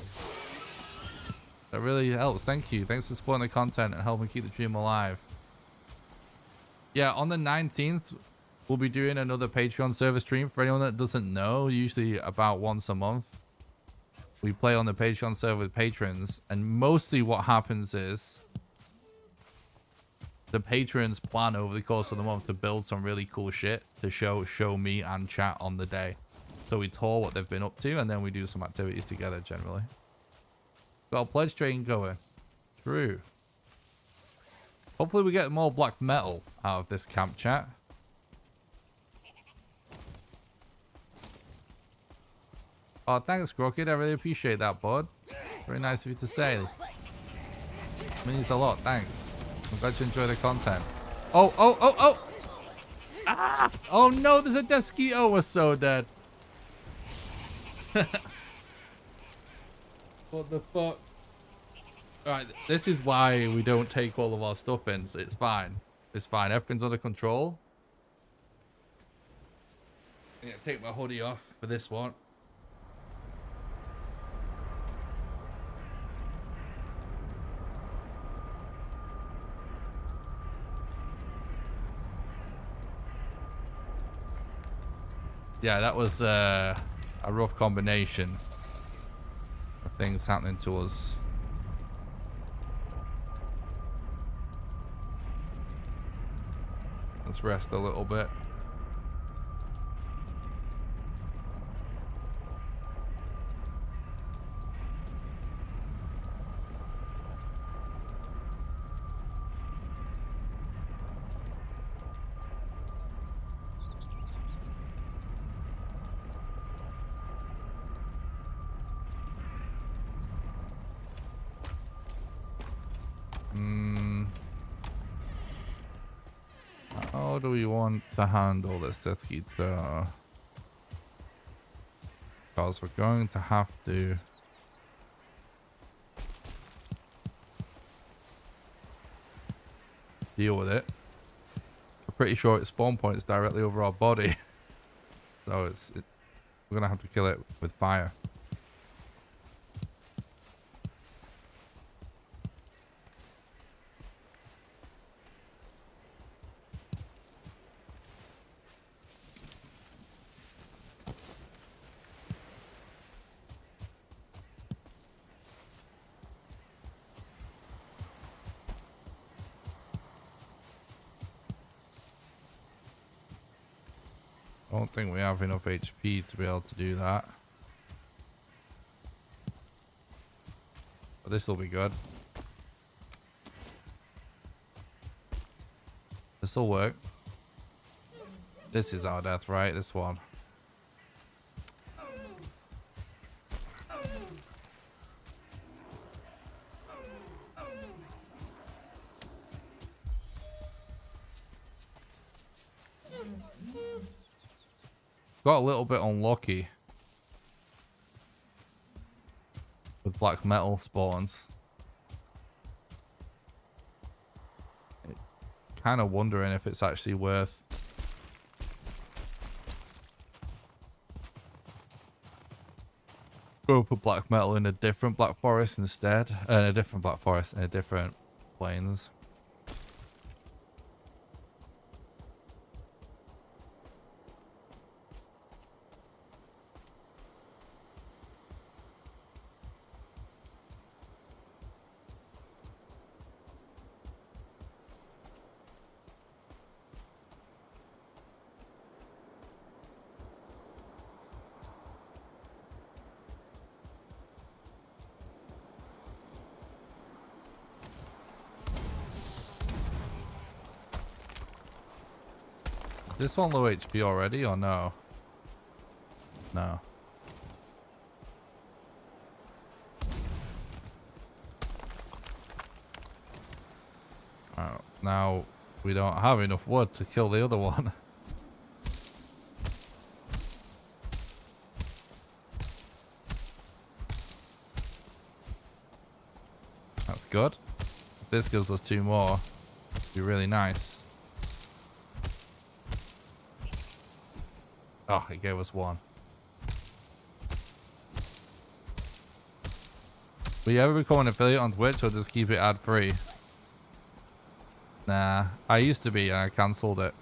That really helps. Thank you. Thanks for supporting the content and helping keep the dream alive. Yeah, on the 19th, we'll be doing another Patreon server stream. For anyone that doesn't know, usually about once a month. We play on the Patreon server with patrons, and mostly what happens is the patrons plan over the course of the month to build some really cool shit to show me and chat on the day. So we tour what they've been up to, and then we do some activities together generally. Got a pledge train going. True. Hopefully we get more black metal out of this camp chat. Oh, thanks, Crooked. I really appreciate that, bud. Very nice of you to say. It means a lot. Thanks. I'm glad you enjoy the content. Oh, oh, oh, oh! Ah! Oh no, there's a Desquito. We're so dead. What the fuck? Alright, this is why we don't take all of our stuff in. It's fine. It's fine. Everything's under control. I'm gonna take my hoodie off for this one. Yeah, that was a rough combination of things happening to us. Let's rest a little bit. How do we want to handle this Desquito? Because we're going to have to deal with it. I'm pretty sure its spawn point is directly over our body. So we're gonna have to kill it with fire. I don't think we have enough HP to be able to do that. But this will be good. This will work. This is our death, right? This one. Got a little bit unlucky with black metal spawns. Kind of wondering if it's actually worth go for black metal in a different black forest instead. In a different black forest, in a different plains. This one low HP already or no? No. Oh, now we don't have enough wood to kill the other one. That's good. If this gives us 2 more, it'd be really nice. Oh, it gave us 1. Will you ever become an affiliate on Twitch or just keep it ad free? Nah, I used to be and I cancelled it.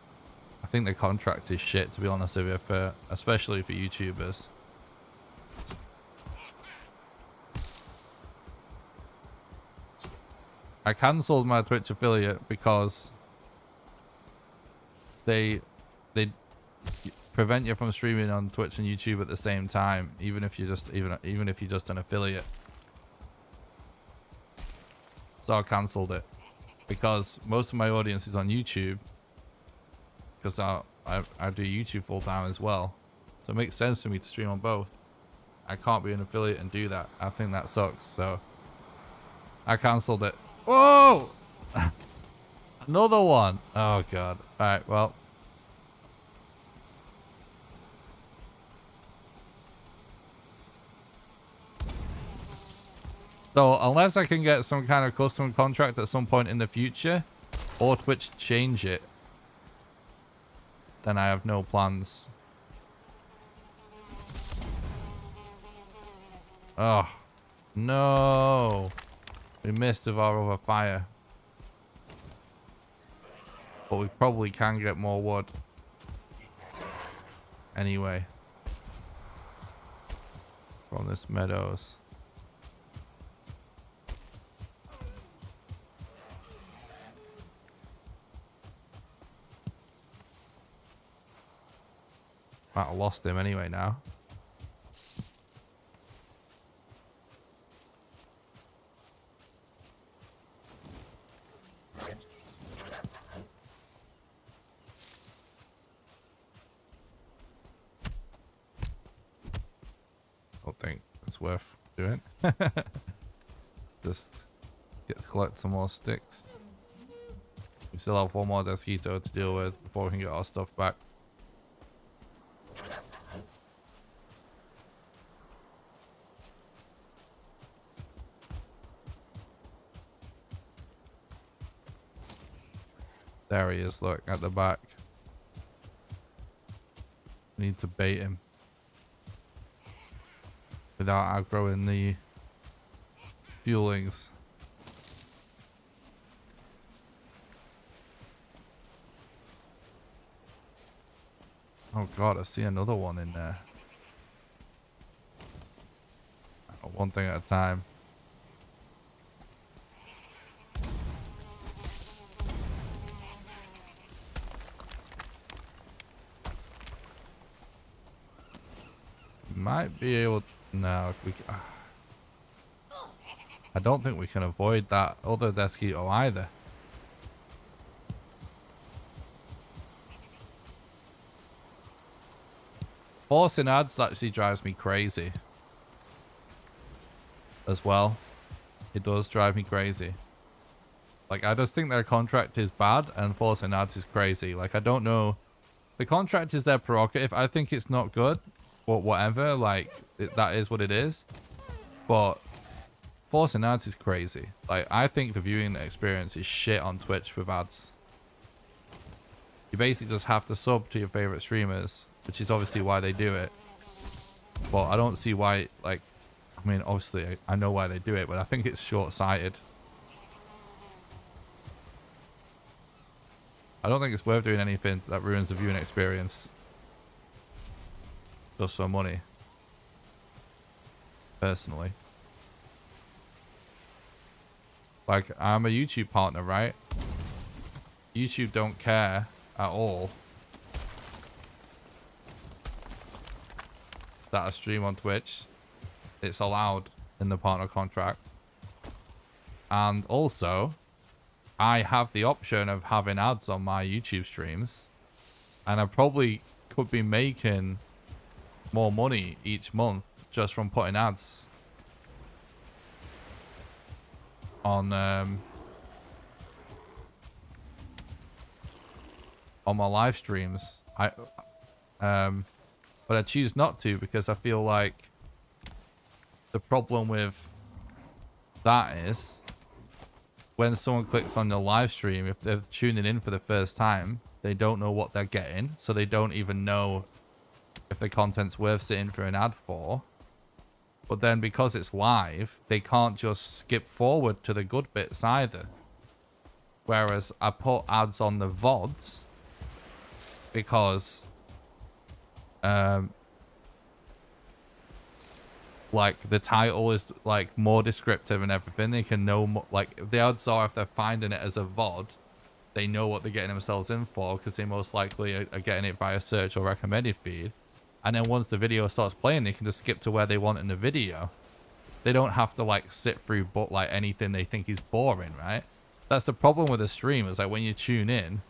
I think the contract is shit, to be honest with you, especially for YouTubers. I cancelled my Twitch affiliate because they prevent you from streaming on Twitch and YouTube at the same time, even if you're just even if you're just an affiliate. So I cancelled it because most of my audience is on YouTube, because I do YouTube full time as well, so it makes sense for me to stream on both. I can't be an affiliate and do that. I think that sucks, so I cancelled it. Whoa! Another one. Oh god. All right, well. So unless I can get some kind of custom contract at some point in the future, or Twitch change it, then I have no plans. Oh, no. We missed with our other fire. But we probably can get more wood. Anyway. From this meadows. Might have lost him anyway now. Don't think it's worth doing. Just collect some more sticks. We still have 1 more mosquito to deal with before we can get our stuff back. There he is, look, at the back. Need to bait him without outgrowing the fuelings. Oh god, I see another one in there. One thing at a time. Might be able to, no, we I don't think we can avoid that other Desquito either. Forcing ads actually drives me crazy. As well. It does drive me crazy. Like, I just think their contract is bad and forcing ads is crazy. Like, I don't know. The contract is their prerogative. I think it's not good. But whatever. Like, that is what it is. But forcing ads is crazy. Like, I think the viewing experience is shit on Twitch with ads. You basically just have to sub to your favorite streamers, which is obviously why they do it. But I don't see why, like, I mean, obviously, I know why they do it, but I think it's short-sighted. I don't think it's worth doing anything that ruins the viewing experience. Just for money. Personally. Like, I'm a YouTube partner, right? YouTube don't care at all that I stream on Twitch. It's allowed in the partner contract. And also, I have the option of having ads on my YouTube streams. And I probably could be making more money each month just from putting ads on my live streams. But I choose not to because I feel like the problem with that is when someone clicks on your live stream, if they're tuning in for the first time, they don't know what they're getting, so they don't even know if the content's worth sitting for an ad for. But then because it's live, they can't just skip forward to the good bits either. Whereas I put ads on the VODs because like the title is like more descriptive and everything. They can know more, like the odds are if they're finding it as a VOD, they know what they're getting themselves in for because they most likely are getting it via search or recommended feed. And then once the video starts playing, they can just skip to where they want in the video. They don't have to like sit through but like anything they think is boring, right? That's the problem with a stream, is like when you tune in,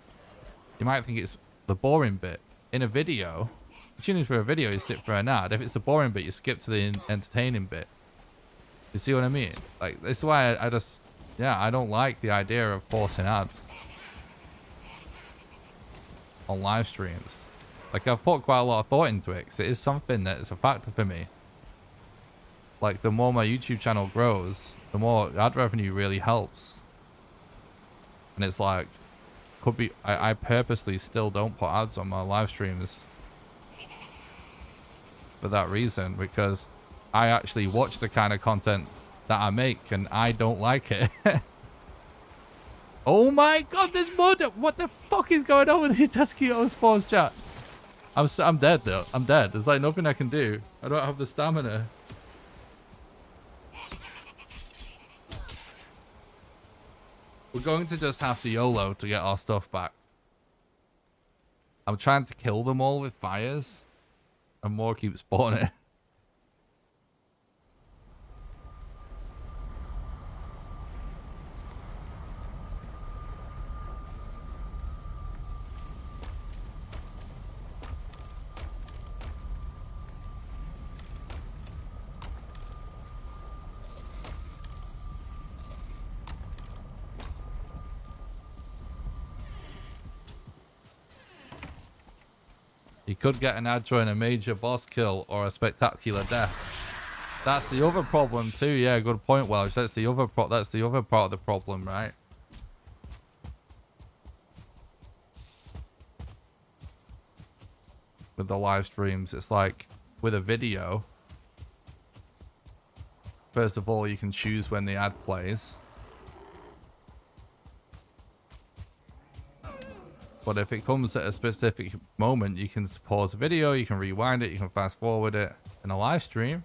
you might think it's the boring bit. In a video, you tune in for a video, you sit for an ad. If it's a boring bit, you skip to the entertaining bit. You see what I mean? Like, this is why I just, yeah, I don't like the idea of forcing ads on live streams. Like, I've put quite a lot of thought into it because it is something that is a factor for me. Like, the more my YouTube channel grows, the more ad revenue really helps. And it's like, could be, I purposely still don't put ads on my live streams for that reason, because I actually watch the kind of content that I make and I don't like it. Oh my god, there's MODER! What the fuck is going on with these Desquito sports chat? I'm dead though. I'm dead. There's like nothing I can do. I don't have the stamina. We're going to just have to YOLO to get our stuff back. I'm trying to kill them all with fires, and more keep spawning. You could get an ad during a major boss kill or a spectacular death. That's the other problem too. Yeah, good point, Welsh. That's the other part of the problem, right? With the live streams, it's like with a video. First of all, you can choose when the ad plays. But if it comes at a specific moment, you can pause the video, you can rewind it, you can fast forward it. In a live stream,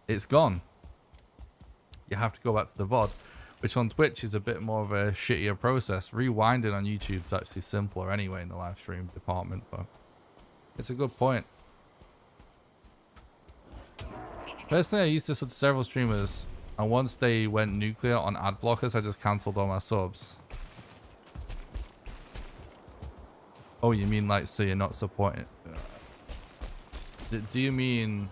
it's gone. You have to go back to the VOD, which on Twitch is a bit more of a shittier process. Rewinding on YouTube is actually simpler anyway in the live stream department, but it's a good point. Personally, I used to sub to several streamers And once they went nuclear on ad blockers, I just cancelled all my subs. Oh, you mean like, so you're not supporting? Do you mean...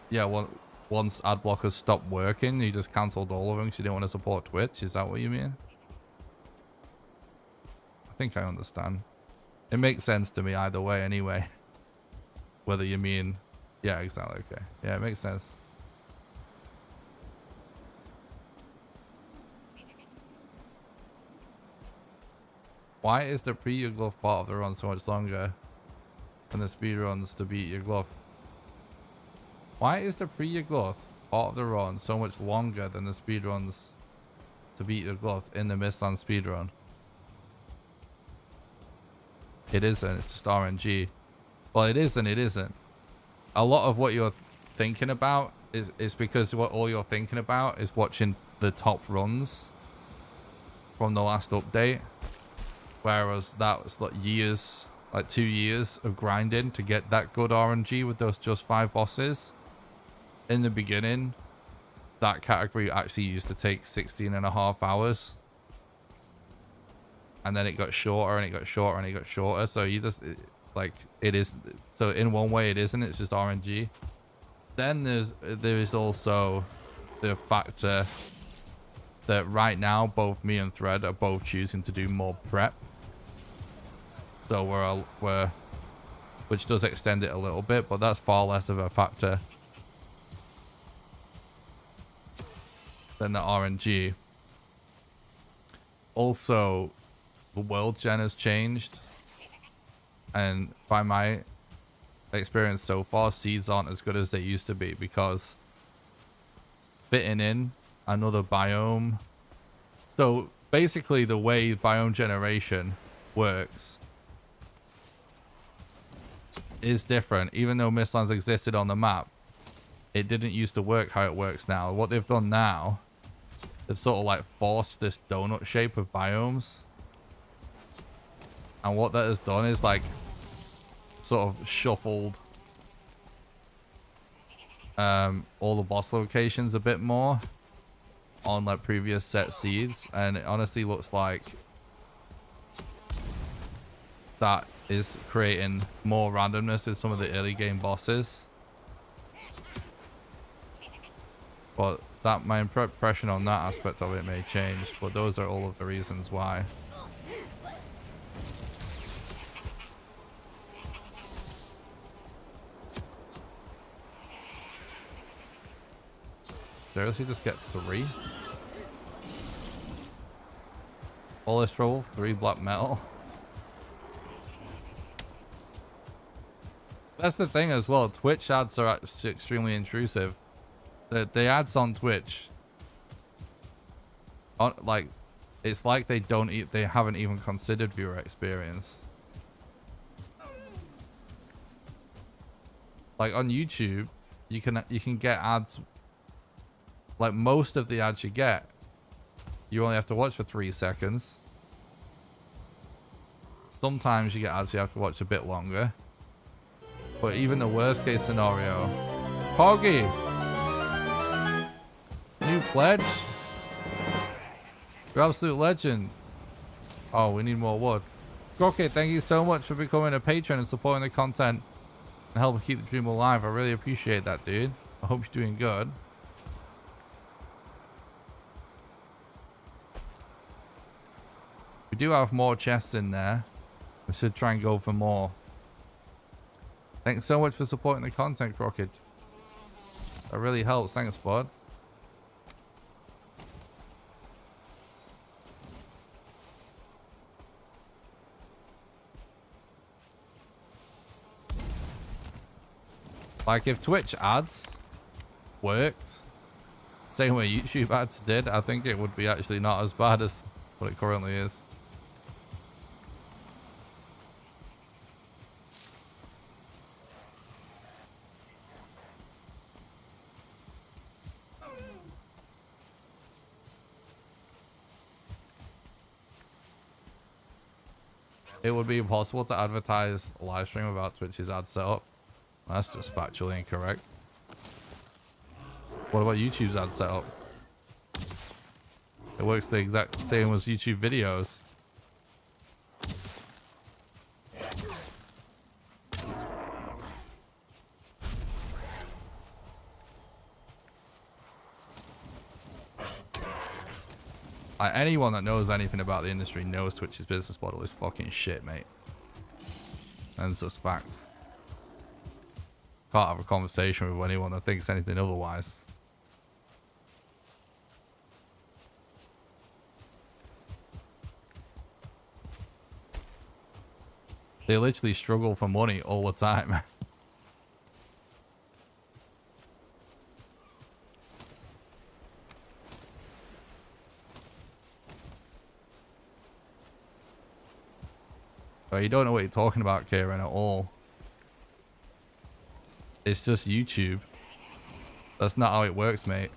Yeah, well, once ad blockers stopped working, you just cancelled all of them because you didn't want to support Twitch? Is that what you mean? I think I understand. It makes sense to me either way anyway. Whether you mean... Yeah, exactly. Okay. Yeah, it makes sense. Why is the pre-your glove part of the run so much longer than the speed runs to beat your glove? Why is the pre-your glove part of the run so much longer than the speed runs to beat your glove in the Mistlands speedrun? It isn't. It's just RNG. Well, it is and it isn't. A lot of what you're thinking about is because what all you're thinking about is watching the top runs from the last update. Whereas that was like years, like 2 years of grinding to get that good RNG with those just 5 bosses. In the beginning, that category actually used to take 16.5 hours. And then it got shorter and it got shorter and it got shorter. So you just, like, it is, so in one way it isn't, it's just RNG. Then there is also the factor that right now both me and Thread are both choosing to do more prep. So we're which does extend it a little bit, but that's far less of a factor than the RNG. Also, the world gen has changed, and by my experience so far, seeds aren't as good as they used to be because fitting in another biome. So basically the way biome generation works is different. Even though Mistlands existed on the map, it didn't used to work how it works now. What they've done now, they've sort of like forced this donut shape of biomes, and what that has done is like sort of shuffled all the boss locations a bit more on like previous set seeds, and it honestly looks like that is creating more randomness in some of the early game bosses. But that, my impression on that aspect of it may change, but those are all of the reasons why. Seriously, just get 3? All this trouble, 3 black metal. That's the thing as well. Twitch ads are extremely intrusive. The ads on Twitch, like, it's like they haven't even considered viewer experience. Like on YouTube, you can get ads. Like most of the ads you get, you only have to watch for 3 seconds. Sometimes you get ads you have to watch a bit longer. But even the worst case scenario, Poggy, new pledge. You're an absolute legend. Oh, we need more wood. Rocket, thank you so much for becoming a patron and supporting the content and helping keep the dream alive. I really appreciate that, dude. I hope you're doing good. We do have more chests in there. We should try and go for more. Thanks so much for supporting the content, Crockett. That really helps. Thanks, bud. Like, if Twitch ads worked, same way YouTube ads did, I think it would be actually not as bad as what it currently is. It would be impossible to advertise a live stream without Twitch's ad setup. That's just factually incorrect. What about YouTube's ad setup? It works the exact same as YouTube videos. Anyone that knows anything about the industry knows Twitch's business model is fucking shit, mate. And it's just facts. Can't have a conversation with anyone that thinks anything otherwise. They literally struggle for money all the time. But you don't know what you're talking about, Kieran, at all. It's just YouTube. That's not how it works, mate.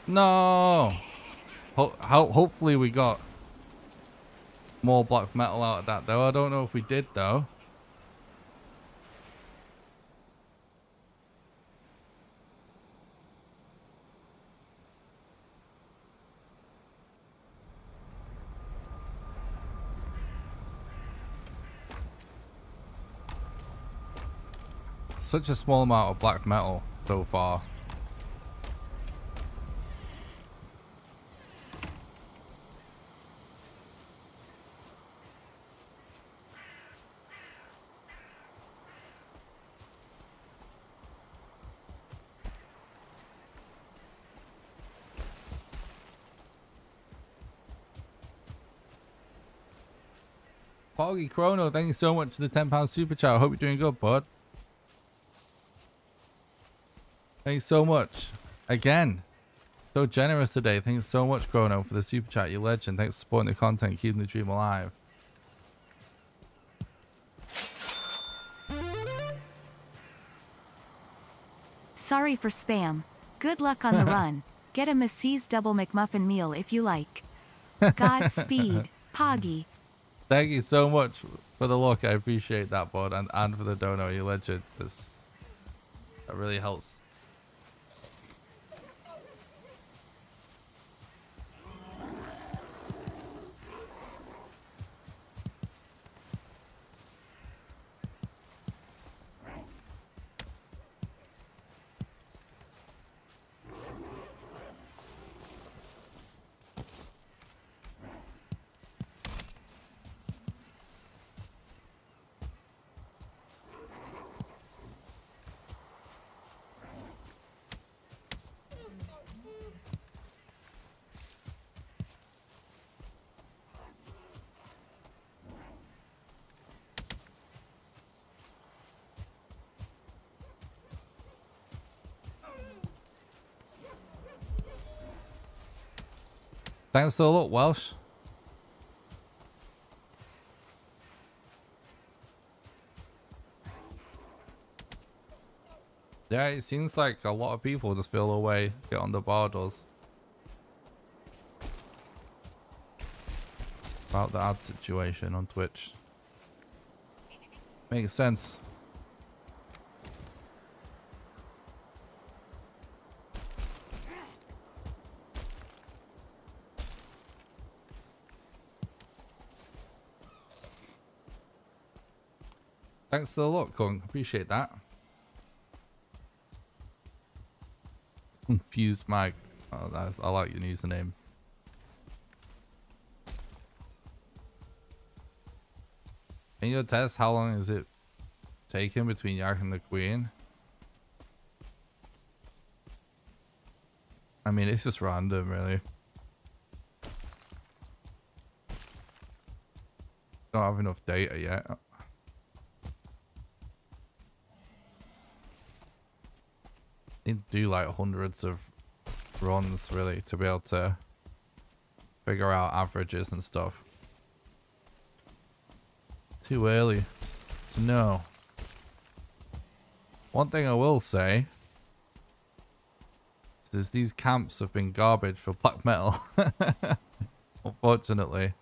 No. Hopefully we got more black metal out of that, though. I don't know if we did, though. Such a small amount of black metal so far. Foggy Chrono, thank you so much for the £10 super chat. I hope you're doing good, bud. Thanks so much. Again, so generous today. Thanks so much, Chrono, for the super chat. You legend. Thanks for supporting the content, keeping the dream alive. Sorry for spam. Good luck on the run. Get a Mrs. Double McMuffin meal if you like. Godspeed, Poggy. Thank you so much for the look. I appreciate that, bud. And for the dono. You legend. That really helps. Thanks for the look, Welsh. Yeah, it seems like a lot of people just feel away, get on the borders. About the ad situation on Twitch. Makes sense. Thanks for the look, Kung. Appreciate that. Confused Mag. Oh, I like your username. In your test, how long is it taking between Yak and the Queen? I mean, it's just random, really. Don't have enough data yet. Need to do like hundreds of runs really to be able to figure out averages and stuff. Too early to know. One thing I will say is these camps have been garbage for black metal. Unfortunately.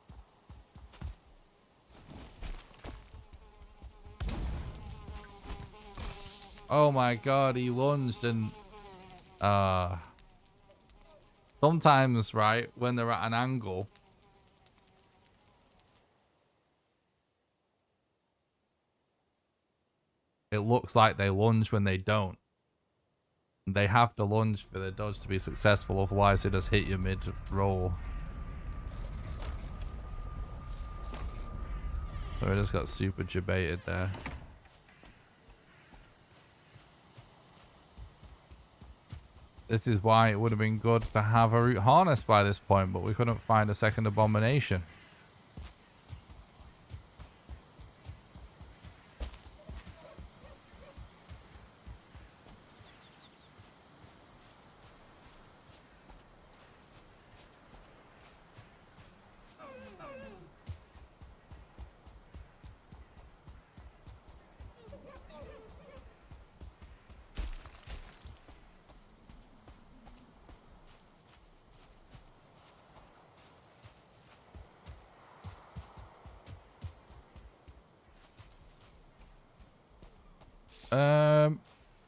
Oh my god, he lunged and sometimes, right, when they're at an angle, it looks like they lunge when they don't. They have to lunge for their dodge to be successful, otherwise they just hit you mid-roll. So I just got super debated there. This is why it would have been good to have a root harness by this point, but we couldn't find a second abomination.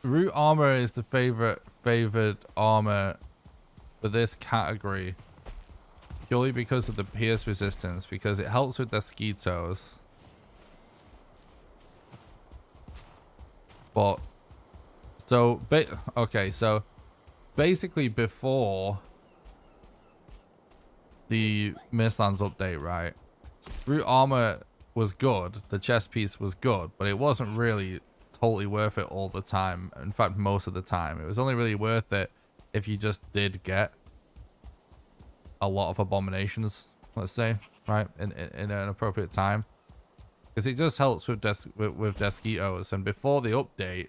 Root armor is the favored armor for this category, purely because of the pierce resistance, because it helps with mosquitoes. But so okay, so basically before the Mistlands update, right? Root armor was good, the chest piece was good, but it wasn't really totally worth it all the time. In fact, most of the time it was only really worth it if you just did get a lot of abominations, let's say, right, in an appropriate time, because it just helps with mosquitoes. And before the update,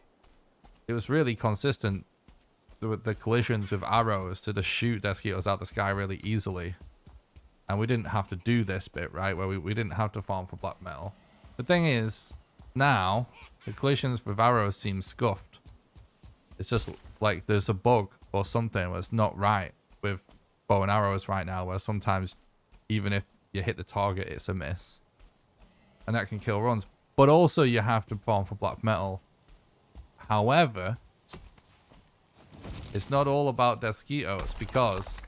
it was really consistent with the collisions with arrows to just shoot mosquitoes out the sky really easily, and we didn't have to do this bit, right, where we didn't have to farm for black metal. The thing is, now the collisions with arrows seem scuffed. It's just like there's a bug or something where it's not right with bow and arrows right now, where sometimes even if you hit the target, it's a miss, and that can kill runs. But also you have to farm for black metal. However, it's not all about mosquitoes, because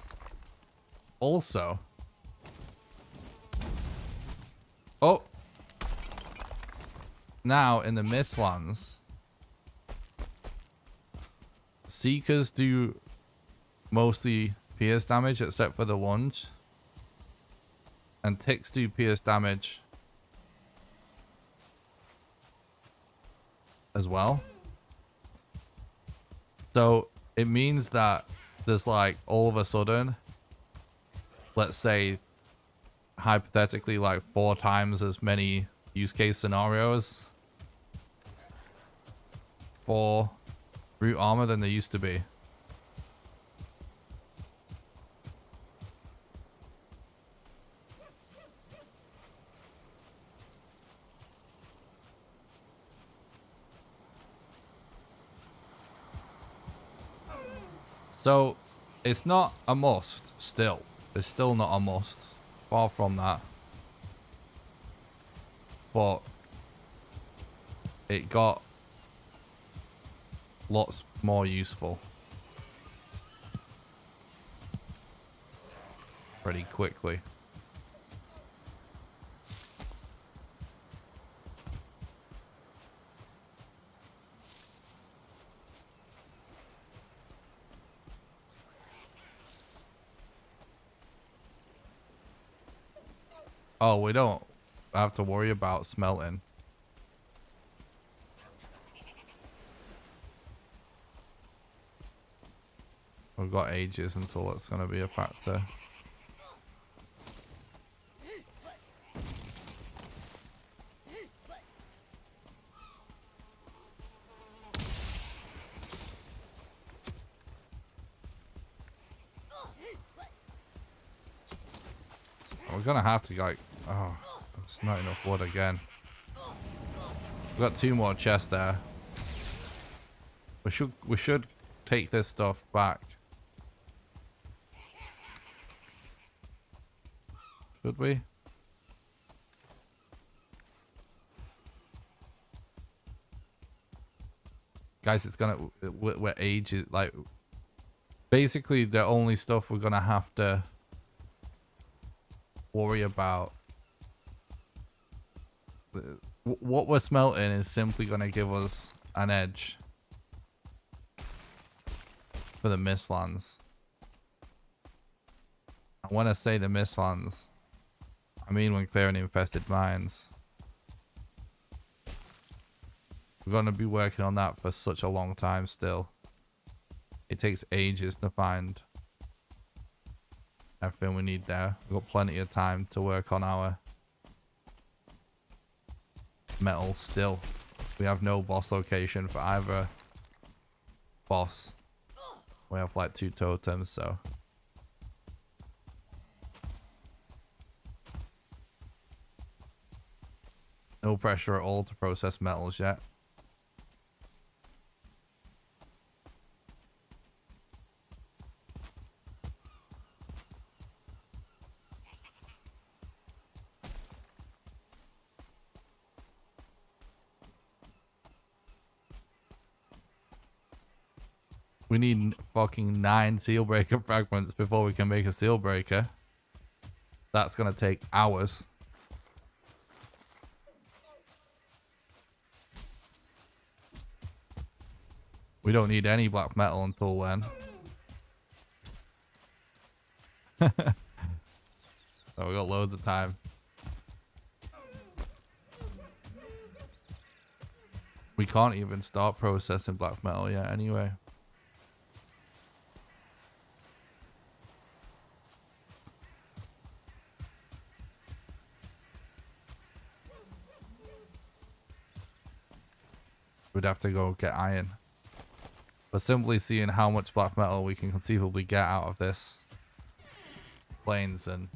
also, now in the Mistlands, Seekers do mostly pierce damage except for the lunge, and Ticks do pierce damage as well. So it means that there's like all of a sudden, let's say hypothetically, like 4 times as many use case scenarios for root armor than there used to be. So it's not a must still. It's still not a must. Far from that. But it got lots more useful pretty quickly. Oh, we don't have to worry about smelting. We've got ages until it's going to be a factor. We're going to have to like... Oh, there's not enough wood again. We've got 2 more chests there. We should take this stuff back Should we? Guys, it's gonna... We're ages... Like... Basically, the only stuff we're gonna have to worry about... What we're smelting is simply gonna give us an edge for the Mistlands. And when I say the Mistlands, I mean when clearing infested mines. We're going to be working on that for such a long time still. It takes ages to find everything we need there. We've got plenty of time to work on our metal still. We have no boss location for either boss. We have like 2 totems, so... No pressure at all to process metals yet. We need fucking 9 seal breaker fragments before we can make a seal breaker. That's gonna take hours. We don't need any black metal until then. So we got loads of time. We can't even start processing black metal yet anyway. We'd have to go get iron. But simply seeing how much black metal we can conceivably get out of this plains and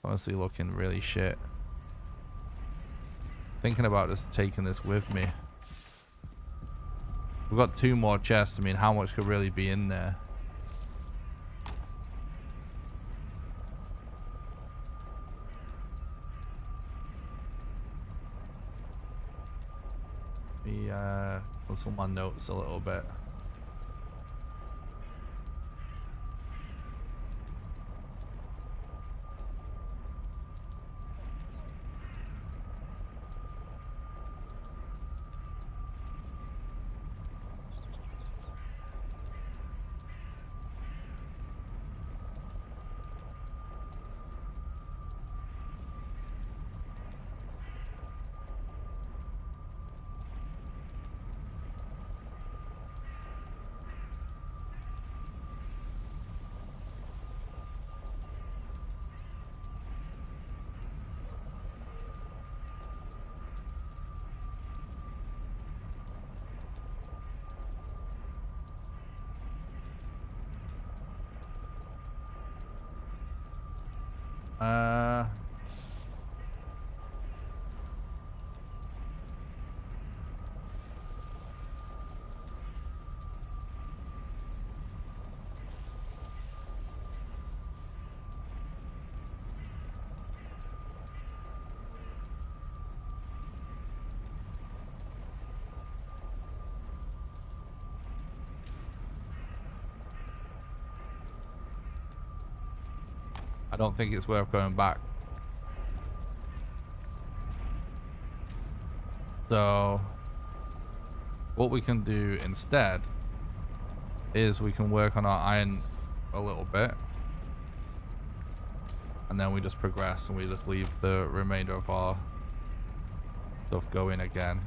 honestly looking really shit. Thinking about just taking this with me. We've got 2 more chests. I mean, how much could really be in there? Puzzle my notes a little bit. I don't think it's worth going back. So what we can do instead is we can work on our iron a little bit, and then we just progress and we just leave the remainder of our stuff going again.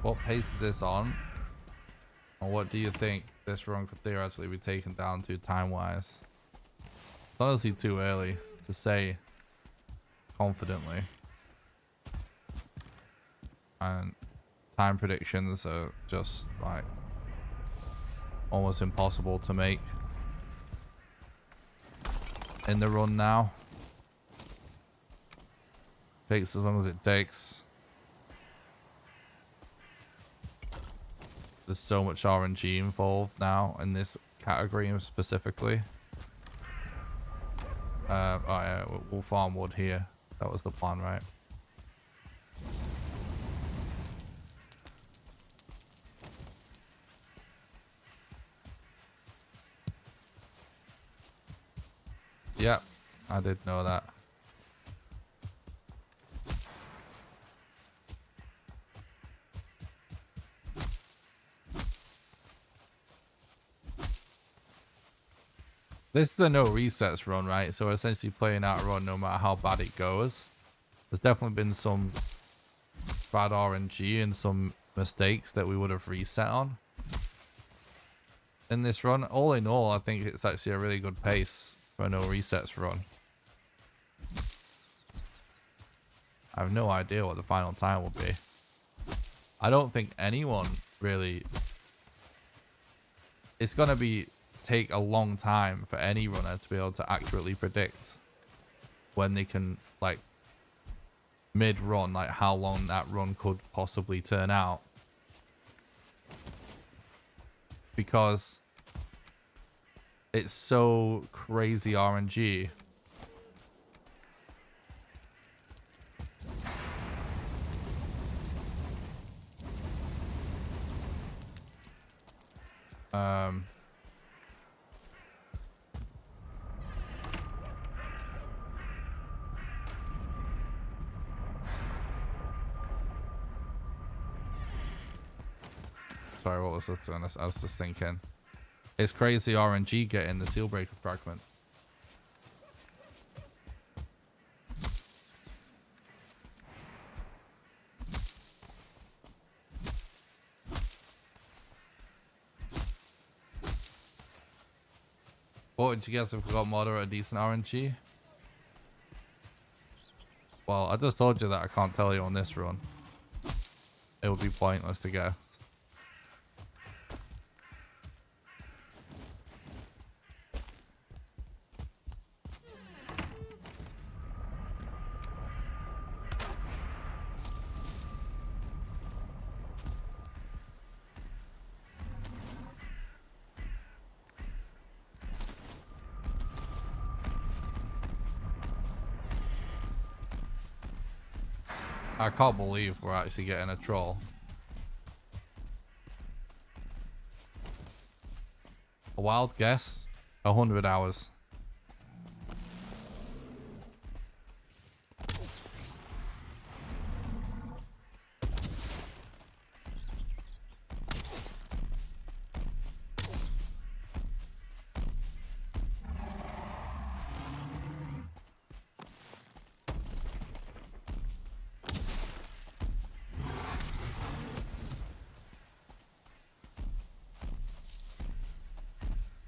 What pace is this on? And what do you think this run could theoretically be taken down to time-wise? It's honestly too early to say confidently. And time predictions are just like almost impossible to make in the run now. Takes as long as it takes. There's so much RNG involved now in this category specifically. Oh yeah, we'll farm wood here. That was the plan, right? Yep, I did know that. This is the no resets run, right? So we're essentially playing out a run no matter how bad it goes. There's definitely been some bad RNG and some mistakes that we would have reset on in this run. All in all, I think it's actually a really good pace for a no resets run. I have no idea what the final time will be. I don't think anyone really... It's going to take a long time for any runner to be able to accurately predict when they can, like, mid-run, like how long that run could possibly turn out. Because it's so crazy RNG. Sorry, what was this? I was just thinking. It's crazy RNG getting the seal breaker fragments. What did you guess if we got MODER at a decent RNG? Well, I just told you that I can't tell you on this run. It would be pointless to guess. I can't believe we're actually getting a troll. A wild guess, 100 hours.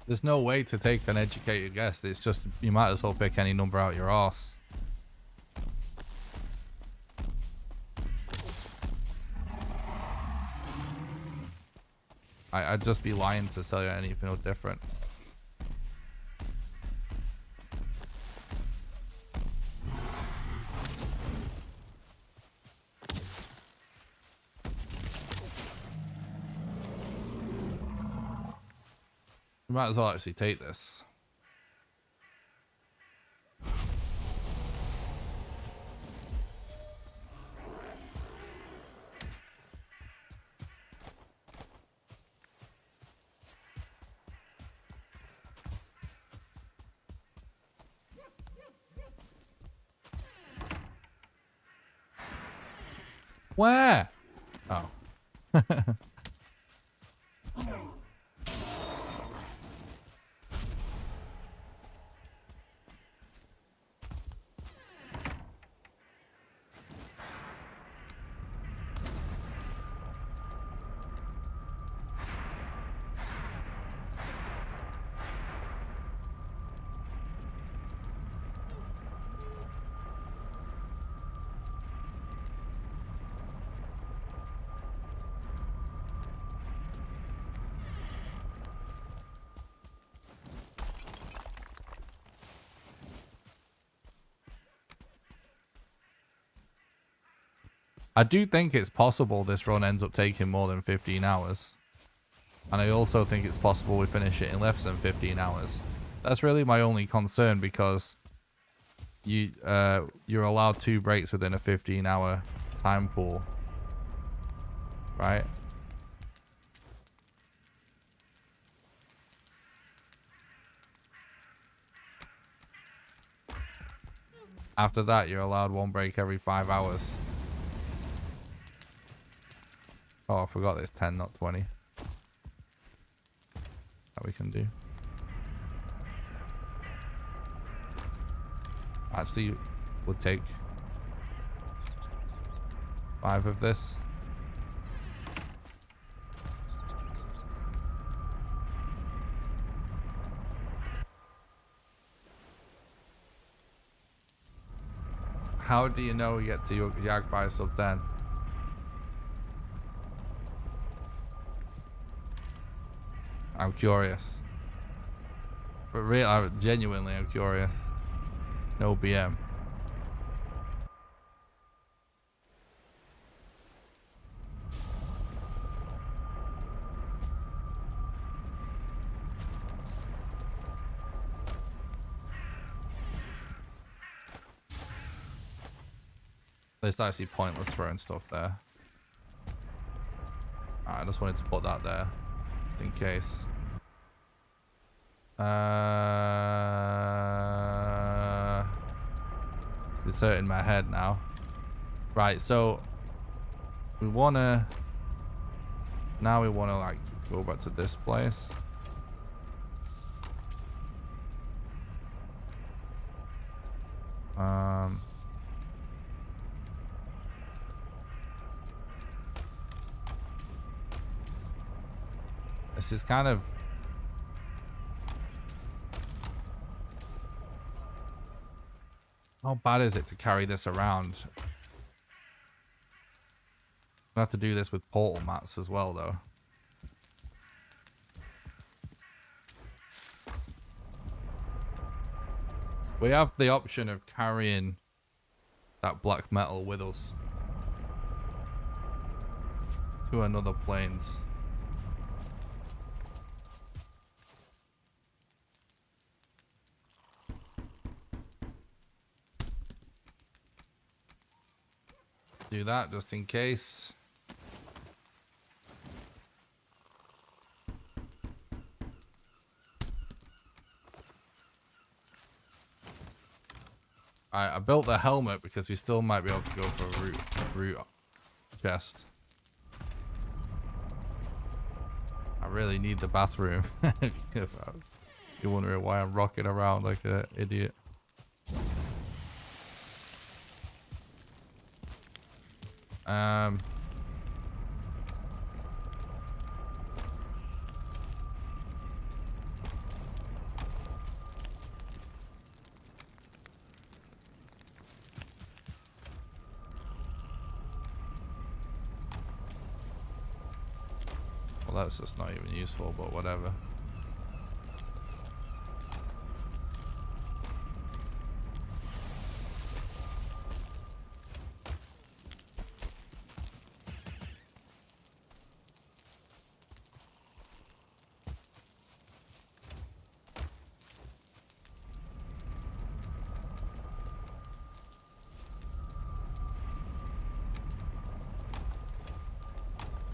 There's no way to take an educated guess. It's just, you might as well pick any number out your arse. I'd just be lying to tell you anything different. We might as well actually take this. Where? Oh. I do think it's possible this run ends up taking more than 15 hours. And I also think it's possible we finish it in less than 15 hours. That's really my only concern, because you're allowed 2 breaks within a 15-hour time pool. Right? After that, you're allowed 1 break every 5 hours. Oh, I forgot it's 10, not 20. That we can do. Actually, would take 5 of this. How do you know you get to your Yak by sub 10? I'm curious. But really, I'm genuinely curious. No BM. It's actually pointless throwing stuff there. I just wanted to put that there, just in case. It's hurting my head now. Right, so we wanna like go back to this place. This is kind of how bad is it to carry this around? I have to do this with portal mats as well, though. We have the option of carrying that black metal with us to another planes. Do that just in case. I built the helmet because we still might be able to go for a root chest. I really need the bathroom. If you're wondering why I'm rocking around like an idiot. Well, that's just not even useful, but whatever.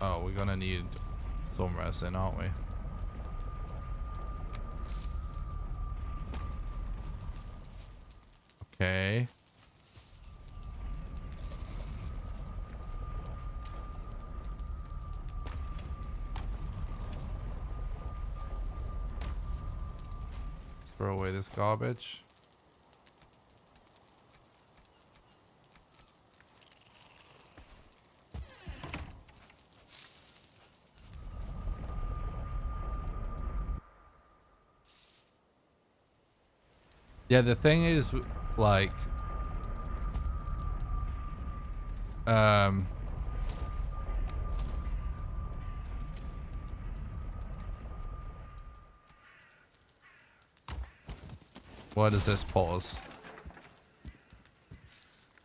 Oh, we're gonna need some resin, aren't we? Okay. Let's throw away this garbage. Yeah, the thing is, like, what does this pause?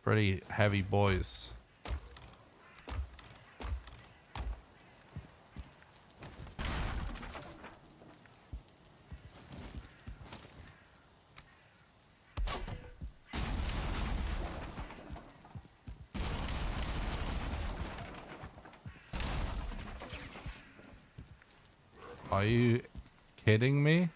Pretty heavy boys. Are you kidding me?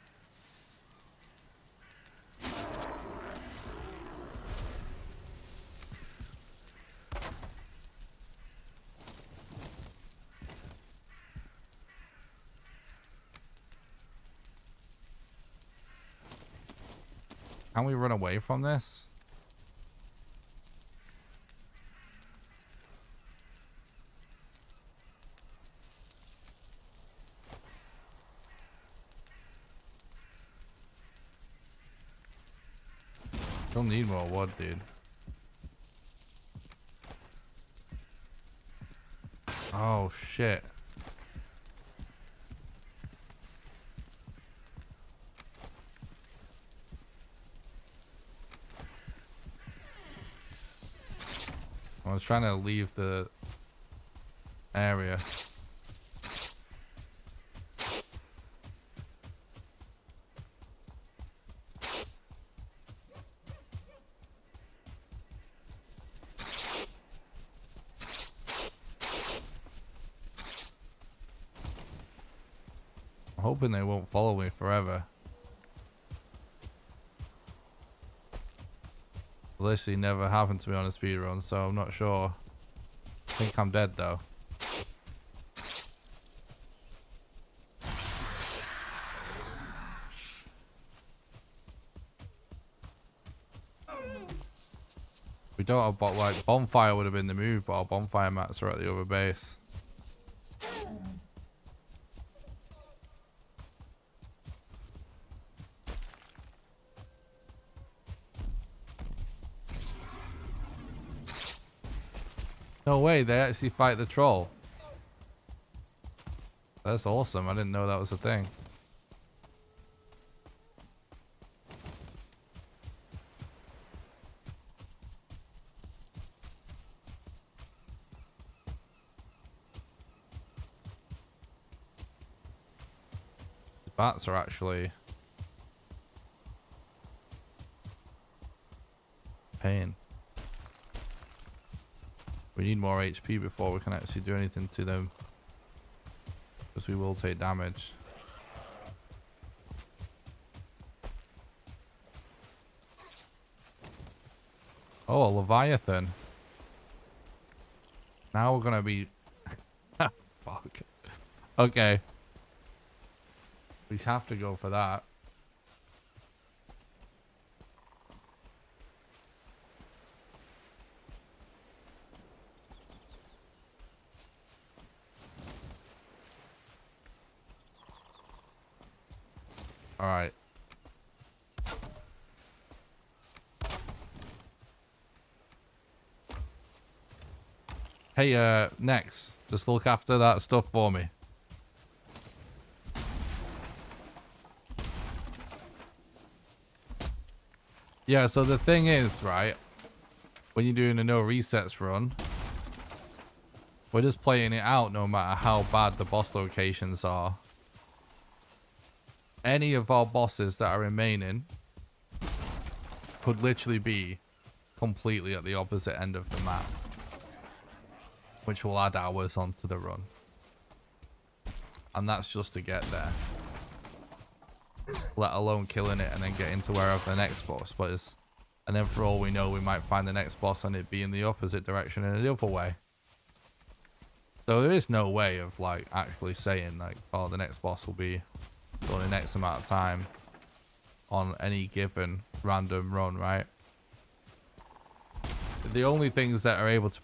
Can we run away from this? Don't need more wood, dude. Oh, shit. I was trying to leave the area. I'm hoping they won't follow me forever. Literally never happened to me on a speedrun, so I'm not sure. I think I'm dead though. We don't have like bonfire would have been the move, but our bonfire mats are at the other base. No way, they actually fight the troll. That's awesome. I didn't know that was a thing. The bats are actually pain. We need more HP before we can actually do anything to them, because we will take damage. Oh, a Leviathan. Now we're gonna be fuck. Okay. We have to go for that. All right. Hey, next, just look after that stuff for me. Yeah, so the thing is, right, when you're doing a no resets run, we're just playing it out no matter how bad the boss locations are. Any of our bosses that are remaining could literally be completely at the opposite end of the map, which will add hours onto the run. And that's just to get there, let alone killing it and then getting to wherever the next boss is. And then for all we know, we might find the next boss and it be in the opposite direction in a different way. So there is no way of like actually saying like, oh, the next boss will be only X amount of time on any given random run, right? The only things that are able to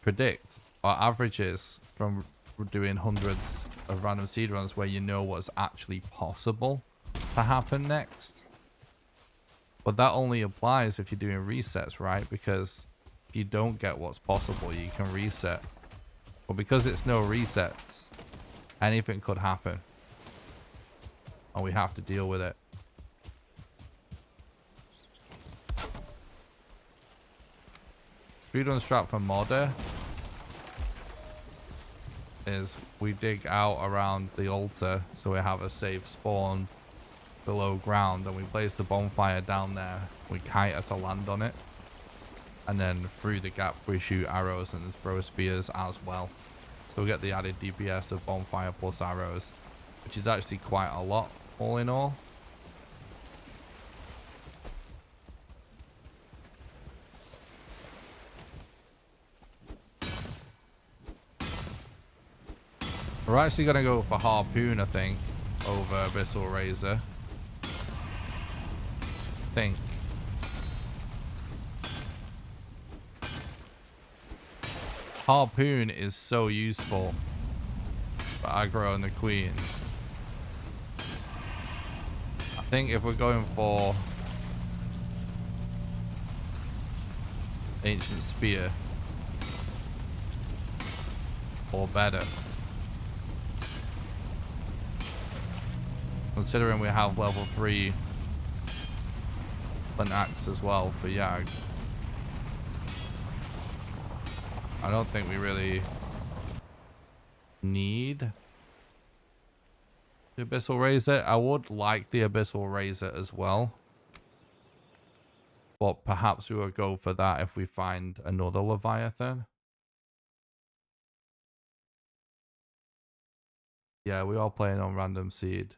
predict are averages from doing hundreds of random seed runs where you know what's actually possible to happen next. But that only applies if you're doing resets, right? Because if you don't get what's possible, you can reset. But because it's no resets, anything could happen. And we have to deal with it. Speedrun strat for MODER is we dig out around the altar so we have a safe spawn below ground, and we place the bonfire down there. We kite it to land on it, and then through the gap we shoot arrows and throw spears as well. So we get the added DPS of bonfire plus arrows. which is actually quite a lot all in all. We're actually going to go for Harpoon, I think, over Abyssal Razor. I think. Harpoon is so useful for aggro and the Queen. I think if we're going for Ancient Spear or better, considering we have level 3 Flint Axe as well for Yag, I don't think we really need the Abyssal Razor. I would like the Abyssal Razor as well, but perhaps we would go for that if we find another Leviathan. Yeah, we are playing on Random Seed.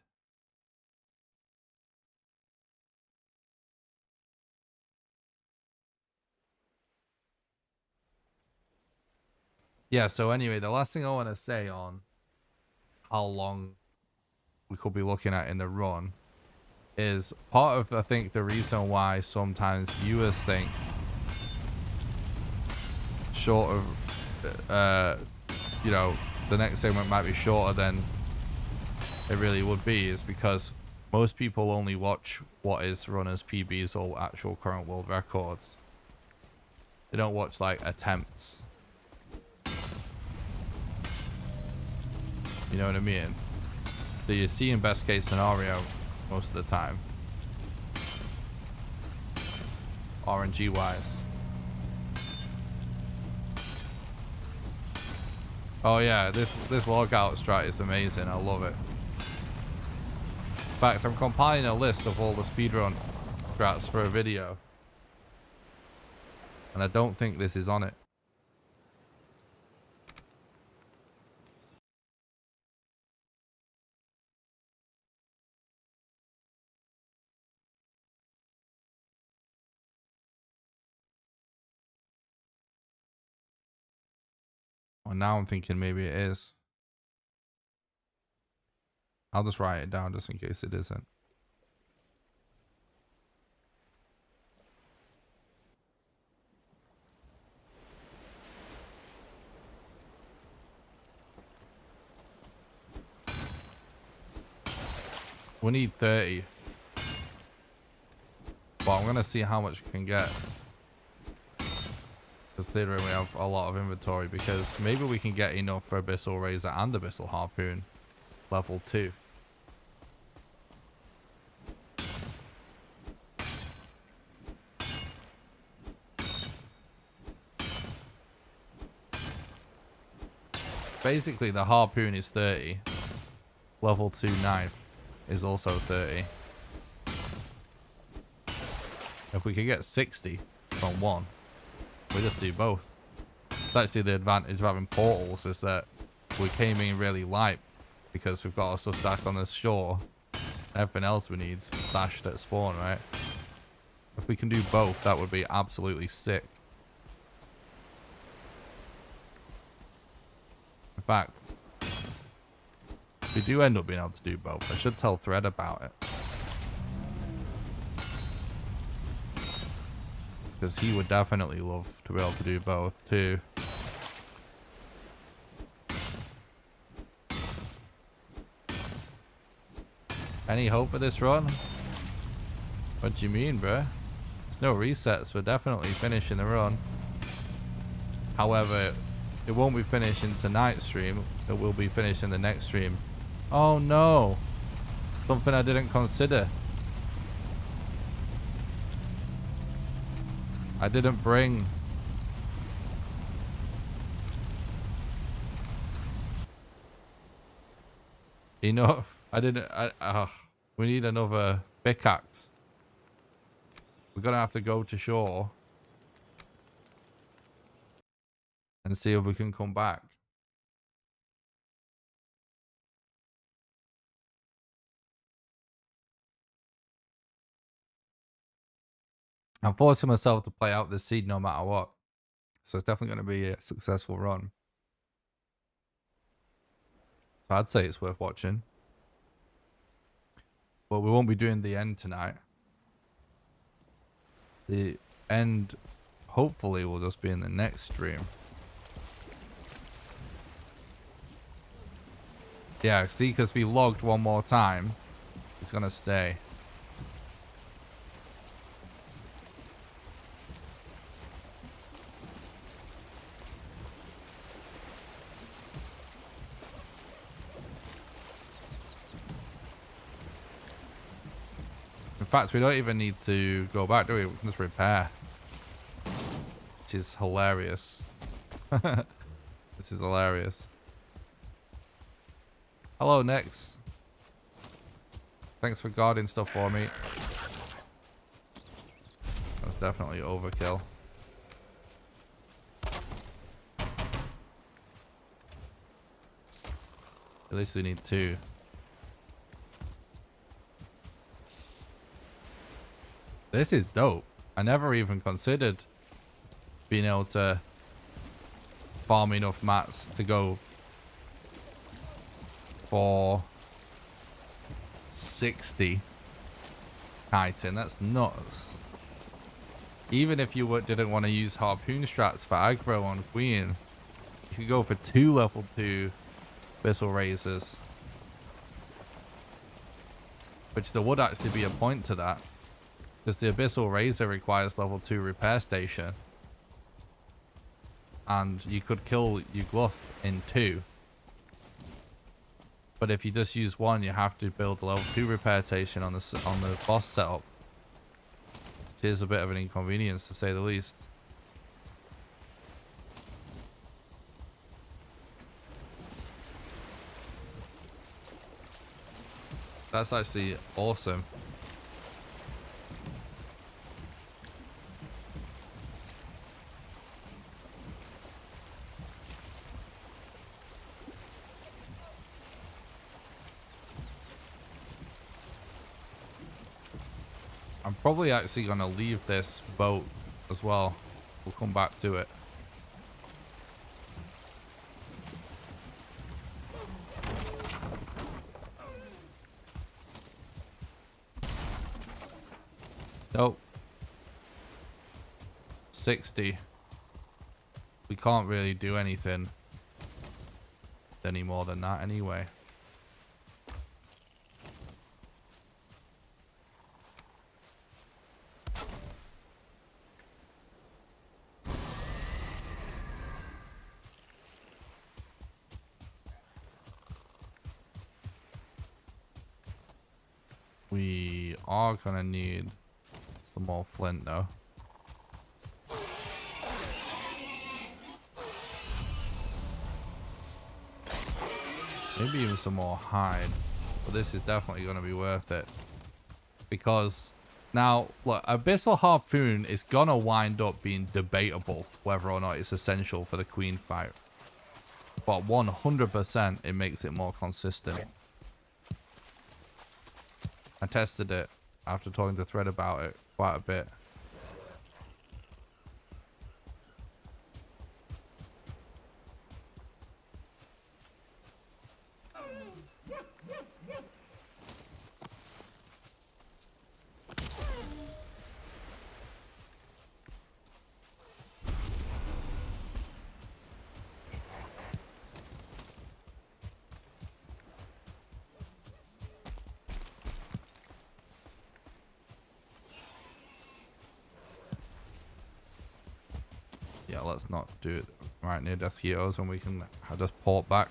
Yeah, so anyway, the last thing I want to say on how long we could be looking at in the run is part of, I think, the reason why sometimes viewers think short of, you know, the next segment might be shorter than it really would be is because most people only watch what is run as PBs or actual current world records. They don't watch, like, attempts. You know what I mean? So you see in best case scenario most of the time. RNG wise. Oh yeah, this logout strat is amazing. I love it. In fact, I'm compiling a list of all the speedrun strats for a video. And I don't think this is on it. Well, now I'm thinking maybe it is. I'll just write it down just in case it isn't. We need 30. But I'm going to see how much we can get. Considering we have a lot of inventory, because maybe we can get enough for Abyssal Razor and Abyssal Harpoon level 2. Basically the Harpoon is 30. Level 2 knife is also 30. If we could get 60 from one, we just do both. It's actually the advantage of having portals, is that we came in really light because we've got our stuff stashed on the shore. Everything else we need is stashed at spawn, right? If we can do both, that would be absolutely sick. In fact, if we do end up being able to do both, I should tell Thread about it. Because he would definitely love to be able to do both too. Any hope for this run? What do you mean, bruh? There's no resets. We're definitely finishing the run. However, it won't be finishing tonight's stream. It will be finishing the next stream. Oh no! Something I didn't consider. I didn't bring enough. We need another pickaxe. We're gonna have to go to shore and see if we can come back. I'm forcing myself to play out this seed no matter what. So it's definitely going to be a successful run. So I'd say it's worth watching. But we won't be doing the end tonight. The end, hopefully, will just be in the next stream. Yeah, see, because we logged one more time, it's going to stay. In fact, we don't even need to go back, do we? We can just repair. Which is hilarious. This is hilarious. Hello, Nex. Thanks for guarding stuff for me. That's definitely overkill. At least we need 2. This is dope. I never even considered being able to farm enough mats to go for 60 chitin. That's nuts. Even if you didn't want to use harpoon strats for aggro on queen, you could go for 2 level 2 abyssal razors, which there would actually be a point to that, because the abyssal razor requires level 2 repair station, and you could kill your gluff in 2. But if you just use 1, you have to build a level 2 repair station on the boss setup. It is a bit of an inconvenience, to say the least. That's actually awesome. I'm probably actually going to leave this boat as well. We'll come back to it. Nope. 60. We can't really do anything any more than that anyway. We are gonna need some more flint though. Maybe even some more hide. But this is definitely gonna be worth it. Because now, look, Abyssal Harpoon is gonna wind up being debatable whether or not it's essential for the queen fight. But 100% it makes it more consistent. I tested it after talking to Thread about it quite a bit. Yeah, let's not do it right near Desquito's when we can just port back.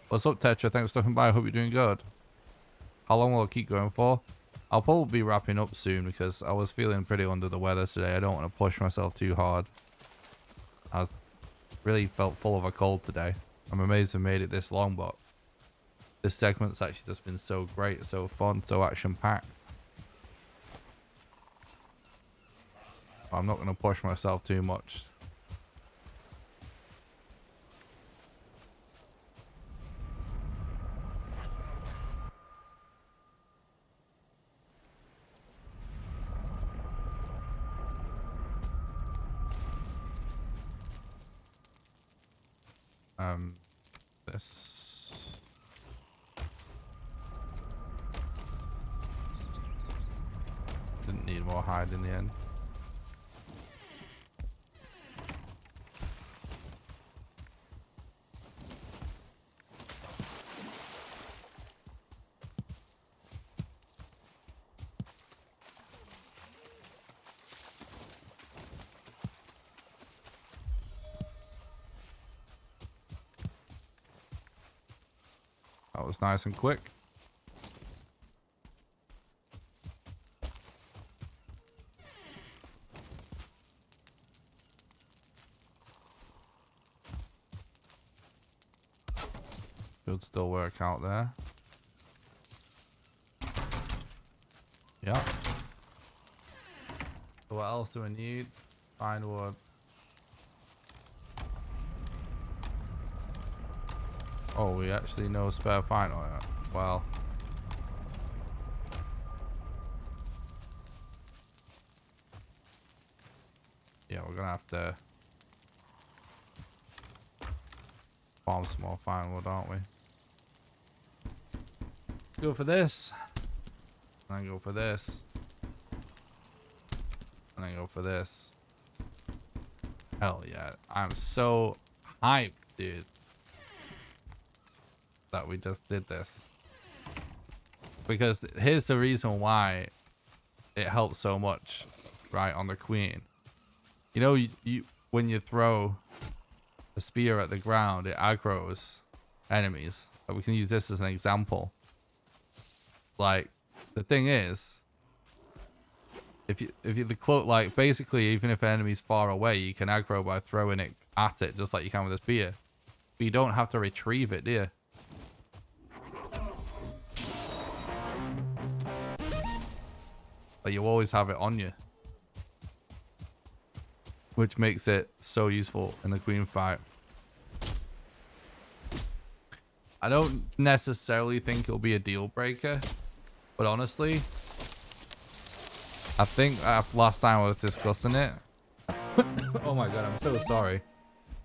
What's up, Tetra? Thanks for stopping by. I hope you're doing good. How long will it keep going for? I'll probably be wrapping up soon because I was feeling pretty under the weather today. I don't want to push myself too hard. I really felt full of a cold today. I'm amazed I made it this long, but this segment's actually just been so great, so fun, so action-packed. I'm not going to push myself too much. This. Didn't need more hide in the end. That was nice and quick. Should still work out there. Yeah. So what else do we need? Fine wood. Oh, we actually know spare fine oil. Well. Yeah, we're gonna have to farm some more fine wood, aren't we? Go for this. And then go for this. And then go for this. Hell yeah. I'm so hyped, dude, that we just did this. Because here's the reason why it helps so much, right, on the queen. You know, you when you throw a spear at the ground, it aggroes enemies. But we can use this as an example. Like, the thing is, if you the cloak, like, basically, even if an enemy's far away, you can aggro by throwing it at it, just like you can with a spear. But you don't have to retrieve it, do you? Like, you always have it on you, which makes it so useful in the queen fight. I don't necessarily think it'll be a deal breaker, but honestly, I think last time I was discussing it. Oh my god, I'm so sorry.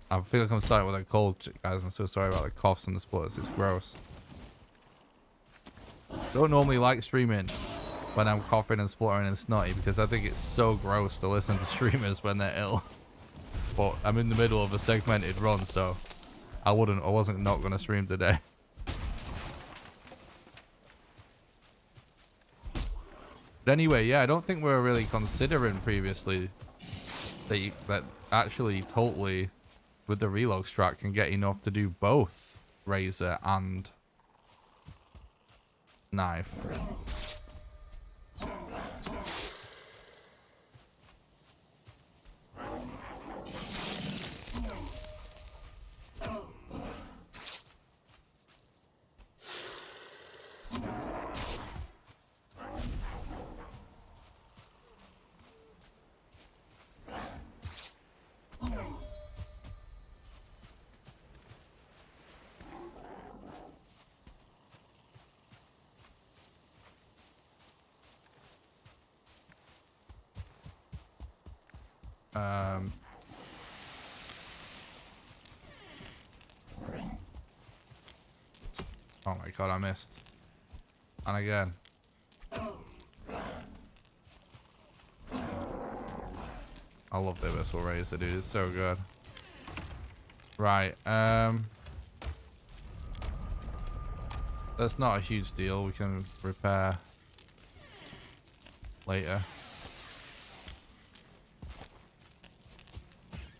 I feel like I'm starting with a cold, guys. I'm so sorry about the coughs and the splutters. It's gross. Don't normally like streaming when I'm coughing and spluttering and snotty, because I think it's so gross to listen to streamers when they're ill. But I'm in the middle of a segmented run, so I wasn't not gonna stream today. But anyway, yeah, I don't think we were really considering previously that actually totally with the reload strat can get enough to do both razor and knife. Oh my god, I missed. And again. I love the Abyssal Razor, dude. It's so good. Right, that's not a huge deal. We can repair later.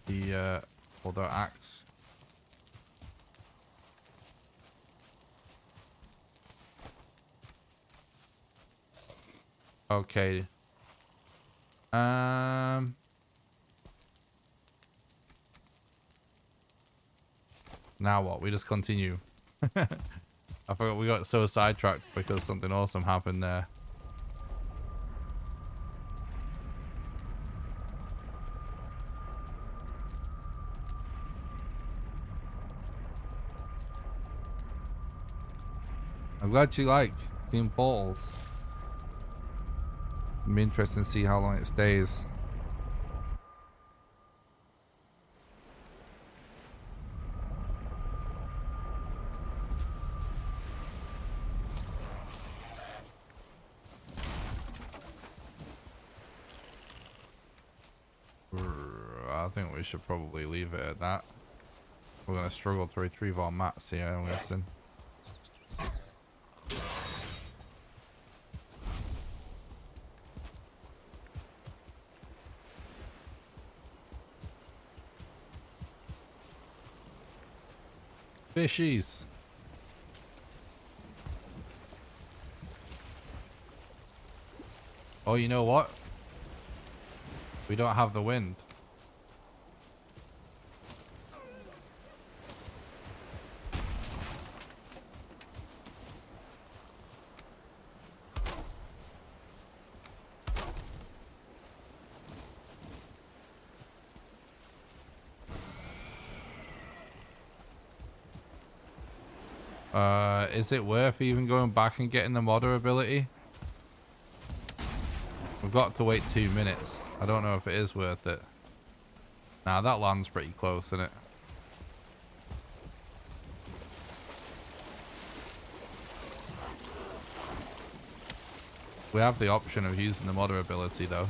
The other axe. Okay. Now what? We just continue. I forgot we got so sidetracked because something awesome happened there. I'm glad you like being portals. It'll be interesting to see how long it stays. I think we should probably leave it at that. We're going to struggle to retrieve our mats here, I'm guessing. Fishies. Oh, you know what? We don't have the wind. Is it worth even going back and getting the modder ability? We've got to wait 2 minutes. I don't know if it is worth it. Nah, that land's pretty close, isn't it? We have the option of using the modder ability, though.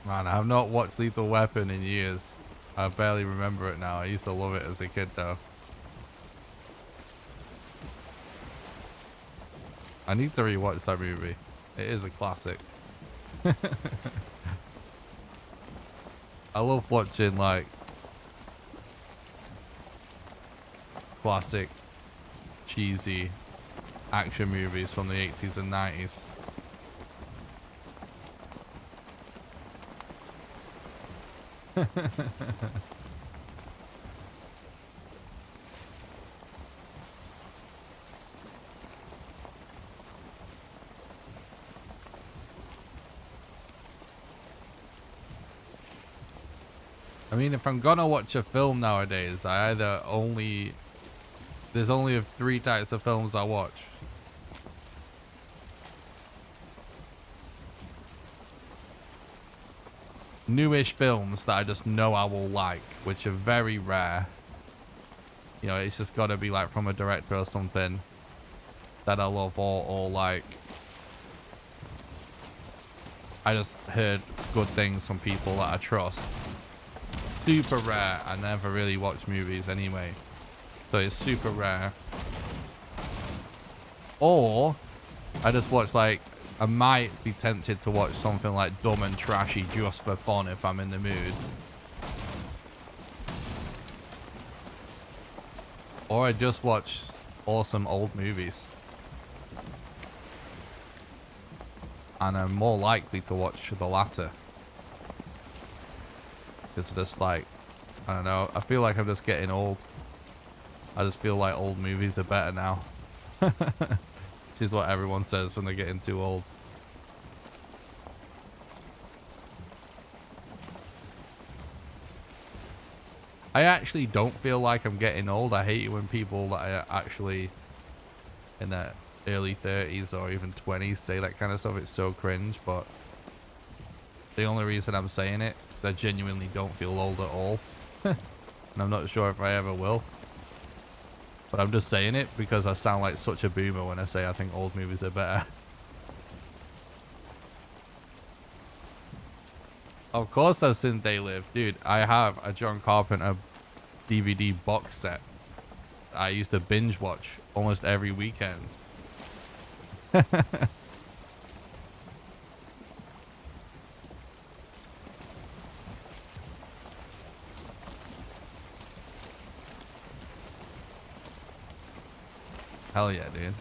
Man, I have not watched Lethal Weapon in years. I barely remember it now. I used to love it as a kid, though. I need to rewatch that movie. It is a classic. I love watching, like, classic, cheesy action movies from the 80s and 90s. I mean, if I'm gonna watch a film nowadays, there's only 3 types of films I watch. Newish films that I just know I will like, which are very rare. You know, it's just got to be like from a director or something that I love, or like I just heard good things from people that I trust. Super rare. I never really watch movies anyway, so it's super rare. Or I just watch, like, I might be tempted to watch something like dumb and trashy just for fun if I'm in the mood. Or I just watch awesome old movies. And I'm more likely to watch the latter. It's just like, I don't know, I feel like I'm just getting old. I just feel like old movies are better now. Which is what everyone says when they're getting too old. I actually don't feel like I'm getting old. I hate it when people that are actually in their early 30s or even 20s say that kind of stuff. It's so cringe, but the only reason I'm saying it is I genuinely don't feel old at all. And I'm not sure if I ever will. But I'm just saying it because I sound like such a boomer when I say I think old movies are better. Of course I've seen They Live. Dude, I have a John Carpenter DVD box set I used to binge watch almost every weekend. Hell yeah, dude.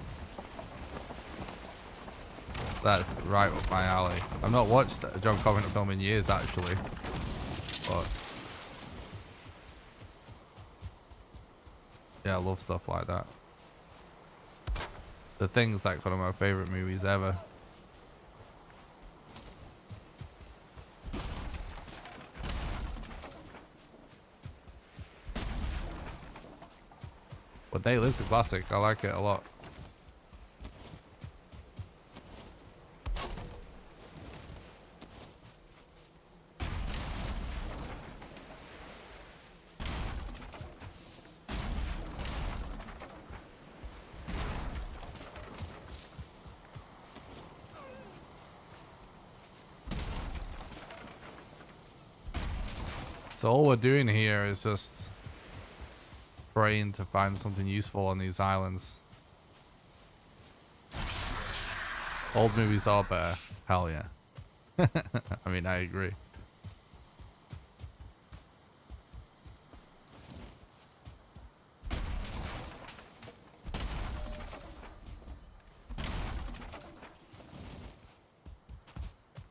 That's right up my alley. I've not watched a John Carpenter film in years, actually. But yeah, I love stuff like that. The Thing's like one of my favorite movies ever. But They Live's a classic. I like it a lot. So all we're doing here is just praying to find something useful on these islands. Old movies are better. Hell yeah. I mean, I agree.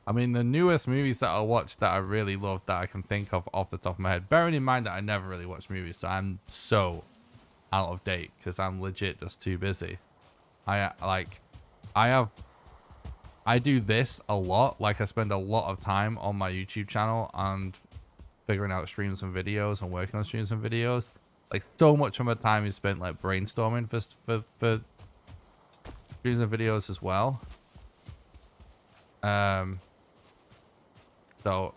I mean, the newest movies that I watched that I really loved that I can think of off the top of my head, bearing in mind that I never really watch movies, so I'm so out of date because I'm legit just too busy. I do this a lot. Like, I spend a lot of time on my YouTube channel and figuring out streams and videos and working on streams and videos. Like, so much of my time is spent like brainstorming for streams and videos as well. So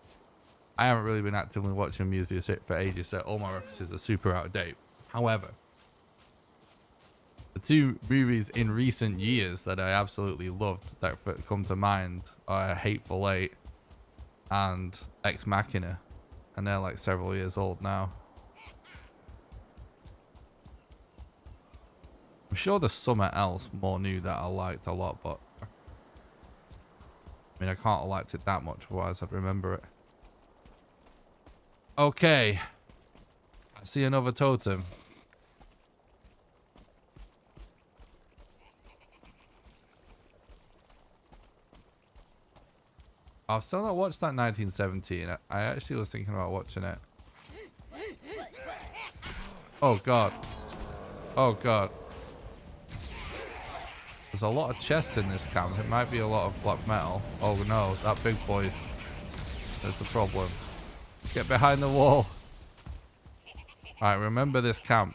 I haven't really been actively watching music for ages, so all my references are super out of date. However, the two movies in recent years that I absolutely loved that come to mind are Hateful Eight and Ex Machina, and they're like several years old now. I'm sure there's something else more new that I liked a lot, but I mean, I can't have liked it that much, otherwise I'd remember it. Okay. I see another totem. I've still not watched that 1917. I actually was thinking about watching it. Oh god. Oh god. There's a lot of chests in this camp. It might be a lot of black metal. Oh no, that big boy. That's the problem. Get behind the wall. Alright, remember this camp.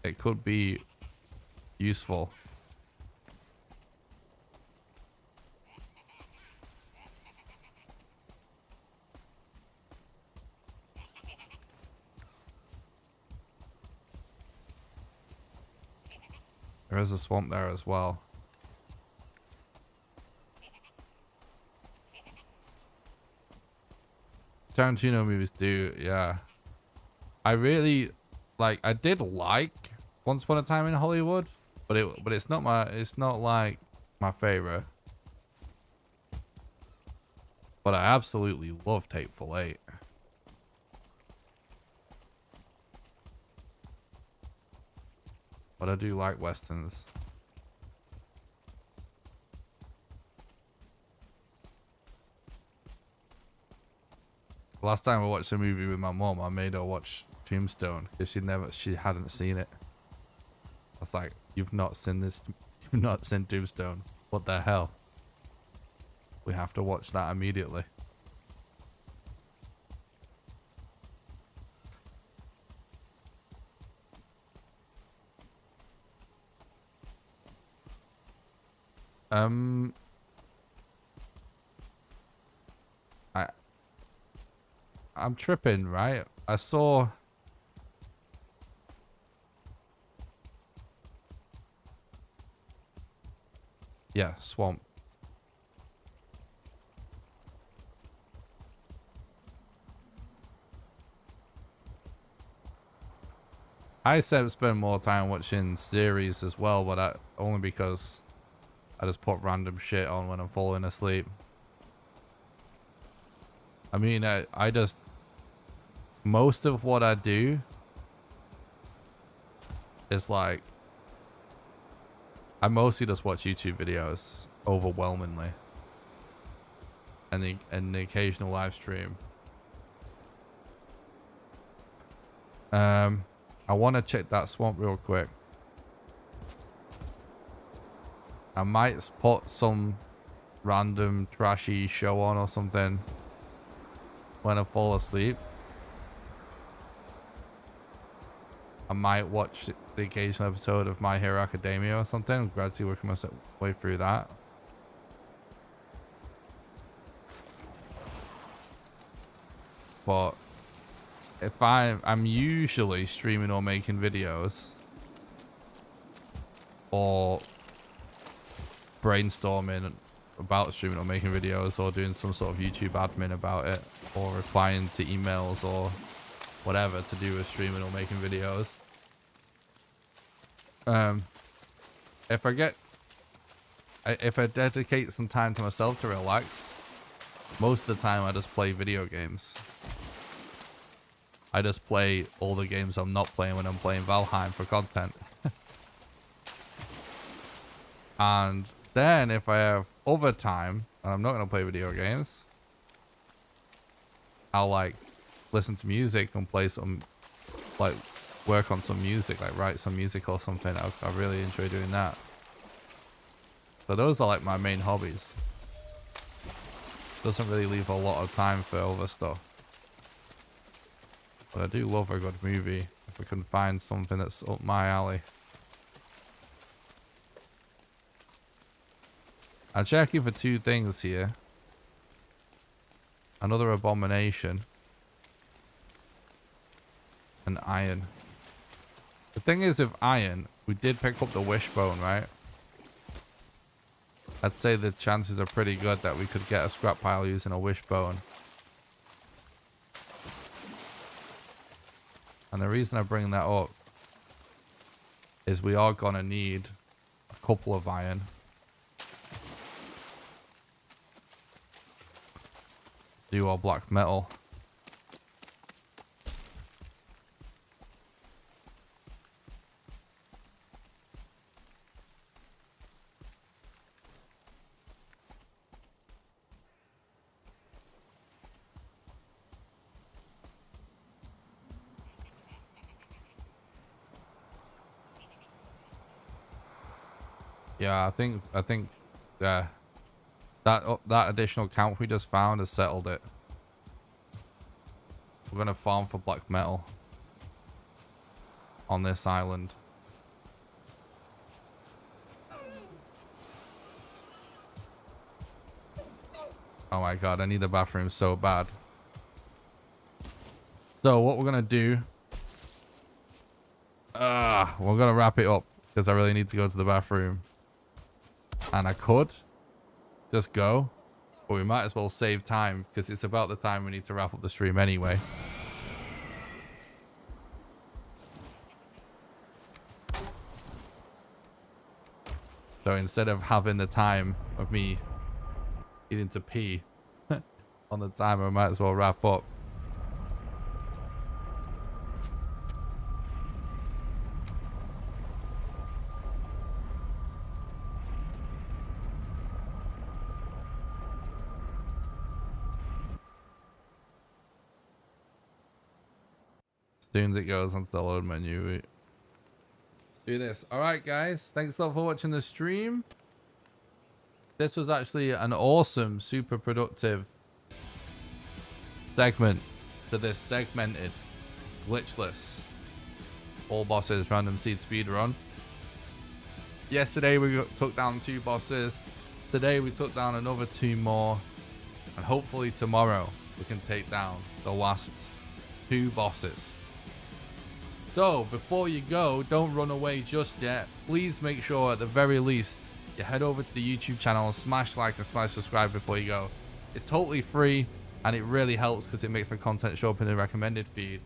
It could be useful. There is a swamp there as well. Tarantino movies do, yeah. I really I did like Once Upon a Time in Hollywood, but it's not like my favorite. But I absolutely loved Hateful Eight. But I do like westerns. Last time I watched a movie with my mom, I made her watch Tombstone because she hadn't seen it. I was like, "You've not seen this? You've not seen Tombstone? What the hell? We have to watch that immediately." I'm tripping, right? I saw... Yeah, swamp. I spend more time watching series as well, but only because I just put random shit on when I'm falling asleep. I mean, I just... Most of what I do is like... I mostly just watch YouTube videos, overwhelmingly. And the occasional live stream. I want to check that swamp real quick. I might put some random trashy show on or something when I fall asleep. I might watch the occasional episode of My Hero Academia or something. I'm gradually working my way through that. But if I'm usually streaming or making videos or brainstorming about streaming or making videos, or doing some sort of YouTube admin about it, or replying to emails or whatever to do with streaming or making videos. If I dedicate some time to myself to relax, most of the time I just play video games. I just play all the games I'm not playing when I'm playing Valheim for content. And then if I have other time and I'm not going to play video games, I'll like listen to music and play some, like work on some music, like write some music or something. I really enjoy doing that. So those are like my main hobbies. Doesn't really leave a lot of time for other stuff. But I do love a good movie if we can find something that's up my alley. I'm checking for 2 things here. Another abomination. And iron. The thing is with iron, we did pick up the wishbone, right? I'd say the chances are pretty good that we could get a scrap pile using a wishbone. And the reason I bring that up is we are gonna need a couple of iron. Do our black metal. Yeah, I think that additional camp we just found has settled it. We're gonna farm for black metal on this island. Oh my god, I need the bathroom so bad. So what we're gonna do, we're gonna wrap it up because I really need to go to the bathroom. And I could just go, but we might as well save time because it's about the time we need to wrap up the stream anyway. So instead of having the time of me needing to pee on the timer, I might as well wrap up. As soon as it goes onto the load menu, we do this. All right, guys. Thanks a lot for watching the stream. This was actually an awesome, super productive segment to this segmented, glitchless, all bosses random seed speedrun. Yesterday we took down 2 bosses. Today we took down another 2 more. And hopefully tomorrow we can take down the last 2 bosses. So before you go, don't run away just yet. Please make sure at the very least you head over to the YouTube channel, smash like and smash subscribe before you go. It's totally free and it really helps because it makes my content show up in the recommended feed.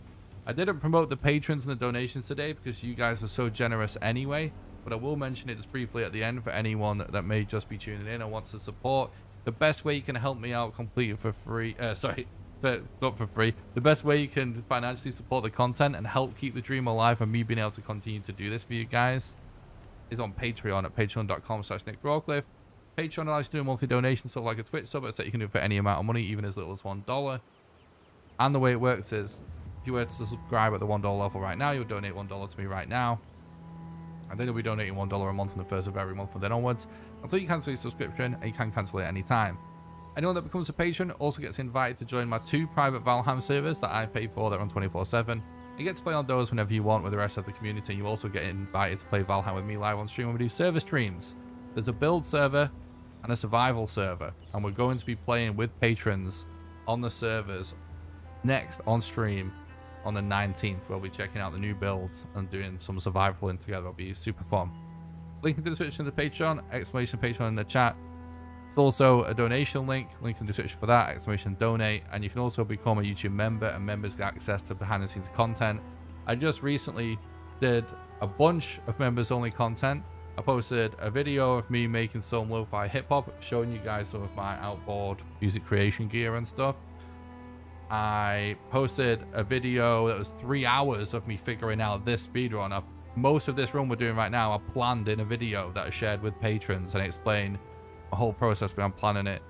I didn't promote the patrons and the donations today because you guys are so generous anyway, but I will mention it just briefly at the end for anyone that may just be tuning in and wants to support. The best way you can help me out completely for free, not for free. The best way you can financially support the content and help keep the dream alive and me being able to continue to do this for you guys is on Patreon at patreon.com/NickRawcliffe. Patreon allows you to do a monthly donation, so like a Twitch sub, so you can do it for any amount of money, even as little as $1. And the way it works is, if you were to subscribe at the $1 level right now, you'll donate $1 to me right now. And then you'll be donating $1 a month on the first of every month from then onwards, until you cancel your subscription, and you can cancel it at any time. Anyone that becomes a patron also gets invited to join my 2 private Valheim servers that I pay for. They're on 24/7. You get to play on those whenever you want with the rest of the community. You also get invited to play Valheim with me live on stream when we do server streams. There's a build server and a survival server, and we're going to be playing with patrons on the servers next on stream on the 19th. We'll be checking out the new builds and doing some survival in together. It'll be super fun. Link in the description to the Patreon, exclamation Patreon in the chat. There's also a donation link in the description for that, !donate, and you can also become a YouTube member, and members get access to behind the scenes content. I just recently did a bunch of members only content. I posted a video of me making some lo-fi hip hop, showing you guys some of my outboard music creation gear and stuff. I posted a video that was 3 hours of me figuring out this speedrun. Most of this run we're doing right now I planned in a video that I shared with patrons, and I explained the whole process behind planning it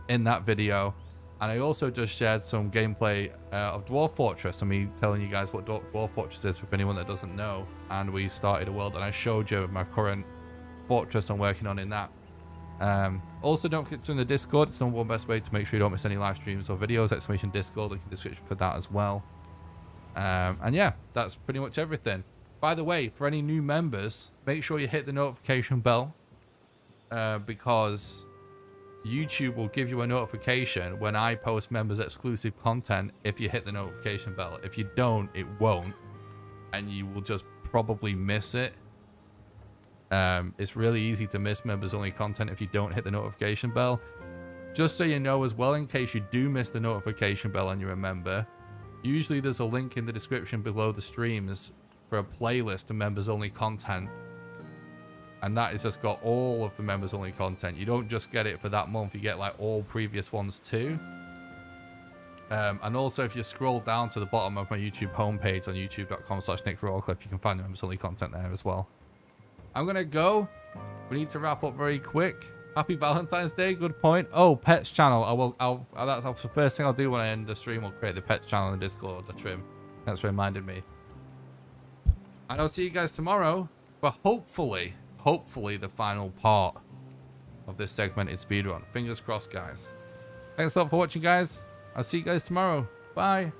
in that video. And I also just shared some gameplay of Dwarf Fortress, and me telling you guys what Dwarf Fortress is for anyone that doesn't know. And we started a world, and I showed you my current fortress I'm working on in that. Also, don't forget to join the Discord. It's the number one best way to make sure you don't miss any live streams or videos. !Discord, link in the description for that as well. And yeah, that's pretty much everything. By the way, for any new members, make sure you hit the notification bell, because YouTube will give you a notification when I post members exclusive content if you hit the notification bell. If you don't, it won't, and you will just probably miss it. It's really easy to miss members only content if you don't hit the notification bell. Just so you know as well, in case you do miss the notification bell and you're a member, usually there's a link in the description below the streams for a playlist of members only content, and that has just got all of the members only content. You don't just get it for that month, you get like all previous ones too. And also, if you scroll down to the bottom of my YouTube homepage on youtube.com/NickRawcliffe, you can find the members only content there as well. I'm gonna go. We need to wrap up very quick. Happy Valentine's Day. Good point. Oh, pets channel. That's the first thing I'll do when I end the stream. I'll create the pets channel in Discord. The trim. That's reminded me. And I'll see you guys tomorrow for hopefully the final part of this segmented speedrun. Fingers crossed, guys. Thanks a lot for watching, guys. I'll see you guys tomorrow. Bye.